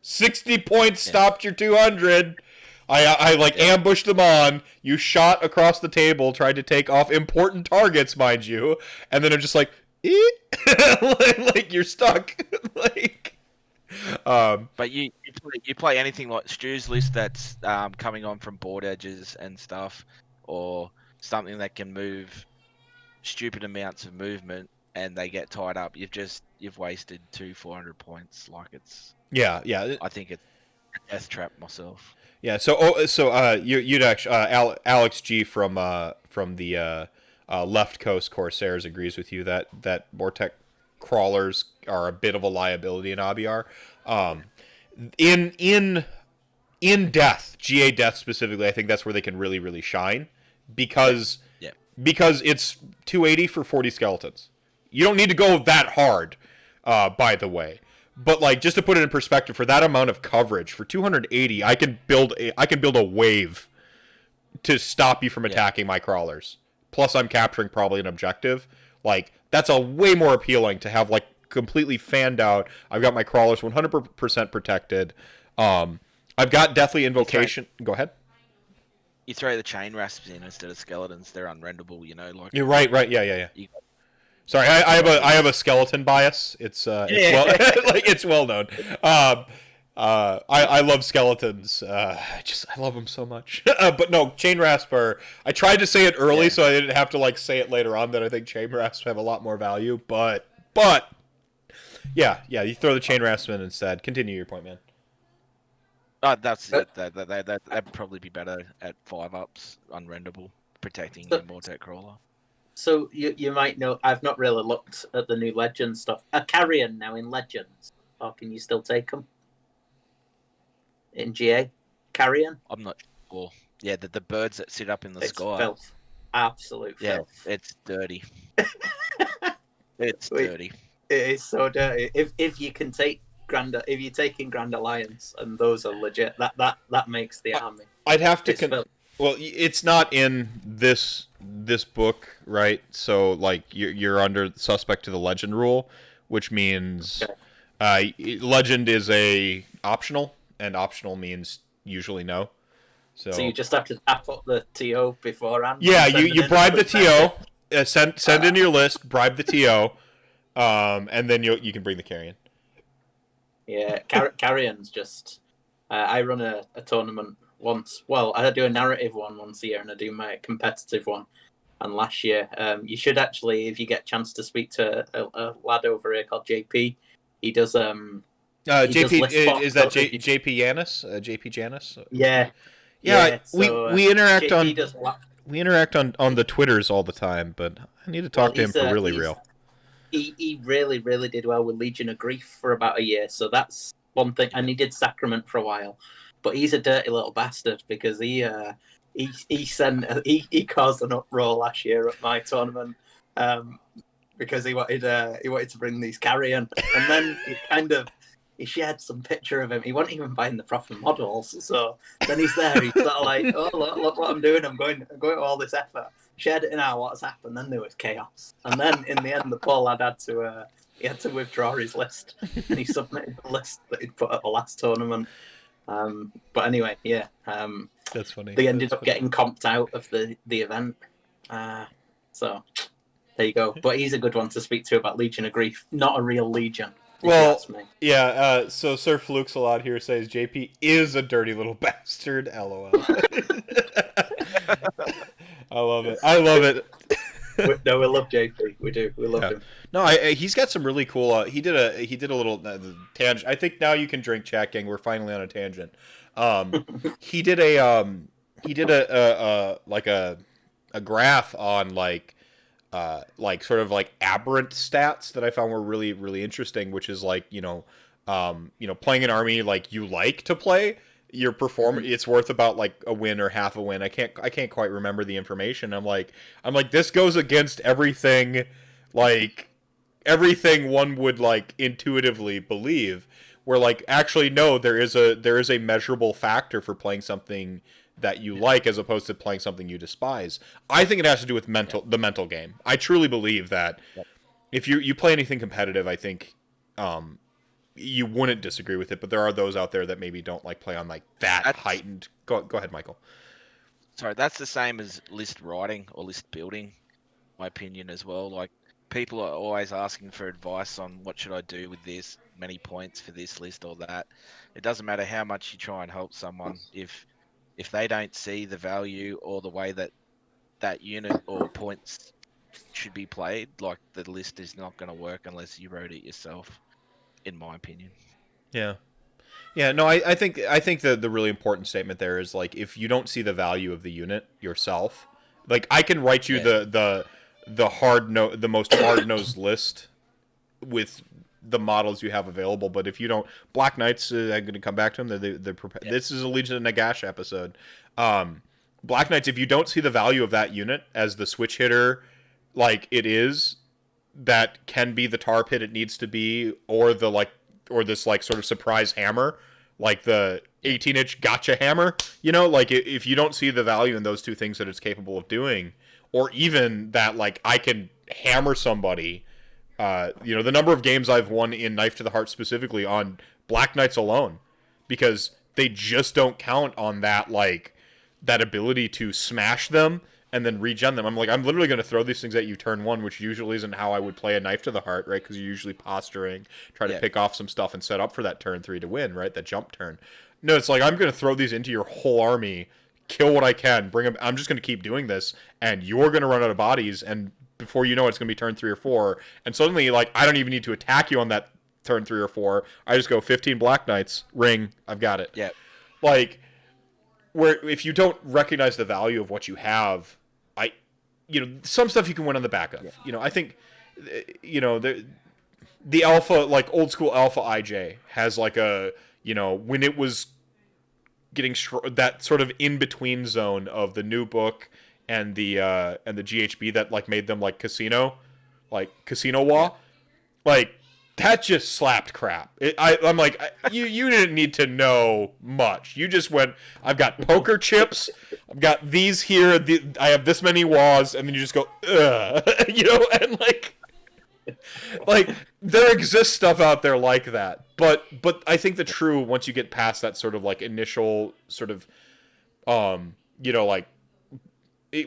S1: 60 points stopped your 200. I ambushed them on. You shot across the table, tried to take off important targets, mind you, and then I'm just like, like you're stuck.
S3: But you play anything like Stu's list that's coming on from board edges and stuff, or something that can move stupid amounts of movement, and they get tied up. You've wasted 400 points. Like it's I think it's a death trap myself.
S1: Yeah, you'd actually Alex G from the Left Coast Corsairs agrees with you that Mortec crawlers are a bit of a liability in ABR. In Death, GA Death specifically, I think that's where they can really, really shine because it's 280 for 40 skeletons. You don't need to go that hard, by the way. But like, just to put it in perspective, for that amount of coverage, for 280, I can build a wave to stop you from attacking my crawlers. Plus, I'm capturing probably an objective. Like, that's a way more appealing to have like completely fanned out. I've got my crawlers 100% protected. I've got Deathly Invocation. Go ahead.
S3: You throw the chain rasps in instead of skeletons; they're unrendable. Like
S1: you're right. Yeah. Sorry, I have a skeleton bias. It's well known. I love skeletons. I love them so much. But no, chain rasp are. I tried to say it early so I didn't have to like say it later on that I think chain rasp have a lot more value. But yeah, you throw the chain rasp in instead. Continue your point, man.
S3: That's it. That'd probably be better at 5-ups, unrendable, protecting your Mortec crawler.
S2: So you might know, I've not really looked at the new Legends stuff. Are Carrion now in Legends? Or can you still take them? In GA? Carrion?
S3: I'm not sure. Yeah, the birds that sit up in the sky.
S2: Filth. Absolute filth.
S3: Yeah, it's dirty. It's dirty.
S2: It is so dirty. If you can take if you're taking Grand Alliance and those are legit, that makes the army.
S1: I'd have to well, it's not in this book, right? So like you're under suspect to the legend rule, which means legend is a optional, and optional means usually no. So
S2: you just have to tap up the TO beforehand.
S1: Yeah, you bribe the TO, send in your list, bribe the TO. and then you can bring the carrion.
S2: Yeah, carrion's just. I run a tournament once. Well, I do a narrative one once a year, and I do my competitive one. And last year, you should actually, if you get a chance to speak to a lad over here called JP, he does.
S1: JP is that
S2: JP
S1: Yanis? JP Janis?
S2: Yeah,
S1: Yeah.
S2: So
S1: we interact
S2: JP does
S1: we interact on the Twitters all the time, but I need to talk to him for really real.
S2: He really did well with Legion of Grief for about a year, so that's one thing. And he did Sacrament for a while, but he's a dirty little bastard because he caused an uproar last year at my tournament because he wanted to bring these carrion, and then he shared some picture of him. He wasn't even buying the proper models, so then he's there. He's sort of like, "Oh, look what I'm doing! I'm going to all this effort." Shared it in our WhatsApp, and then there was chaos. And then in the end, the poor lad had to withdraw his list, and he submitted the list that he'd put at the last tournament. But anyway, yeah,
S1: that's funny.
S2: They ended up getting comped out of the event. So there you go. But he's a good one to speak to about Legion of Grief. Not a real Legion.
S1: Well, yeah, so Sir Flukes a lot here says JP is a dirty little bastard, LOL. I love it.
S2: No, we love JP. We do. We love him.
S1: No, he's got some really cool. He did a little tangent. I think now you can drink, chat gang. We're finally on a tangent. He did a graph on like sort of like aberrant stats that I found were really, really interesting, which is like, playing an army like you like to play, your performance, it's worth about like a win or half a win. I can't quite remember the information. I'm like, this goes against everything one would like intuitively believe, where like actually no, there is a measurable factor for playing something that you like as opposed to playing something you despise. I think it has to do with the mental game. I truly believe that if you play anything competitive, I think you wouldn't disagree with it, but there are those out there that maybe don't like play on like that's heightened. Go ahead, Michael.
S3: Sorry, that's the same as list writing or list building, my opinion as well. Like people are always asking for advice on what should I do with this, many points for this list or that. It doesn't matter how much you try and help someone if they don't see the value or the way that unit or points should be played, like the list is not going to work unless you wrote it yourself, in my opinion.
S1: Yeah. No, I think the really important statement there is like if you don't see the value of the unit yourself, like I can write you the most hard-nosed list with the models you have available, but if you don't, Black Knights, I'm going to come back to them. This is a Legion of Nagash episode. Black Knights, if you don't see the value of that unit as the switch hitter, like it is, that can be the tar pit it needs to be, or this like sort of surprise hammer, like the 18-inch gotcha hammer. Like if you don't see the value in those two things that it's capable of doing, or even that like I can hammer somebody. The number of games I've won in Knife to the Heart specifically on Black Knights alone, because they just don't count on that that ability to smash them and then regen them. I'm literally going to throw these things at you turn one, which usually isn't how I would play a Knife to the Heart, right? Because you're usually posturing, try to pick off some stuff and set up for that turn 3 to win, right? That jump turn. No, it's like I'm going to throw these into your whole army, kill what I can, bring them. I'm just going to keep doing this, and you're going to run out of bodies, and before you know it's going to be turn 3 or 4, and suddenly I don't even need to attack you on that turn 3 or 4. I just go 15 Black Knights, ring, I've got it.
S3: Yeah.
S1: Where if you don't recognize the value of what you have, some stuff you can win on the back of. Yeah. I think the alpha, old school alpha IJ has when it was getting that sort of in between zone of the new book and the GHB that made them Casino Wa, that just slapped crap. I'm like, you didn't need to know much. You just went, I've got poker chips, I've got these here, I have this many Was, and then you just go, ugh, and there exists stuff out there like that. But I think the true, once you get past that sort of initial sort of,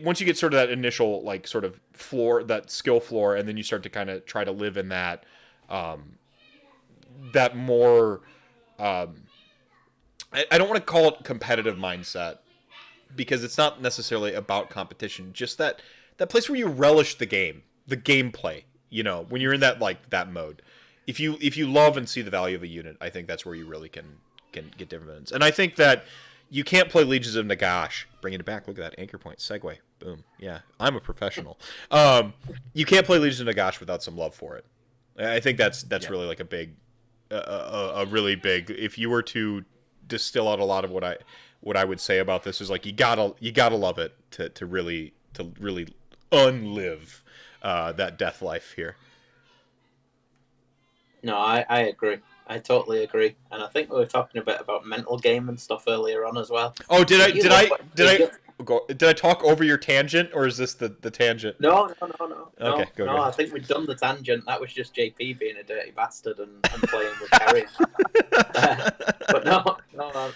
S1: once you get sort of that initial like sort of floor, that skill floor, and then you start to kind of try to live in that that more I don't want to call it competitive mindset, because it's not necessarily about competition, just that place where you relish the game, the gameplay, when you're in that like that mode. If you love and see the value of a unit, I think that's where you really can get dividends. And I think that you can't play Legions of Nagash, bringing it back, look at that anchor point segue, boom, yeah, I'm a professional. You can't play Legions of Nagash without some love for it. I think that's really like a big a really big, if you were to distill out a lot of what I would say about this, is like you gotta love it to really unlive that death life here.
S2: No, I agree. I totally agree, and I think we were talking a bit about mental game and stuff earlier on as well.
S1: Oh, did I talk over your tangent, or is this the tangent?
S2: No.
S1: Okay, go.
S2: I think we've done the tangent. That was just JP being a dirty bastard and playing with Carrie. But no,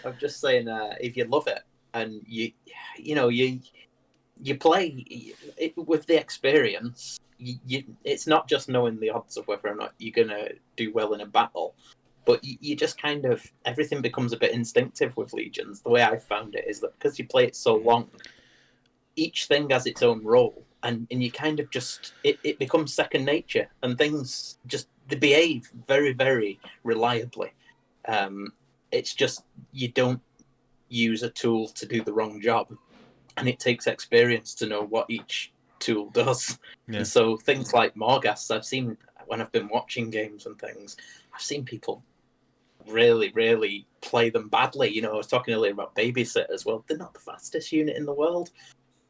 S2: I'm just saying, if you love it and you play it with the experience, it's not just knowing the odds of whether or not you're gonna do well in a battle, but you just kind of, everything becomes a bit instinctive with Legions. The way I found it is that because you play it so long, each thing has its own role, and you kind of just, it becomes second nature, and things just, they behave very, very reliably. It's just, you don't use a tool to do the wrong job, and it takes experience to know what each tool does. Yeah. And so things like Morghast, I've seen when I've been watching games and things, I've seen people really, really play them badly. I was talking earlier about Babysit as well. They're not the fastest unit in the world,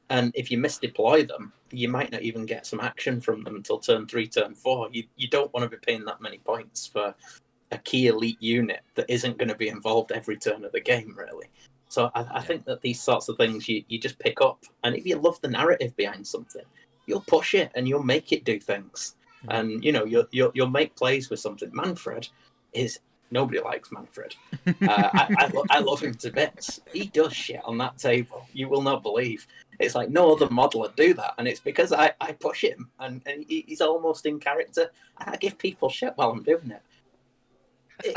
S2: and if you misdeploy them, you might not even get some action from them until turn 3, turn 4. You don't want to be paying that many points for a key elite unit that isn't going to be involved every turn of the game, really. So I think that these sorts of things you just pick up, and if you love the narrative behind something, you'll push it and you'll make it do things, and you'll make plays with something. Manfred is, nobody likes Manfred. I love him to bits. He does shit on that table. You will not believe. It's like no other modeler do that, and it's because I push him, and he's almost in character, and I give people shit while I'm doing it.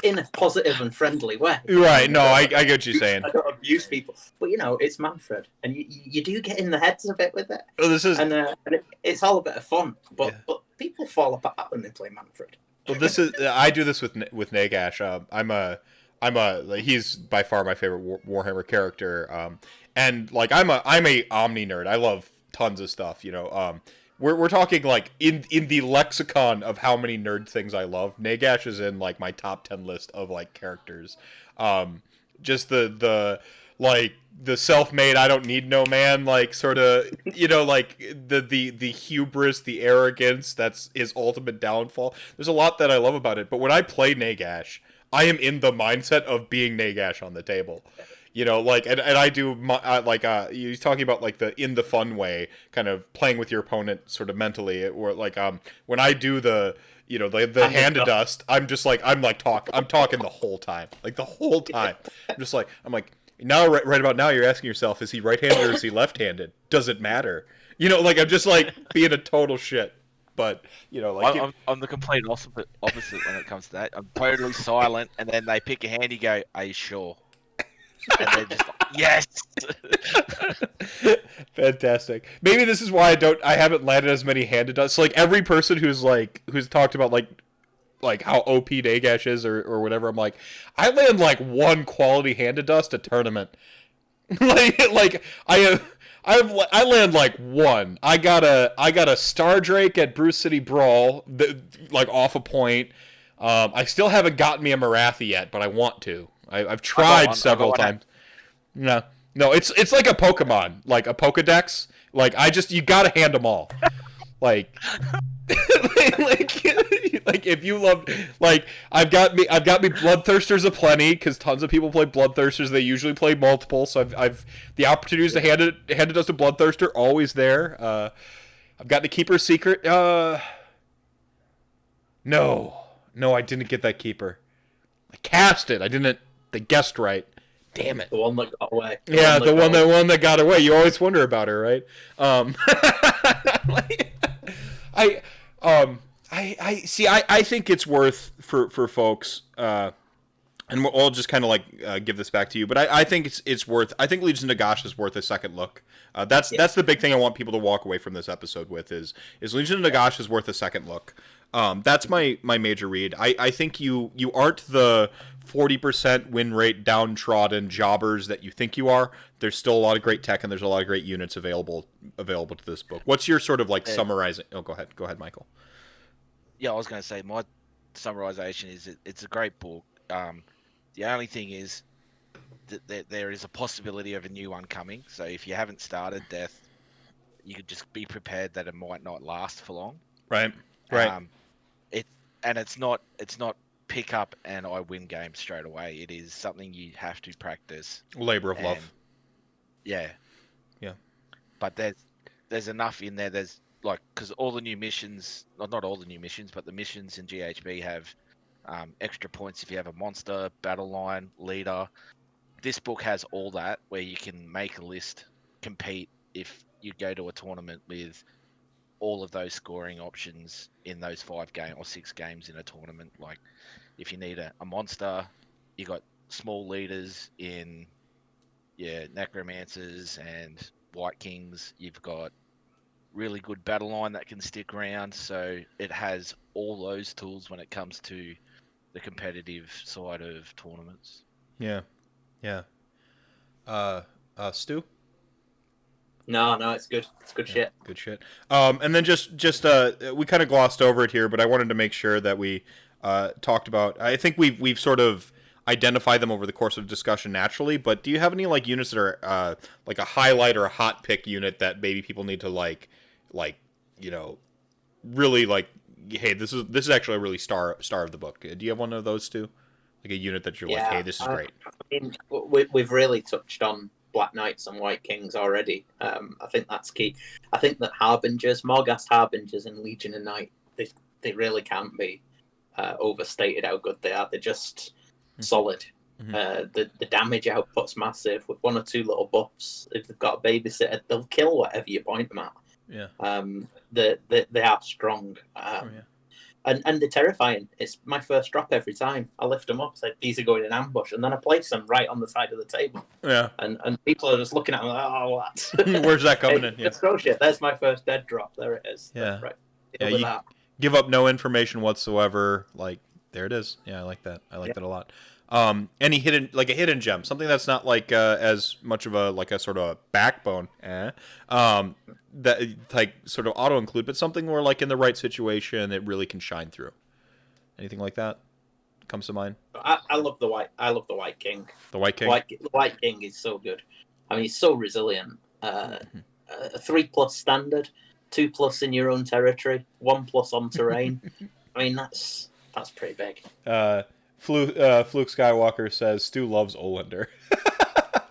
S2: In a positive and friendly way.
S1: Right, no, I get what you're saying.
S2: I don't abuse people. But, it's Manfred. And you do get in the heads a bit with it.
S1: Oh, this is...
S2: And it's all a bit of fun. But people fall apart when they play Manfred.
S1: Well, this is... I do this with Nagash. He's by far my favorite Warhammer character. And, like, I'm a Omni nerd. I love tons of stuff, We're talking, like, in the lexicon of how many nerd things I love, Nagash is in, like, my top 10 list of, like, characters. Just the self-made, I don't need no man, like, sort of, like, the hubris, the arrogance, that's his ultimate downfall. There's a lot that I love about it, but when I play Nagash, I am in the mindset of being Nagash on the table. And I do, you're talking about, like, in the fun way, kind of playing with your opponent sort of mentally, or, like, when I do the hand of dust, I'm just, like, I'm talking the whole time. Like, the whole time. I'm like, now, right about now, you're asking yourself, is he right-handed or is he left-handed? Does it matter? I'm just, like, being a total shit. But, like...
S3: I'm the complete opposite when it comes to that. I'm totally silent, and then they pick a hand, you go, are you sure? And they're just like, yes.
S1: Fantastic. Maybe this is why I haven't landed as many handed dust. So, like, every person who's talked about like how OP Nagash is or whatever, I'm like, I land like one quality handed dust a tournament. like I land like one. I got a Star Drake at Bruce City Brawl, like off a point. I still haven't gotten me a Marathi yet, but I want to. I've tried several times. No, it's like a Pokemon, like a Pokedex. Like you gotta hand them all. Like if you love, like I've got me Bloodthirsters aplenty because tons of people play Bloodthirsters. They usually play multiple, so I've the opportunities to hand it us to Bloodthirster always there. I've got the Keeper's Secret. No, I didn't get that Keeper. I cast it. I didn't. They guessed right. Damn it.
S2: The one that got away.
S1: Yeah, the one that got away. You always wonder about her, right? I see. I think it's worth for folks. And I'll just kind of like give this back to you, but I think it's worth. I think Legions of Nagash is worth a second look. That's the big thing I want people to walk away from this episode with is Legions of Nagash is worth a second look. That's my major read. I think you aren't the 40% win rate downtrodden jobbers that you think you are. There's still a lot of great tech and there's a lot of great units available to this book. What's your sort of like summarizing? Oh, go ahead, Michael.
S3: Yeah, I was going to say my summarization is it's a great book. The only thing is that there is a possibility of a new one coming. So if you haven't started Death, you could just be prepared that it might not last for long.
S1: Right.
S3: It's not pick up and I win games straight away. It is something you have to practice.
S1: Labor of love.
S3: Yeah. But there's enough in there. There's like because all the new missions, not all the new missions, but the missions in GHB have extra points if you have a monster, battle line, leader. This book has all that where you can make a list, compete if you go to a tournament with all of those scoring options in those 5 game or 6 games in a tournament. Like if you need a monster, you got small leaders in necromancers and white kings. You've got really good battle line that can stick around. So it has all those tools when it comes to the competitive side of tournaments.
S1: Yeah. Stu?
S2: No, it's good. It's good shit.
S1: Good shit. And then just we kind of glossed over it here, but I wanted to make sure that we talked about. I think we've sort of identified them over the course of the discussion naturally. But do you have any like units that are like a highlight or a hot pick unit that maybe people need to like really like? Hey, this is actually a really star of the book. Do you have one of those too? Like a unit that you're like, hey, this is great.
S2: I mean, we've really touched on Black Knights and White Kings already. I think that's key. I think that Morghast Harbingers in Legion of Night, they really can't be overstated how good they are. They're just solid. Mm-hmm. The damage output's massive. With 1 or 2 little buffs, if they've got a babysitter, they'll kill whatever you point them at.
S1: Yeah.
S2: They are strong. And they're terrifying. It's my first drop every time. I lift them up, say these are going in ambush, and then I place them right on the side of the table.
S1: Yeah.
S2: And people are just looking at me like, oh, what?
S1: Where's that coming in?
S2: Yeah. Throw shit. There's my first dead drop. There it is.
S1: Yeah.
S2: Right.
S1: You give up no information whatsoever. Like there it is. Yeah, I like that. I like that a lot. Any a hidden gem, something that's not like as much of a sort of backbone, that like sort of auto include, but something where like in the right situation it really can shine through. Anything like that comes to mind?
S2: I love the white. I love the White King.
S1: The White King.
S2: The White King is so good. I mean, he's so resilient. A 3+ standard, 2+ in your own territory, 1+ on terrain. I mean, that's pretty big.
S1: Fluke Skywalker says Stu loves Olander.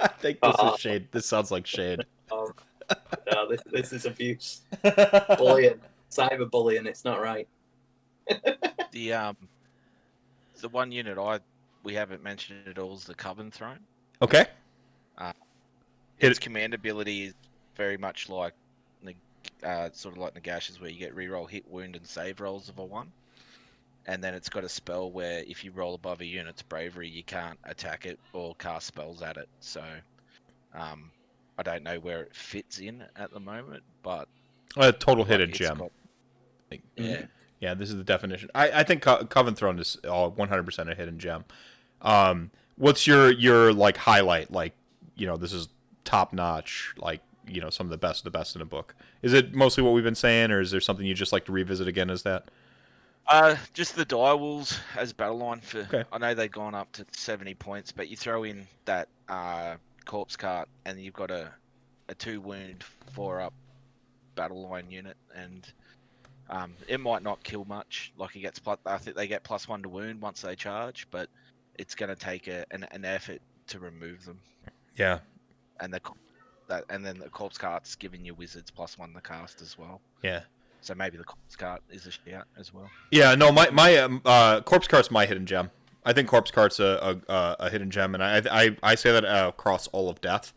S1: I think this is shade. This sounds like shade.
S2: No, this is abuse. Bullying. Cyberbullying. It's not right.
S3: The one unit we haven't mentioned at all is the Coven Throne.
S1: Okay.
S3: Its command ability is very much like sort of like Nagash's, where you get reroll hit, wound, and save rolls of a 1. And then it's got a spell where if you roll above a unit's bravery, you can't attack it or cast spells at it. So I don't know where it fits in at the moment, but
S1: a total hidden gem.
S3: Yeah,
S1: this is the definition. I think Coven Throne is 100% a hidden gem. What's your like highlight? Like, this is top notch. Like, some of the best in a book. Is it mostly what we've been saying, or is there something you just like to revisit again? As that?
S3: Just the direwolves as battle line for.
S1: Okay.
S3: I know they've gone up to 70 points, but you throw in that corpse cart, and you've got a 2 wound 4+ battle line unit, and it might not kill much. Like he gets, I think they get +1 to wound once they charge, but it's going to take an effort to remove them.
S1: Yeah.
S3: And then the corpse cart's giving your wizards +1 to cast as well.
S1: Yeah.
S3: So maybe the corpse cart is a shout as well.
S1: Yeah, no, my corpse cart's my hidden gem. I think Corpse Cart's a hidden gem, and I say that across all of Death.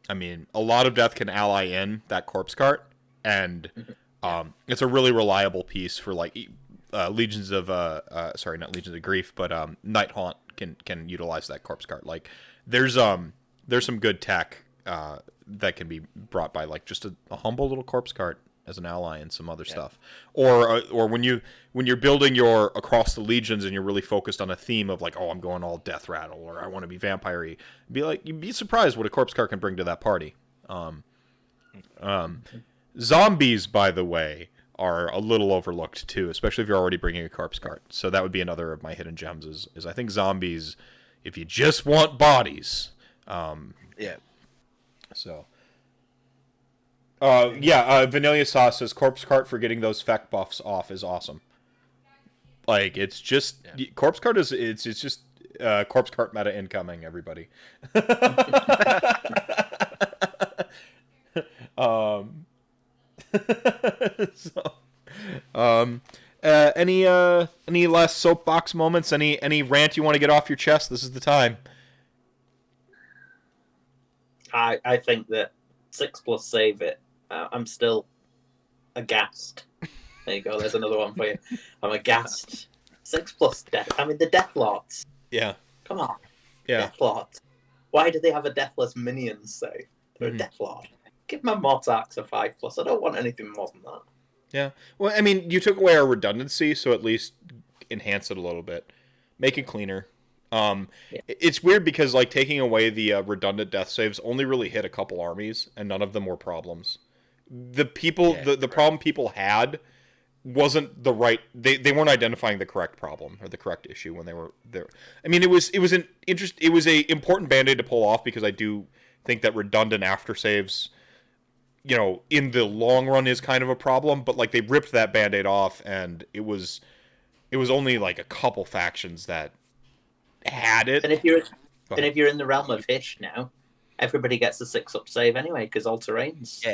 S1: I mean, a lot of Death can ally in that Corpse Cart, and it's a really reliable piece for like Legions of sorry, not Legions of Grief, but Night Haunt can utilize that Corpse Cart. Like there's some good tech that can be brought by like just a humble little Corpse Cart as an ally and some other stuff, or when you're building your across the legions and you're really focused on a theme of like, oh, I'm going all death rattle, or I want to be vampire-y, you'd be surprised what a Corpse Cart can bring to that party. Zombies, by the way, are a little overlooked too, especially if you're already bringing a Corpse Cart. So that would be another of my hidden gems. Is I think zombies, if you just want bodies, So. Vanilla Sauce says Corpse Cart for getting those feck buffs off is awesome. Like it's just Corpse Cart is it's just Corpse Cart meta incoming, everybody. Any last soapbox moments? Any rant you want to get off your chest? This is the time.
S2: I think that 6+ save it. I'm still aghast. There you go. There's another one for you. I'm aghast. 6+ death. I mean, the Death Lords.
S1: Yeah.
S2: Come on.
S1: Yeah.
S2: Death Lords. Why do they have a Deathless minion save? They're a Death Lord. Give my Mortarks a 5+. I don't want anything more than that.
S1: Yeah. Well, I mean, you took away our redundancy, so at least enhance it a little bit. Make it cleaner. It's weird because like taking away the redundant death saves only really hit a couple armies, and none of them were problems. The problem people had wasn't the right. They weren't identifying the correct problem or the correct issue when they were there. I mean, it was a important band-aid to pull off, because I do think that redundant after saves, you know, in the long run is kind of a problem. But like they ripped that band-aid off, and it was only like a couple factions that had it.
S2: And if you're in the realm of Hish now, everybody gets a 6+ save anyway, because all terrains.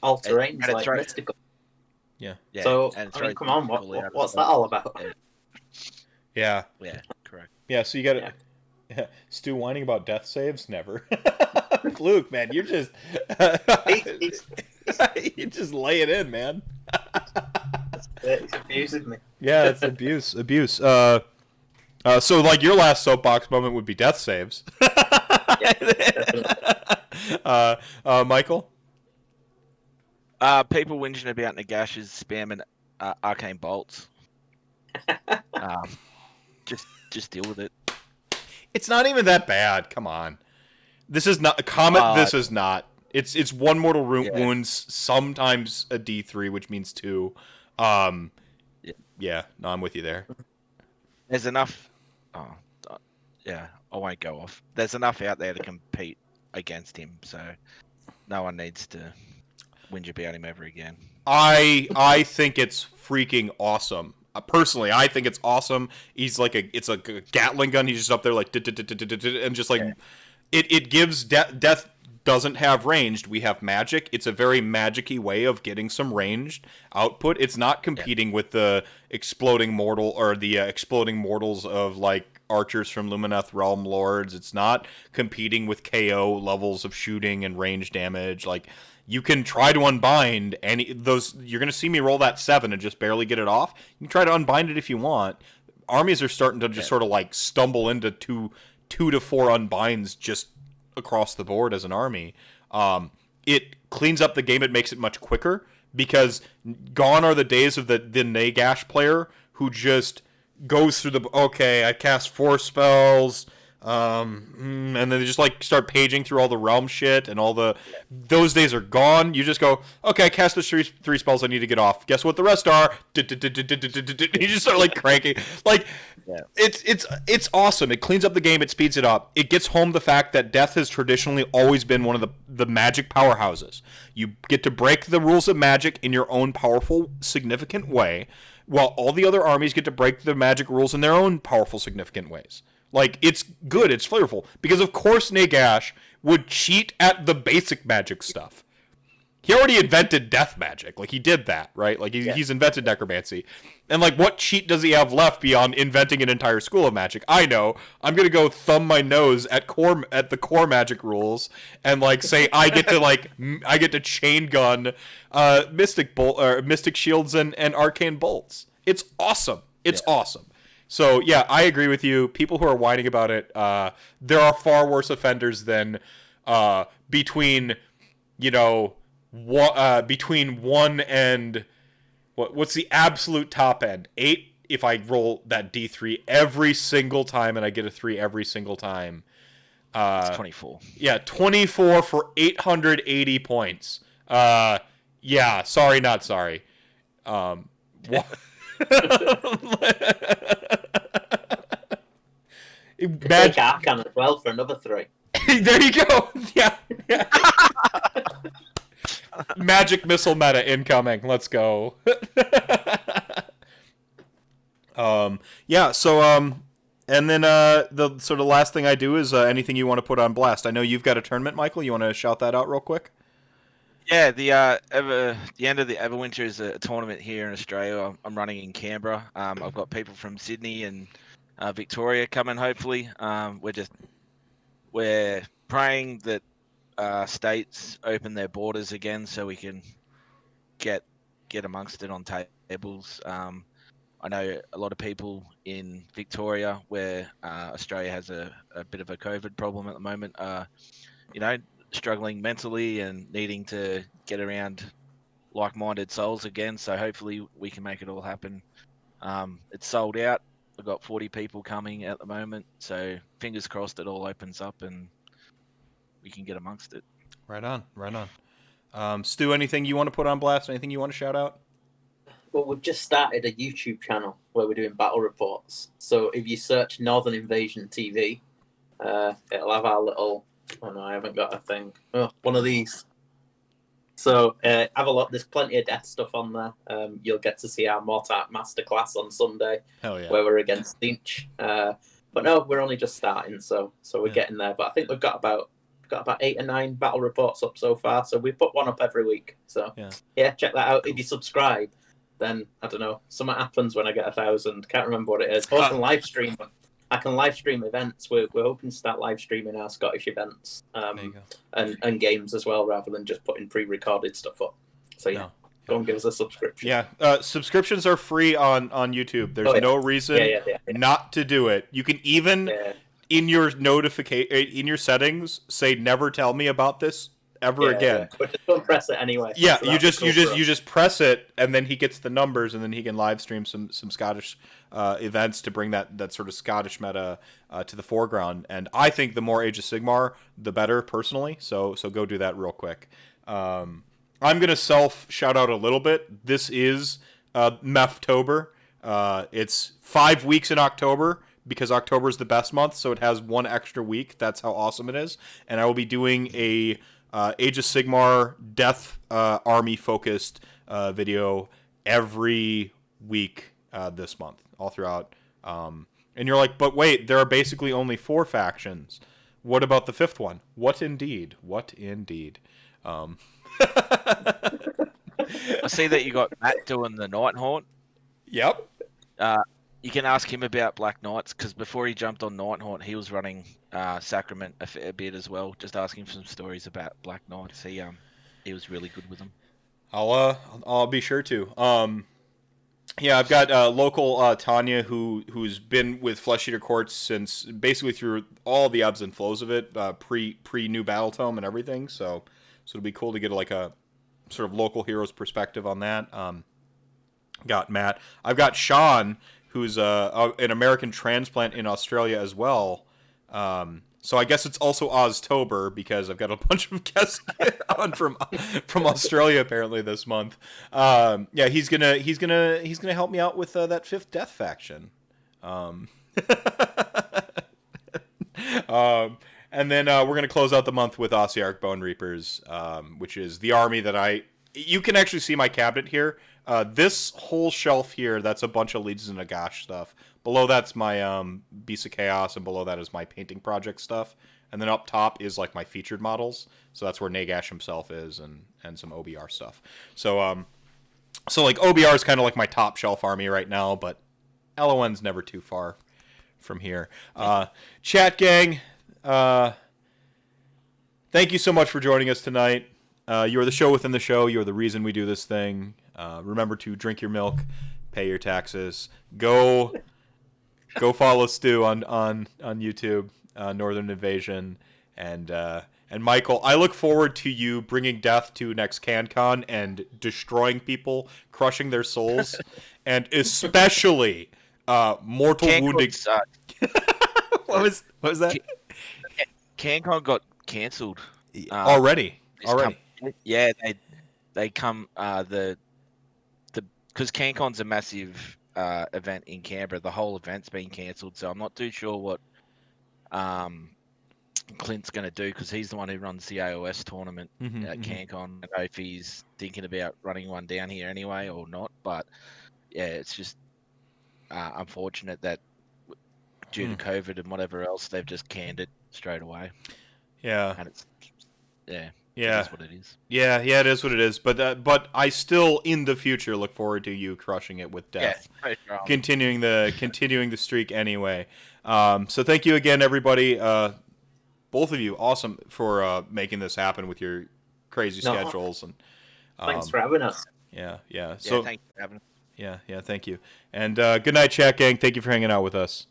S2: All terrains like
S3: right.
S2: mystical.
S1: Yeah.
S2: So I mean, come on, what's that all about?
S1: Yeah.
S3: Yeah. Correct.
S1: Yeah. So you got to. Yeah. Stu whining about death saves? Never. Luke, man, you're just you just lay it in, man.
S2: It's abusing me.
S1: Yeah, it's abuse. So like your last soapbox moment would be death saves. Michael?
S3: People whinging about Nagash is spamming arcane bolts. Just deal with it.
S1: It's not even that bad. Come on. This is not a Comet. This is not. It's one mortal wounds, sometimes a D3, which means 2. Yeah, no, I'm with you there.
S3: There's enough. I won't go off. There's enough out there to compete against him, so no one needs to whinge about him ever again.
S1: I think it's freaking awesome. Personally, I think it's awesome. He's like it's a Gatling gun. He's just up there like and just like it gives death. Doesn't have ranged. We have magic. It's a very magic-y way of getting some ranged output. It's not competing with the exploding mortal or the exploding mortals of like archers from Lumineth Realm Lords. It's not competing with KO levels of shooting and range damage. Like you can try to unbind any those. You're gonna see me roll that 7 and just barely get it off. You can try to unbind it if you want. Armies are starting to just sort of like stumble into two to 4 unbinds just across the board as an army. It cleans up the game. It makes it much quicker, because gone are the days of the Nagash player who just goes through I cast 4 spells, and then they just like start paging through all the realm shit and those days are gone. You just go, okay, I cast those three spells I need to get off. Guess what the rest are? You just start like cranking. Like it's awesome. It cleans up the game. It speeds it up. It gets home the fact that death has traditionally always been one of the magic powerhouses. You get to break the rules of magic in your own powerful, significant way, while all the other armies get to break the magic rules in their own powerful, significant ways. Like, it's good, it's flavorful. Because, of course, Nagash would cheat at the basic magic stuff. He already invented death magic. Like, he did that, right? Like, he's invented necromancy. And, like, what cheat does he have left beyond inventing an entire school of magic? I know. I'm gonna go thumb my nose at the core magic rules and, like, say I get to chain gun mystic shields and arcane bolts. It's awesome. It's awesome. So yeah, I agree with you. People who are whining about it, there are far worse offenders than between between 1 and what's the absolute top end? 8 if I roll that D3 every single time and I get a 3 every single time.
S3: It's 24.
S1: Yeah, 24 for 880 points. Yeah, sorry, not sorry. Take
S2: Arcan as well for another 3.
S1: There you go. Yeah. Magic missile meta incoming. Let's go. And then the sort of last thing I do is anything you want to put on blast. I know you've got a tournament, Michael. You want to shout that out real quick?
S3: Yeah, the end of the Everwinter is a tournament here in Australia. I'm running in Canberra. I've got people from Sydney and Victoria coming. Hopefully, we're praying that states open their borders again so we can get amongst it on tables. I know a lot of people in Victoria, where Australia has a bit of a COVID problem at the moment, struggling mentally and needing to get around like-minded souls again. So hopefully we can make it all happen. It's sold out. We've got 40 people coming at the moment. So fingers crossed it all opens up and we can get amongst it.
S1: Right on. Stu, anything you want to put on blast? Anything you want to shout out?
S2: Well, we've just started a YouTube channel where we're doing battle reports. So if you search Northern Invasion TV, it'll have our little... Oh no, I haven't got a thing. Oh, one of these. So have a look. There's plenty of death stuff on there. You'll get to see our Mortart masterclass on Sunday,
S1: Hell yeah.
S2: where we're against Thinch. But no, we're only just starting, so we're getting there. But I think we've got about 8 or 9 battle reports up so far. So we put one up every week. So yeah, check that out. If you subscribe, then I don't know, something happens when I get 1,000. Can't remember what it is. I can live stream. I can live stream events. We're hoping to start live streaming our Scottish events and games as well, rather than just putting pre-recorded stuff up. So yeah, go and give us a subscription.
S1: Yeah, subscriptions are free on YouTube. There's no reason not to do it. You can even in your in your settings say never tell me about this ever again.
S2: Yeah. But just don't press it anyway.
S1: Yeah, so you just press it, and then he gets the numbers, and then he can live stream some Scottish events to bring that sort of Scottish meta to the foreground. And I think the more Age of Sigmar, the better, personally. So go do that real quick. I'm gonna self shout out a little bit. This is Mephtober. It's 5 weeks in October, because October is the best month, so it has 1 extra week. That's how awesome it is. And I will be doing a Age of Sigmar Death Army focused video every week this month, all throughout. And you're like, but wait, there are basically only 4 factions. What about the 5th one? What indeed? I
S3: see that you got Matt doing the Night Haunt.
S1: Yep.
S3: You can ask him about Black Knights, because before he jumped on Night Haunt, he was running Sacrament a fair bit as well. Just asking for some stories about Black Knights. He was really good with them.
S1: I'll be sure to. Yeah, I've got local Tanya who's been with Flesh Eater Courts since basically through all the ebbs and flows of it, pre new Battle Tome and everything. So it'll be cool to get like a sort of local hero's perspective on that. Got Matt. I've got Sean, who's an American transplant in Australia as well. So I guess it's also Oztober, because I've got a bunch of guests on from Australia apparently this month. Yeah, he's gonna help me out with that 5th Death faction. And then we're gonna close out the month with Ossiarch Bone Reapers, which is the army that you can actually see my cabinet here. This whole shelf here, that's a bunch of Legions of Nagash stuff. Below that's my Beast of Chaos, and below that is my painting project stuff. And then up top is like my featured models. So that's where Nagash himself is, and some OBR stuff. So So like OBR is kind of like my top shelf army right now, but LON's never too far from here. Chat gang, thank you so much for joining us tonight. You are the show within the show. You are the reason we do this thing. Remember to drink your milk, pay your taxes. Go follow Stu on YouTube, Northern Invasion, and Michael. I look forward to you bringing death to next CanCon and destroying people, crushing their souls, and especially mortal wounding. What was that?
S3: CanCon got cancelled
S1: Already.
S3: Yeah, they come because CanCon's a massive event in Canberra. The whole event's been cancelled, so I'm not too sure what Clint's going to do, because he's the one who runs the AOS tournament at CanCon. I don't know if he's thinking about running one down here anyway or not, but yeah, it's just unfortunate that due to COVID and whatever else, they've just canned it straight away.
S1: Yeah.
S3: And it's it is what it is.
S1: Yeah, it is what it is. But I still, in the future, look forward to you crushing it with death.
S3: Yeah,
S1: continuing the streak anyway. So thank you again, everybody. Both of you, awesome for making this happen with your crazy schedules. And
S2: thanks for having us.
S1: Yeah. So
S3: thanks for having us.
S1: Yeah, thank you. And good night, chat gang. Thank you for hanging out with us.